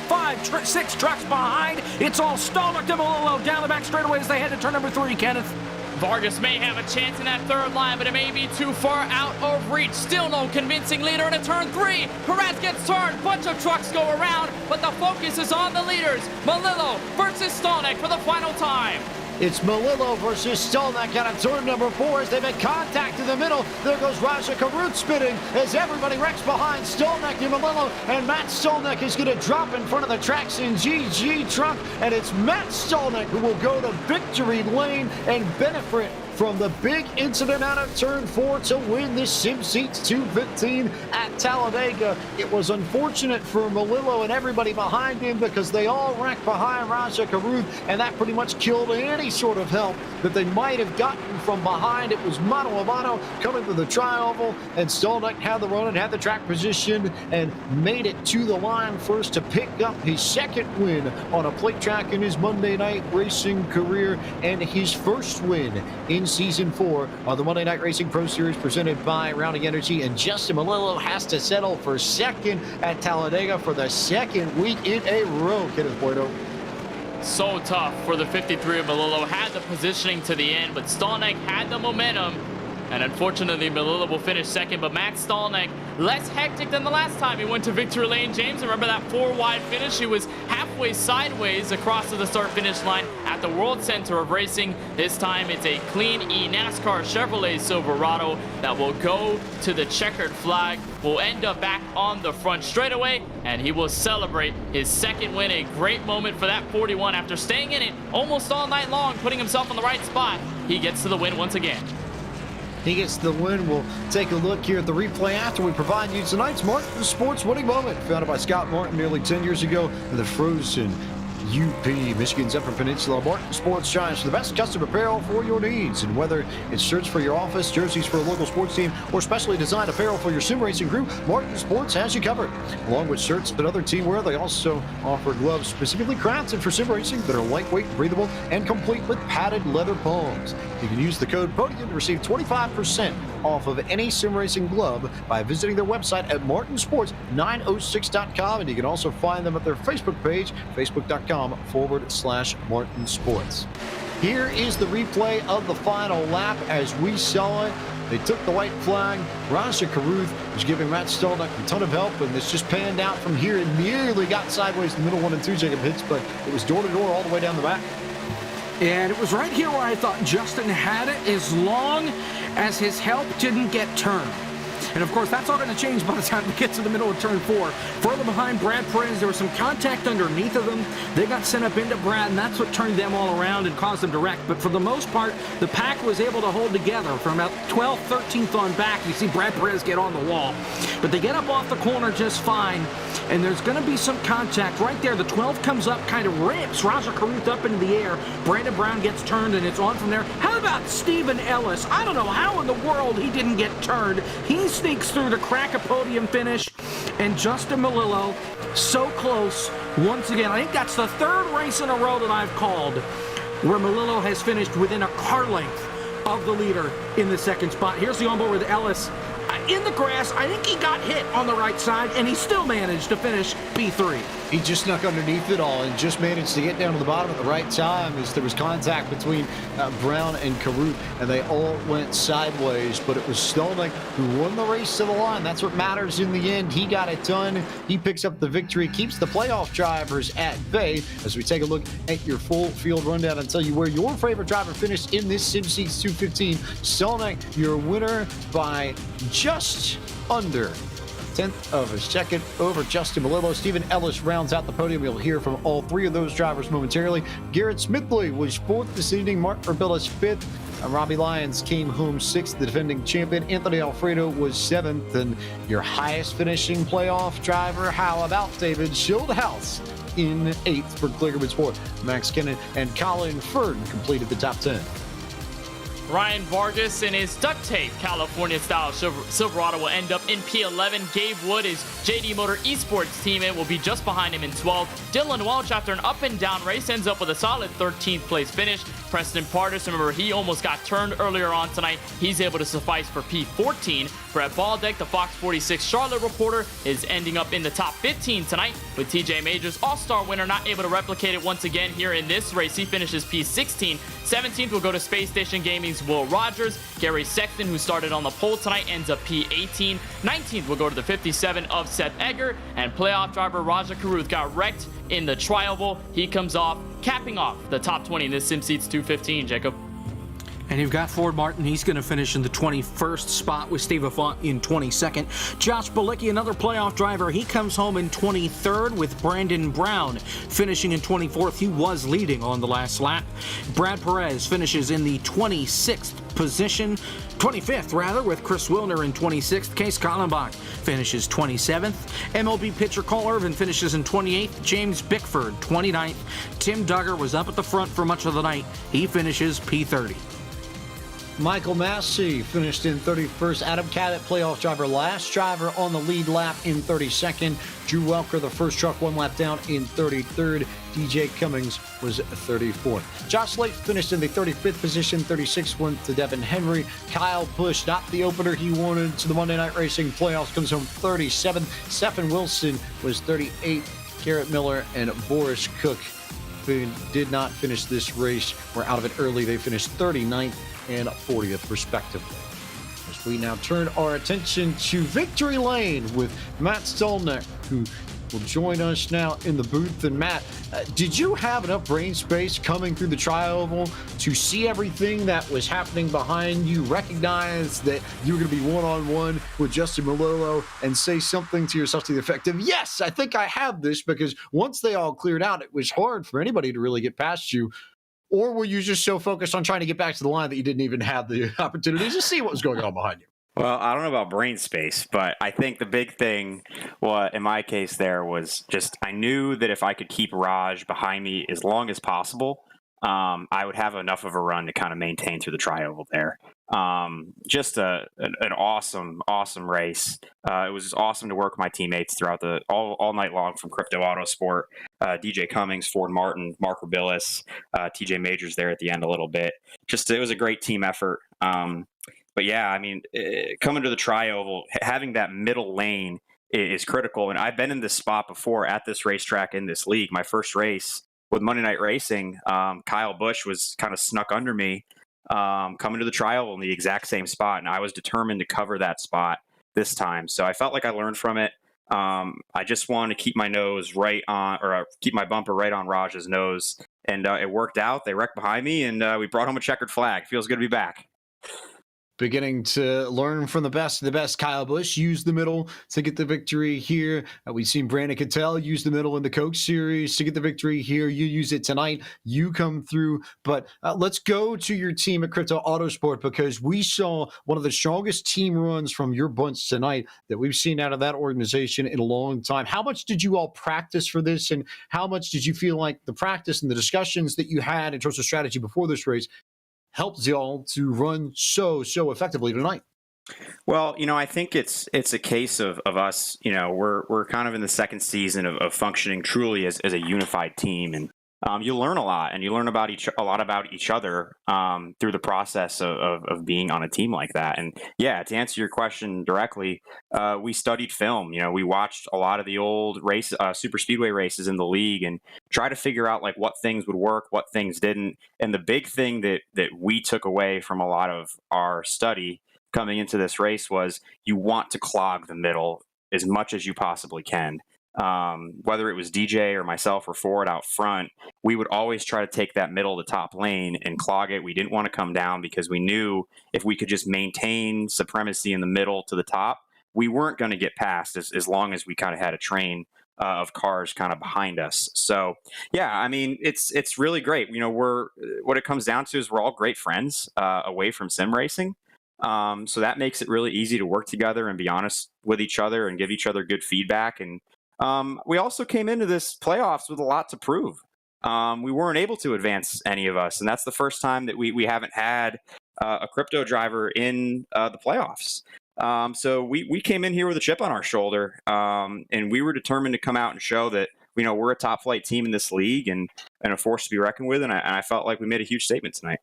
6 trucks behind. It's all Stalnick to Melillo down the back straightaway as they head to turn number 3, Kenneth. Vargas may have a chance in that third line, but it may be too far out of reach. Still no convincing leader in a turn 3. Perez gets turned. Bunch of trucks go around, but the focus is on the leaders. Melillo versus Stalnick for the final time. It's Melillo versus Stalnick out of turn number 4 as they make contact in the middle. There goes Raja Caruth spinning as everybody wrecks behind Stalnick and Melillo, and Matt Stalnick is going to drop in front of the Traxxon GG truck, and it's Matt Stalnick who will go to victory lane and benefit from the big incident out of turn 4 to win this SimSeats 215 at Talladega. It was unfortunate for Melillo and everybody behind him because they all wrecked behind Raja Caruth, and that pretty much killed any sort of help that they might have gotten from behind. It was mano a mano coming to the tri-oval, and Stalnick had the run and had the track position and made it to the line first to pick up his second win on a plate track in his Monday night racing career and his first win in Season 4 of the Monday Night Racing Pro Series presented by Rowdy Energy. And Justin Melillo has to settle for second at Talladega for the second week in a row. Kenneth Boydo. So tough for the 53 of Melillo. Had the positioning to the end, but Stalnick had the momentum And unfortunately, Melilla will finish second, but Matt Stallneck, less hectic than the last time he went to victory lane. James, remember that 4-wide finish? He was halfway sideways across to the start-finish line at the World Center of Racing. This time, it's a clean NASCAR Chevrolet Silverado that will go to the checkered flag, will end up back on the front straightaway, and he will celebrate his second win. A great moment for that 41 after staying in it almost all night long, putting himself on the right spot. He gets to the win once again. He gets the win. We'll take a look here at the replay after we provide you tonight's Martin Sports winning moment, founded by Scott Martin nearly 10 years ago in the frozen UP, Michigan's Upper Peninsula. Martin Sports shines for the best custom apparel for your needs. And whether it's shirts for your office, jerseys for a local sports team, or specially designed apparel for your sim racing crew, Martin Sports has you covered. Along with shirts and other team wear, they also offer gloves specifically crafted for sim racing that are lightweight, breathable, and complete with padded leather palms. You can use the code PODIUM to receive 25% off of any sim racing glove by visiting their website at martinsports906.com, and you can also find them at their Facebook page, facebook.com/Martin Sports. Here is the replay of the final lap as we saw it. They took the white flag. Raja Caruth was giving Matt Stallneck a ton of help, and this just panned out from here. It nearly got sideways in the middle 1 and 2 Jacob hits, but it was door to door all the way down the back. And it was right here where I thought Justin had it, as long as his help didn't get turned. And of course, that's all going to change by the time we get to the middle of turn 4. Further behind Brad Perez, there was some contact underneath of them. They got sent up into Brad, and that's what turned them all around and caused them to wreck. But for the most part, the pack was able to hold together from about 12th, 13th on back. You see Brad Perez get on the wall. But they get up off the corner just fine, and there's going to be some contact right there. The 12 comes up, kind of rips Raja Caruth up into the air. Brandon Brown gets turned, and it's on from there. How about Stephen Ellis? I don't know how in the world he didn't get turned. He sneaks through to crack a podium finish, and Justin Melillo, so close once again. I think that's the 3rd race in a row that I've called where Melillo has finished within a car length of the leader in the 2nd spot. Here's the onboard with Ellis in the grass. I think he got hit on the right side, and he still managed to finish P3. He just snuck underneath it all and just managed to get down to the bottom at the right time as there was contact between Brown and Caruth, and they all went sideways. But it was Stallneck who won the race to the line. That's what matters in the end. He got it done. He picks up the victory, keeps the playoff drivers at bay. As we take a look at your full field rundown and tell you where your favorite driver finished in this SimSeats 215. Stallneck, your winner by just under 10th of a second over Justin Melillo. Stephen Ellis rounds out the podium. You'll hear from all 3 of those drivers momentarily. Garrett Smithley was 4th this evening. Mark Urbillas 5th. Robbie Lyons came home 6th, the defending champion. Anthony Alfredo was 7th. And your highest finishing playoff driver, how about David Schildhouse in 8th for Kligerman Sport? Max Kennan and Colin Ferd completed the top 10. Ryan Vargas in his duct tape California-style Silverado will end up in P11. Gabe Wood, his JD Motor Esports teammate, will be just behind him in 12th. Dylan Welch, after an up-and-down race, ends up with a solid 13th place finish. Preston Pardus, remember, he almost got turned earlier on tonight. He's able to suffice for P14. Brett Baldeck, the Fox 46 Charlotte reporter, is ending up in the top 15 tonight, with TJ Majors, all-star winner, not able to replicate it once again here in this race. He finishes P16. 17th will go to Space Station Gaming's Will Rogers. Gary Sexton, who started on the pole tonight, ends up P18. 19th will go to the 57 of Seth Egger. And playoff driver Raja Caruth got wrecked in the Trioval. He comes off, capping off the top 20 in this SimSeats 215, Jacob. And you've got Ford Martin. He's going to finish in the 21st spot with Steve Affont in 22nd. Josh Balicki, another playoff driver, he comes home in 23rd with Brandon Brown finishing in 24th. He was leading on the last lap. Brad Perez finishes in the 26th position. 25th, rather, with Chris Wilner in 26th. Case Kallenbach finishes 27th. MLB pitcher Cole Irvin finishes in 28th. James Bickford, 29th. Tim Duggar was up at the front for much of the night. He finishes P30. Michael Massey finished in 31st. Adam Cadett, playoff driver, last driver on the lead lap in 32nd. Drew Welker, the first truck, 1 lap down in 33rd. DJ Cummings was 34th. Josh Slate finished in the 35th position. 36th went to Devin Henry. Kyle Busch, not the opener he wanted to the Monday Night Racing playoffs, comes home 37th. Stephen Wilson was 38th. Garrett Miller and Boris Cook, who did not finish this race, were out of it early. They finished 39th and 40th, respectively. we now turn our attention to Victory Lane with Matt Stolnick, who will join us now in the booth. And Matt, did you have enough brain space coming through the tri-oval to see everything that was happening behind you, recognize that you were going to be one-on-one with Justin Malolo, and say something to yourself to the effect of, yes, I think I have this? Because once they all cleared out, it was hard for anybody to really get past you. Or were you just so focused on trying to get back to the line that you didn't even have the opportunity to see what was going on behind you? Well, I don't know about brain space, but I think the big thing, well, in my case there, was just I knew that if I could keep Raj behind me as long as possible, I would have enough of a run to kind of maintain through the tri-oval there. Just an awesome race. It was just awesome to work with my teammates throughout all night long, from Crypto Autosport, DJ Cummings, Ford Martin, Mark Rebillis, TJ Majors there at the end a little bit. It was a great team effort. But yeah, I mean, coming to the tri-oval, having that middle lane is critical. And I've been in this spot before at this racetrack in this league. My first race with Monday Night Racing, Kyle Busch was kind of snuck under me coming to the tri-oval in the exact same spot. And I was determined to cover that spot this time. So I felt like I learned from it. I just wanted to keep my nose right on, or keep my bumper right on Raj's nose. And it worked out. They wrecked behind me, and we brought home a checkered flag. Feels good to be back. Beginning to learn from the best of the best. Kyle Busch used the middle to get the victory here. We've seen Brandon Cattell use the middle in the Coke Series to get the victory here. You use it tonight. You come through. But let's go to your team at Crypto Autosport, because we saw one of the strongest team runs from your bunch tonight that we've seen out of that organization in a long time. How much did you all practice for this, and how much did you feel like the practice and the discussions that you had in terms of strategy before this race helped y'all to run so effectively tonight? Well, I think it's a case of us, we're kind of in the second season of functioning truly as a unified team. And you learn a lot, and you learn a lot about each other through the process of being on a team like that. And yeah, to answer your question directly, we studied film. We watched a lot of the old super speedway races in the league and try to figure out like what things would work, what things didn't. And the big thing that we took away from a lot of our study coming into this race was you want to clog the middle as much as you possibly can. Whether it was DJ or myself or Ford out front, we would always try to take that middle to top lane and clog it. We didn't want to come down, because we knew if we could just maintain supremacy in the middle to the top, we weren't going to get past as long as we kind of had a train of cars kind of behind us. So yeah, I mean, it's really great. What it comes down to is we're all great friends away from sim racing. So that makes it really easy to work together and be honest with each other and give each other good feedback. And we also came into this playoffs with a lot to prove. We weren't able to advance, any of us, and that's the first time that we haven't had a crypto driver in the playoffs. So we came in here with a chip on our shoulder, and we were determined to come out and show that we're a top flight team in this league and a force to be reckoned with. And I felt like we made a huge statement tonight.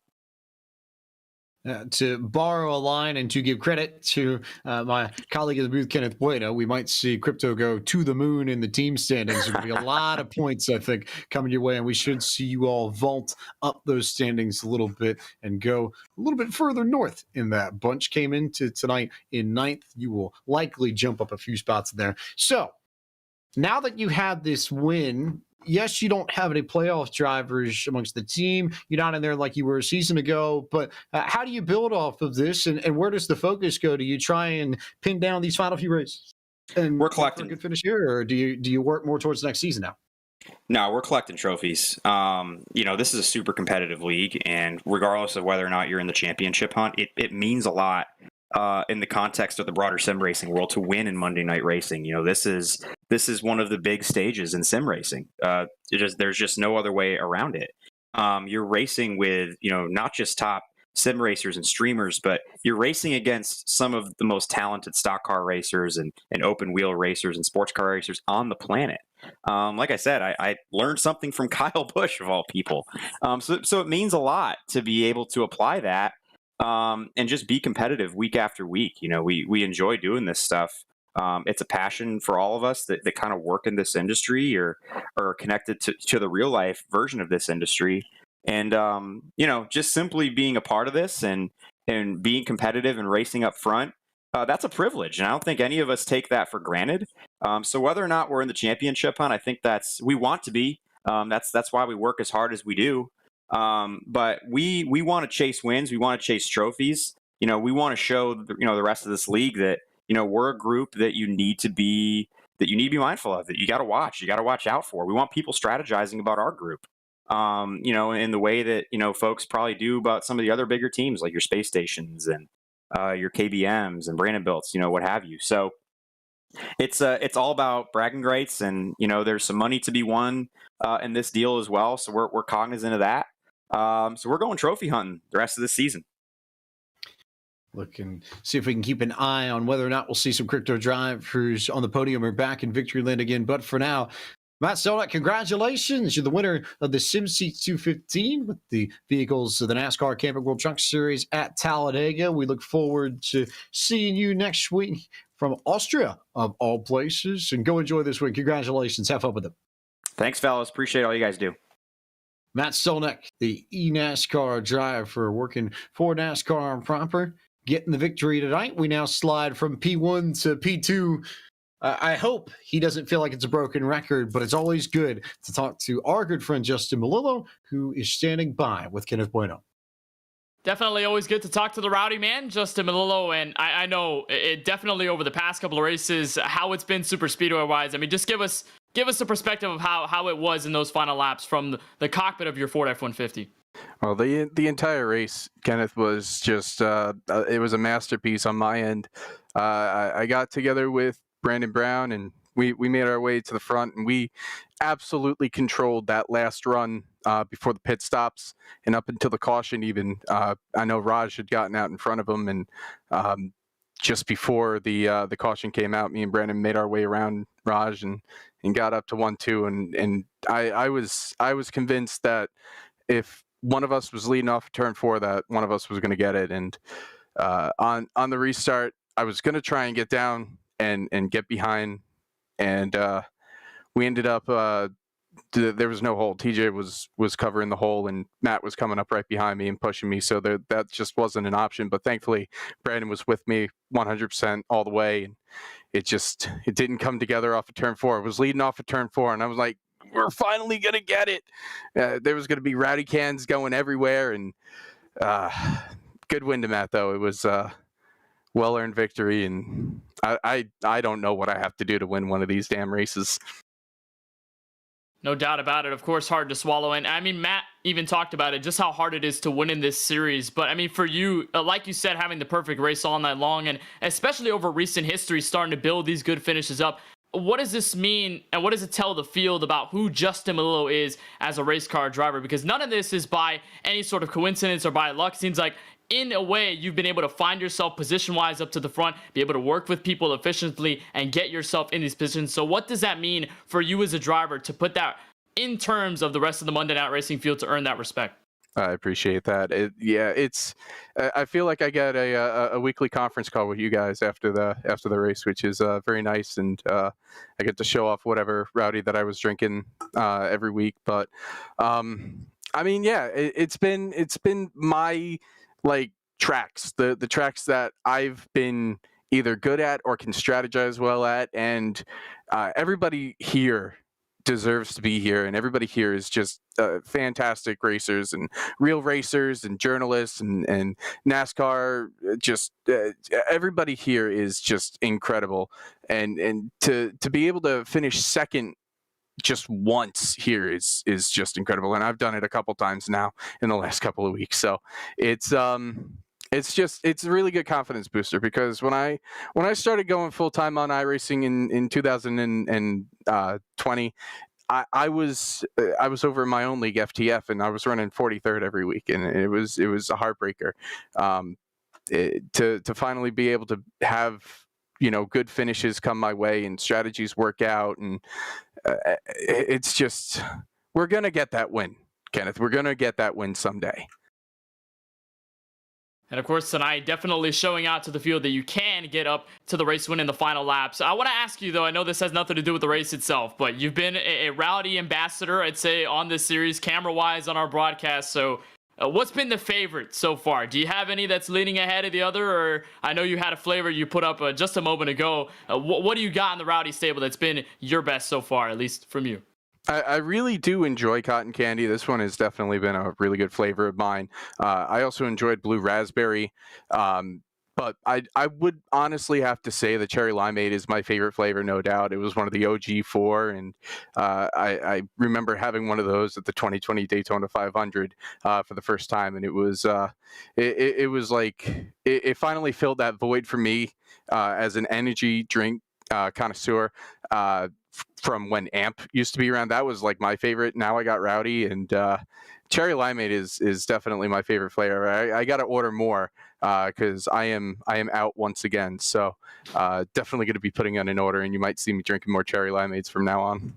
To borrow a line and to give credit to my colleague in the booth, Kenneth Bueno, we might see crypto go to the moon in the team standings. There'll be a lot of points, I think, coming your way, and we should see you all vault up those standings a little bit and go a little bit further north in that. Bunch came into tonight in 9th. You will likely jump up a few spots there. So now that you had this win, yes, you don't have any playoff drivers amongst the team. You're not in there like you were a season ago. But how do you build off of this, and where does the focus go? Do you try and pin down these final few races and we're collecting a good finish here, or do you work more towards next season now? No, we're collecting trophies. This is a super competitive league, and regardless of whether or not you're in the championship hunt, it means a lot in the context of the broader sim racing world to win in Monday Night Racing. This is one of the big stages in sim racing. There's just no other way around it. You're racing with, not just top sim racers and streamers, but you're racing against some of the most talented stock car racers and open wheel racers and sports car racers on the planet. Like I said, I learned something from Kyle Busch, of all people. So it means a lot to be able to apply that and just be competitive week after week. We enjoy doing this stuff. It's a passion for all of us that kind of work in this industry or are connected to the real life version of this industry. And, just simply being a part of this and and being competitive and racing up front, that's a privilege. And I don't think any of us take that for granted. So whether or not we're in the championship hunt, I think we want to be. That's why we work as hard as we do. But we want to chase wins. We want to chase trophies. We want to show the rest of this league that we're a group that you need to be mindful of, that you got to watch out for. We want people strategizing about our group, in the way that folks probably do about some of the other bigger teams like your space stations and your KBMs and Brandonbilts, what have you. So it's all about bragging rights, and there's some money to be won in this deal as well. So we're cognizant of that. So we're going trophy hunting the rest of this season. Look and see if we can keep an eye on whether or not we'll see some crypto drivers on the podium or back in victory lane again. But for now, Matt Stelnick, congratulations. You're the winner of the SimSeat 215 with the vehicles of the NASCAR Camping World Truck Series at Talladega. We look forward to seeing you next week from Austria, of all places. And go enjoy this week. Congratulations. Have fun with it. Thanks, fellas. Appreciate all you guys do. Matt Stelnick, the eNASCAR driver working for NASCAR proper, getting the victory tonight. We now slide from P1 to P2. I hope he doesn't feel like it's a broken record, but it's always good to talk to our good friend Justin Melillo, who is standing by with Kenneth Bueno. Definitely always good to talk to the Rowdy man, Justin Melillo, and I know it definitely over the past couple of races, how it's been super speedway-wise. I mean, just give us a perspective of how it was in those final laps from the cockpit of your Ford F-150. Well, the entire race, Kenneth, was just it was a masterpiece on my end. I got together with Brandon Brown, and we made our way to the front, and we absolutely controlled that last run before the pit stops and up until the caution even. I know Raj had gotten out in front of him, and just before the caution came out, me and Brandon made our way around Raj and got up to 1-2, and I was convinced that if one of us was leading off of turn 4, that one of us was going to get it. And on the restart, I was going to try and get down and get behind, and we ended up there was no hole. TJ was covering the hole, and Matt was coming up right behind me and pushing me, so that just wasn't an option. But thankfully, Brandon was with me 100% all the way, and it didn't come together off of turn 4. It was leading off of turn 4, and I was like, we're finally going to get it. There was going to be rowdy cans going everywhere, and good win to Matt, though. It was well-earned victory, and I don't know what I have to do to win one of these damn races. No doubt about it. Of course, hard to swallow. And I mean, Matt even talked about it, just how hard it is to win in this series. But I mean, for you, like you said, having the perfect race all night long, and especially over recent history, starting to build these good finishes up. What does this mean, and what does it tell the field about who Justin Melillo is as a race car driver? Because none of this is by any sort of coincidence or by luck. It seems like, in a way, you've been able to find yourself position-wise up to the front, be able to work with people efficiently, and get yourself in these positions. So what does that mean for you as a driver to put that in terms of the rest of the Monday Night Racing field to earn that respect? I appreciate that. I feel like I get a weekly conference call with you guys after the race, which is very nice, and I get to show off whatever Rowdy that I was drinking every week. But I mean, yeah, it's been my tracks, the tracks that I've been either good at or can strategize well at, and everybody here deserves to be here, and everybody here is just fantastic racers and real racers and journalists and NASCAR. Just everybody here is just incredible, and to be able to finish second just once here is just incredible, and I've done it a couple times now in the last couple of weeks. So it's a really good confidence booster, because when I started going full time on iRacing in 2020, I was over in my own league, FTF, and I was running 43rd every week, and it was a heartbreaker. To finally be able to have good finishes come my way and strategies work out, and it's just, we're gonna get that win, Kenneth. We're gonna get that win someday. And of course, tonight, definitely showing out to the field that you can get up to the race win in the final laps. I want to ask you, though, I know this has nothing to do with the race itself, but you've been a Rowdy ambassador, I'd say, on this series, camera-wise on our broadcast. So what's been the favorite so far? Do you have any that's leaning ahead of the other? Or I know you had a flavor you put up just a moment ago. What do you got in the Rowdy stable that's been your best so far, at least from you? I really do enjoy cotton candy. This one has definitely been a really good flavor of mine. I also enjoyed blue raspberry. But I would honestly have to say the cherry limeade is my favorite flavor, no doubt. It was one of the OG4, and I remember having one of those at the 2020 Daytona 500 for the first time, and it was it was like it finally filled that void for me as an energy drink connoisseur. From when AMP used to be around, that was like my favorite. Now I got Rowdy, and cherry limeade is definitely my favorite flavor. I got to order more because I am out once again. So definitely going to be putting on an order, and you might see me drinking more cherry limeades from now on.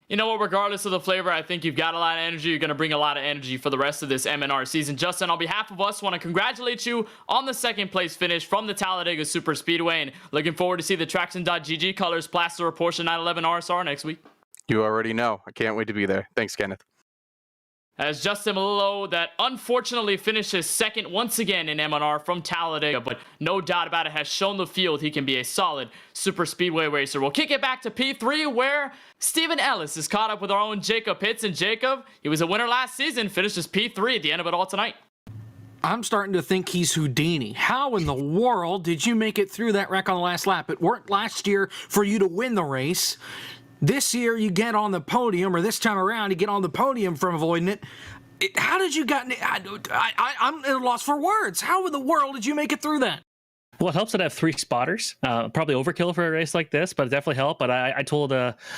You know what, regardless of the flavor, I think you've got a lot of energy. You're going to bring a lot of energy for the rest of this MNR season. Justin, on behalf of us, want to congratulate you on the second place finish from the Talladega Super Speedway, and looking forward to see the Traction.GG colors plaster a Porsche 911 RSR next week. You already know. I can't wait to be there. Thanks, Kenneth. As Justin Malillo, that unfortunately finishes second once again in MNR from Talladega, but no doubt about it, has shown the field he can be a solid super speedway racer. We'll kick it back to P3, where Stephen Ellis is caught up with our own Jacob Hitz. And Jacob, he was a winner last season, finishes P3 at the end of it all tonight. I'm starting to think he's Houdini. How in the world did you make it through that wreck on the last lap? It worked last year for you to win the race. This year you get on the podium, or this time around you get on the podium from avoiding it. How did you get? I'm at a loss for words. How in the world did you make it through that? Well, it helps that I have 3 spotters. Probably overkill for a race like this, but it definitely helped. But I told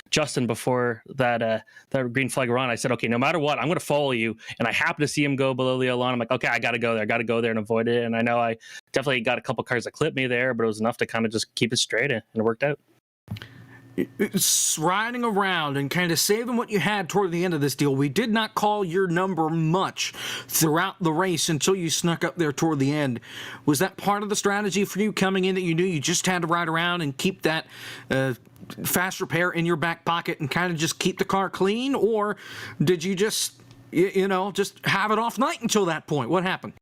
Justin before that green flag run, I said, okay, no matter what, I'm going to follow you. And I happened to see him go below the yellow line. I'm like, okay, I got to go there. I got to go there and avoid it. And I know I definitely got a couple cars that clipped me there, but it was enough to kind of just keep it straight, and it worked out. It's riding around and kind of saving what you had toward the end of this deal. We did not call your number much throughout the race until you snuck up there toward the end. Was that part of the strategy for you coming in, that you knew you just had to ride around and keep that fast repair in your back pocket and kind of just keep the car clean? Or did you just, just have it off night until that point? What happened?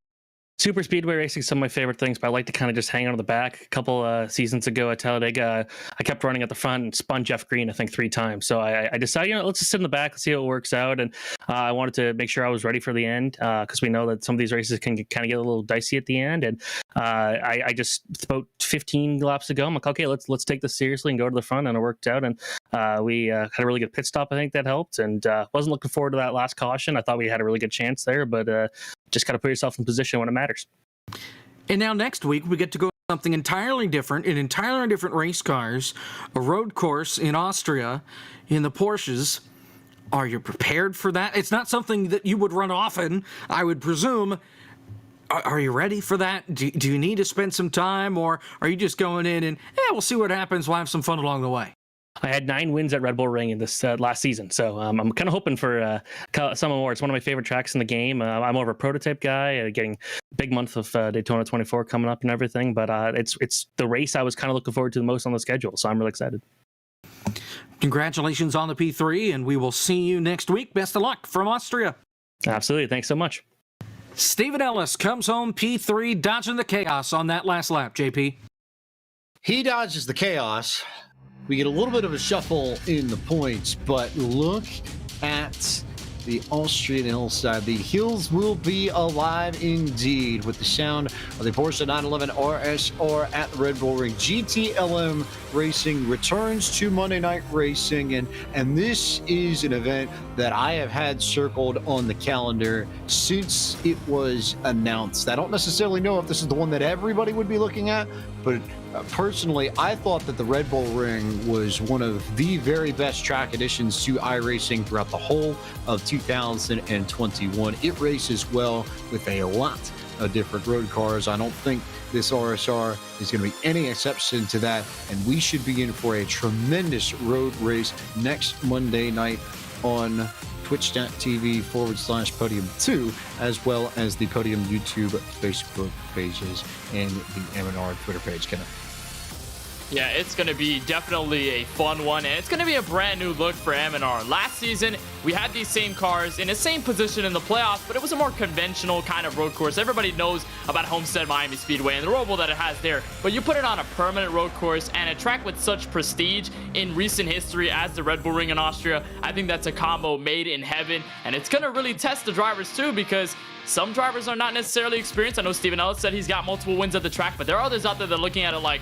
Super speedway racing is some of my favorite things, but I like to kind of just hang out on the back. A couple seasons ago at Talladega, I kept running at the front and spun Jeff Green, I think 3 times. So I decided, let's just sit in the back and see how it works out. And I wanted to make sure I was ready for the end, because we know that some of these races can kind of get a little dicey at the end. And I just, about 15 laps ago, I'm like, okay, let's take this seriously and go to the front. And it worked out. And we had a really good pit stop. I think that helped. And wasn't looking forward to that last caution. I thought we had a really good chance there, but just got to put yourself in position when it matters. And now next week, we get to go to something entirely different, in entirely different race cars, a road course in Austria in the Porsches. Are you prepared for that? It's not something that you would run often, I would presume. Are you ready for that? Do you need to spend some time, or are you just going in and, we'll see what happens, we'll have some fun along the way? I had 9 wins at Red Bull Ring in this last season, so I'm kind of hoping for some more. It's one of my favorite tracks in the game. I'm more of a prototype guy, getting big month of Daytona 24 coming up and everything, but it's the race I was kind of looking forward to the most on the schedule, so I'm really excited. Congratulations on the P3, and we will see you next week. Best of luck from Austria. Absolutely. Thanks so much. Stephen Ellis comes home P3, dodging the chaos on that last lap, JP. He dodges the chaos. We get a little bit of a shuffle in the points, but look at the Austrian hillside. The hills will be alive indeed with the sound of the Porsche 911 RSR at the Red Bull Ring. GTLM Racing returns to Monday Night Racing, and this is an event that I have had circled on the calendar since it was announced. I don't necessarily know if this is the one that everybody would be looking at, but personally, I thought that the Red Bull Ring was one of the very best track additions to iRacing throughout the whole of 2021. It races well with a lot of different road cars. I don't think this RSR is going to be any exception to that, and we should be in for a tremendous road race next Monday night on twitch.tv/Podium2, as well as the Podium YouTube, Facebook pages, and the MNR Twitter page. Yeah, it's going to be definitely a fun one, and it's going to be a brand new look for M&R. Last season, we had these same cars in the same position in the playoffs, but it was a more conventional kind of road course. Everybody knows about Homestead Miami Speedway and the roll that it has there, but you put it on a permanent road course and a track with such prestige in recent history as the Red Bull Ring in Austria. I think that's a combo made in heaven, and it's going to really test the drivers too, because some drivers are not necessarily experienced. I know Steven Ellis said he's got multiple wins at the track, but there are others out there that are looking at it like,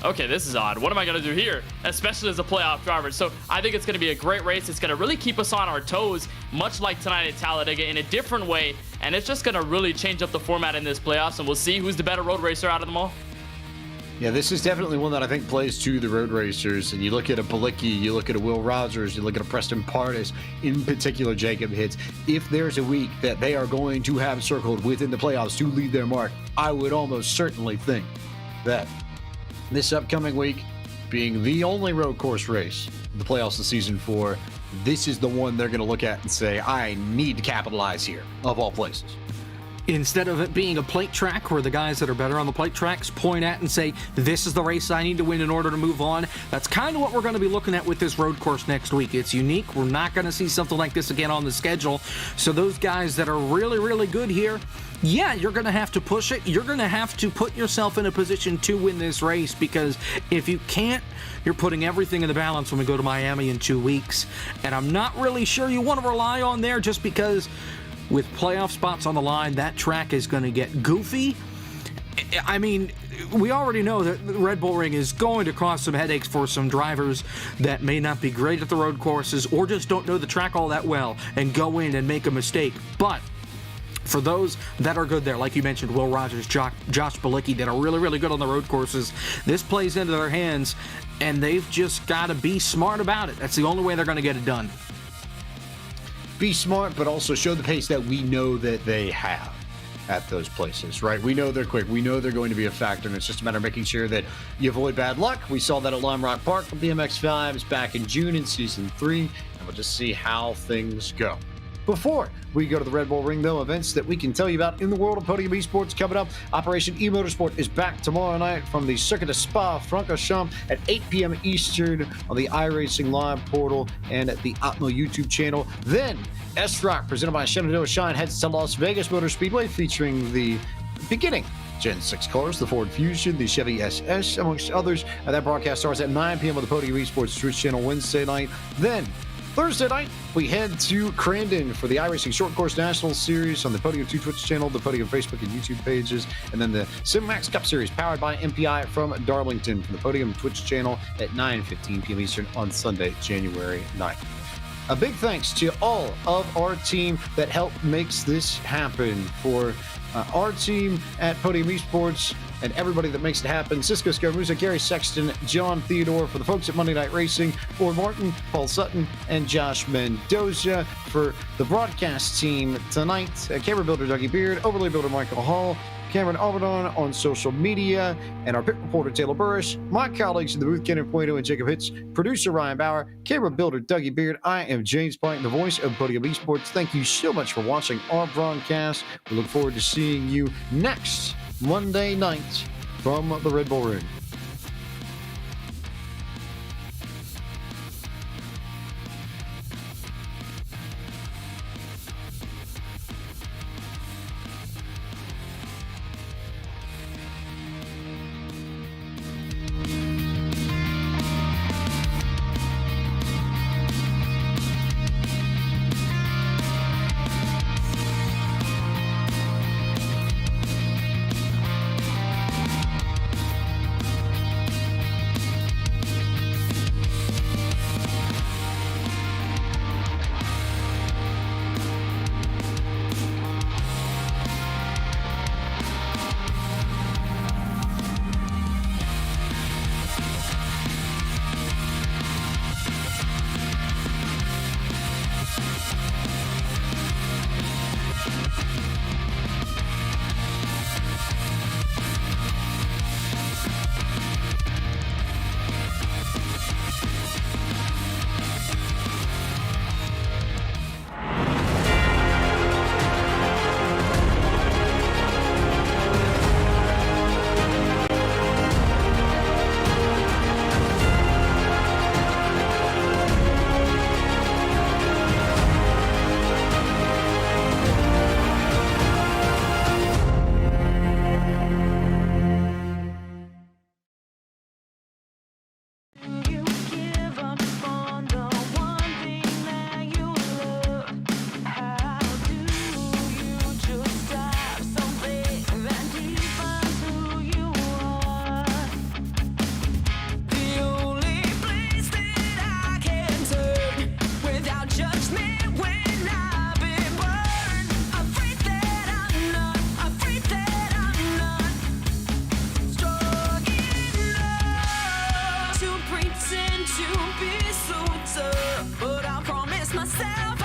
okay, this is odd. What am I going to do here? Especially as a playoff driver. So I think it's going to be a great race. It's going to really keep us on our toes, much like tonight at Talladega, in a different way. And it's just going to really change up the format in this playoffs. And we'll see who's the better road racer out of them all. Yeah, this is definitely one that I think plays to the road racers. And you look at a Bilicki, you look at a Will Rogers, you look at a Preston Pardis, in particular Jacob Hitz. If there's a week that they are going to have circled within the playoffs to leave their mark, I would almost certainly think that this upcoming week, being the only road course race in the playoffs of season 4, this is the one they're going to look at and say, I need to capitalize here, of all places. Instead of it being a plate track where the guys that are better on the plate tracks point at and say, this is the race I need to win in order to move on, that's kind of what we're going to be looking at with this road course next week. It's unique. We're not going to see something like this again on the schedule. So those guys that are really, really good here, yeah, you're going to have to push it. You're going to have to put yourself in a position to win this race, because if you can't, you're putting everything in the balance when we go to Miami in 2 weeks. And I'm not really sure you want to rely on there, just because with playoff spots on the line, that track is going to get goofy. I mean, we already know that the Red Bull Ring is going to cause some headaches for some drivers that may not be great at the road courses or just don't know the track all that well and go in and make a mistake. But for those that are good there, like you mentioned, Will Rogers, Josh Bilicki, that are really, really good on the road courses, this plays into their hands, and they've just got to be smart about it. That's the only way they're going to get it done. Be smart, but also show the pace that we know that they have at those places, right? We know they're quick. We know they're going to be a factor, and it's just a matter of making sure that you avoid bad luck. We saw that at Lime Rock Park with BMX5s back in June in Season 3, and we'll just see how things go. Before we go to the Red Bull Ring, though, events that we can tell you about in the world of Podium eSports coming up. Operation eMotorsport is back tomorrow night from the Circuit de Spa-Francorchamps at 8 p.m. Eastern on the iRacing Live portal and at the Atmo YouTube channel. Then, S-Rock, presented by Shenandoah Shine, heads to Las Vegas Motor Speedway, featuring the beginning Gen 6 cars, the Ford Fusion, the Chevy SS, amongst others. And that broadcast starts at 9 p.m. on the Podium eSports Twitch channel Wednesday night. Then, Thursday night, we head to Crandon for the iRacing Short Course National Series on the Podium 2 Twitch channel, the Podium Facebook and YouTube pages, and then the SimMax Cup Series powered by MPI from Darlington from the Podium Twitch channel at 9:15 p.m. Eastern on Sunday, January 9th. A big thanks to all of our team that helped makes this happen. For our team at Podium eSports and everybody that makes it happen: Cisco Scaramuza, Gary Sexton, John Theodore. For the folks at Monday Night Racing, Ford Martin, Paul Sutton, and Josh Mendoza. For the broadcast team tonight, camera builder Dougie Beard, overlay builder Michael Hall, Cameron Alvadon on social media, and our pit reporter Taylor Burris, my colleagues in the booth Kenneth Puedo and Jacob Hitz, producer Ryan Bauer, camera builder Dougie Beard. I am James Pike, the voice of Podium eSports. Thank you so much for watching our broadcast. We look forward to seeing you next Monday night from the Red Bull Ring. pretend to be so tough, but I promise myself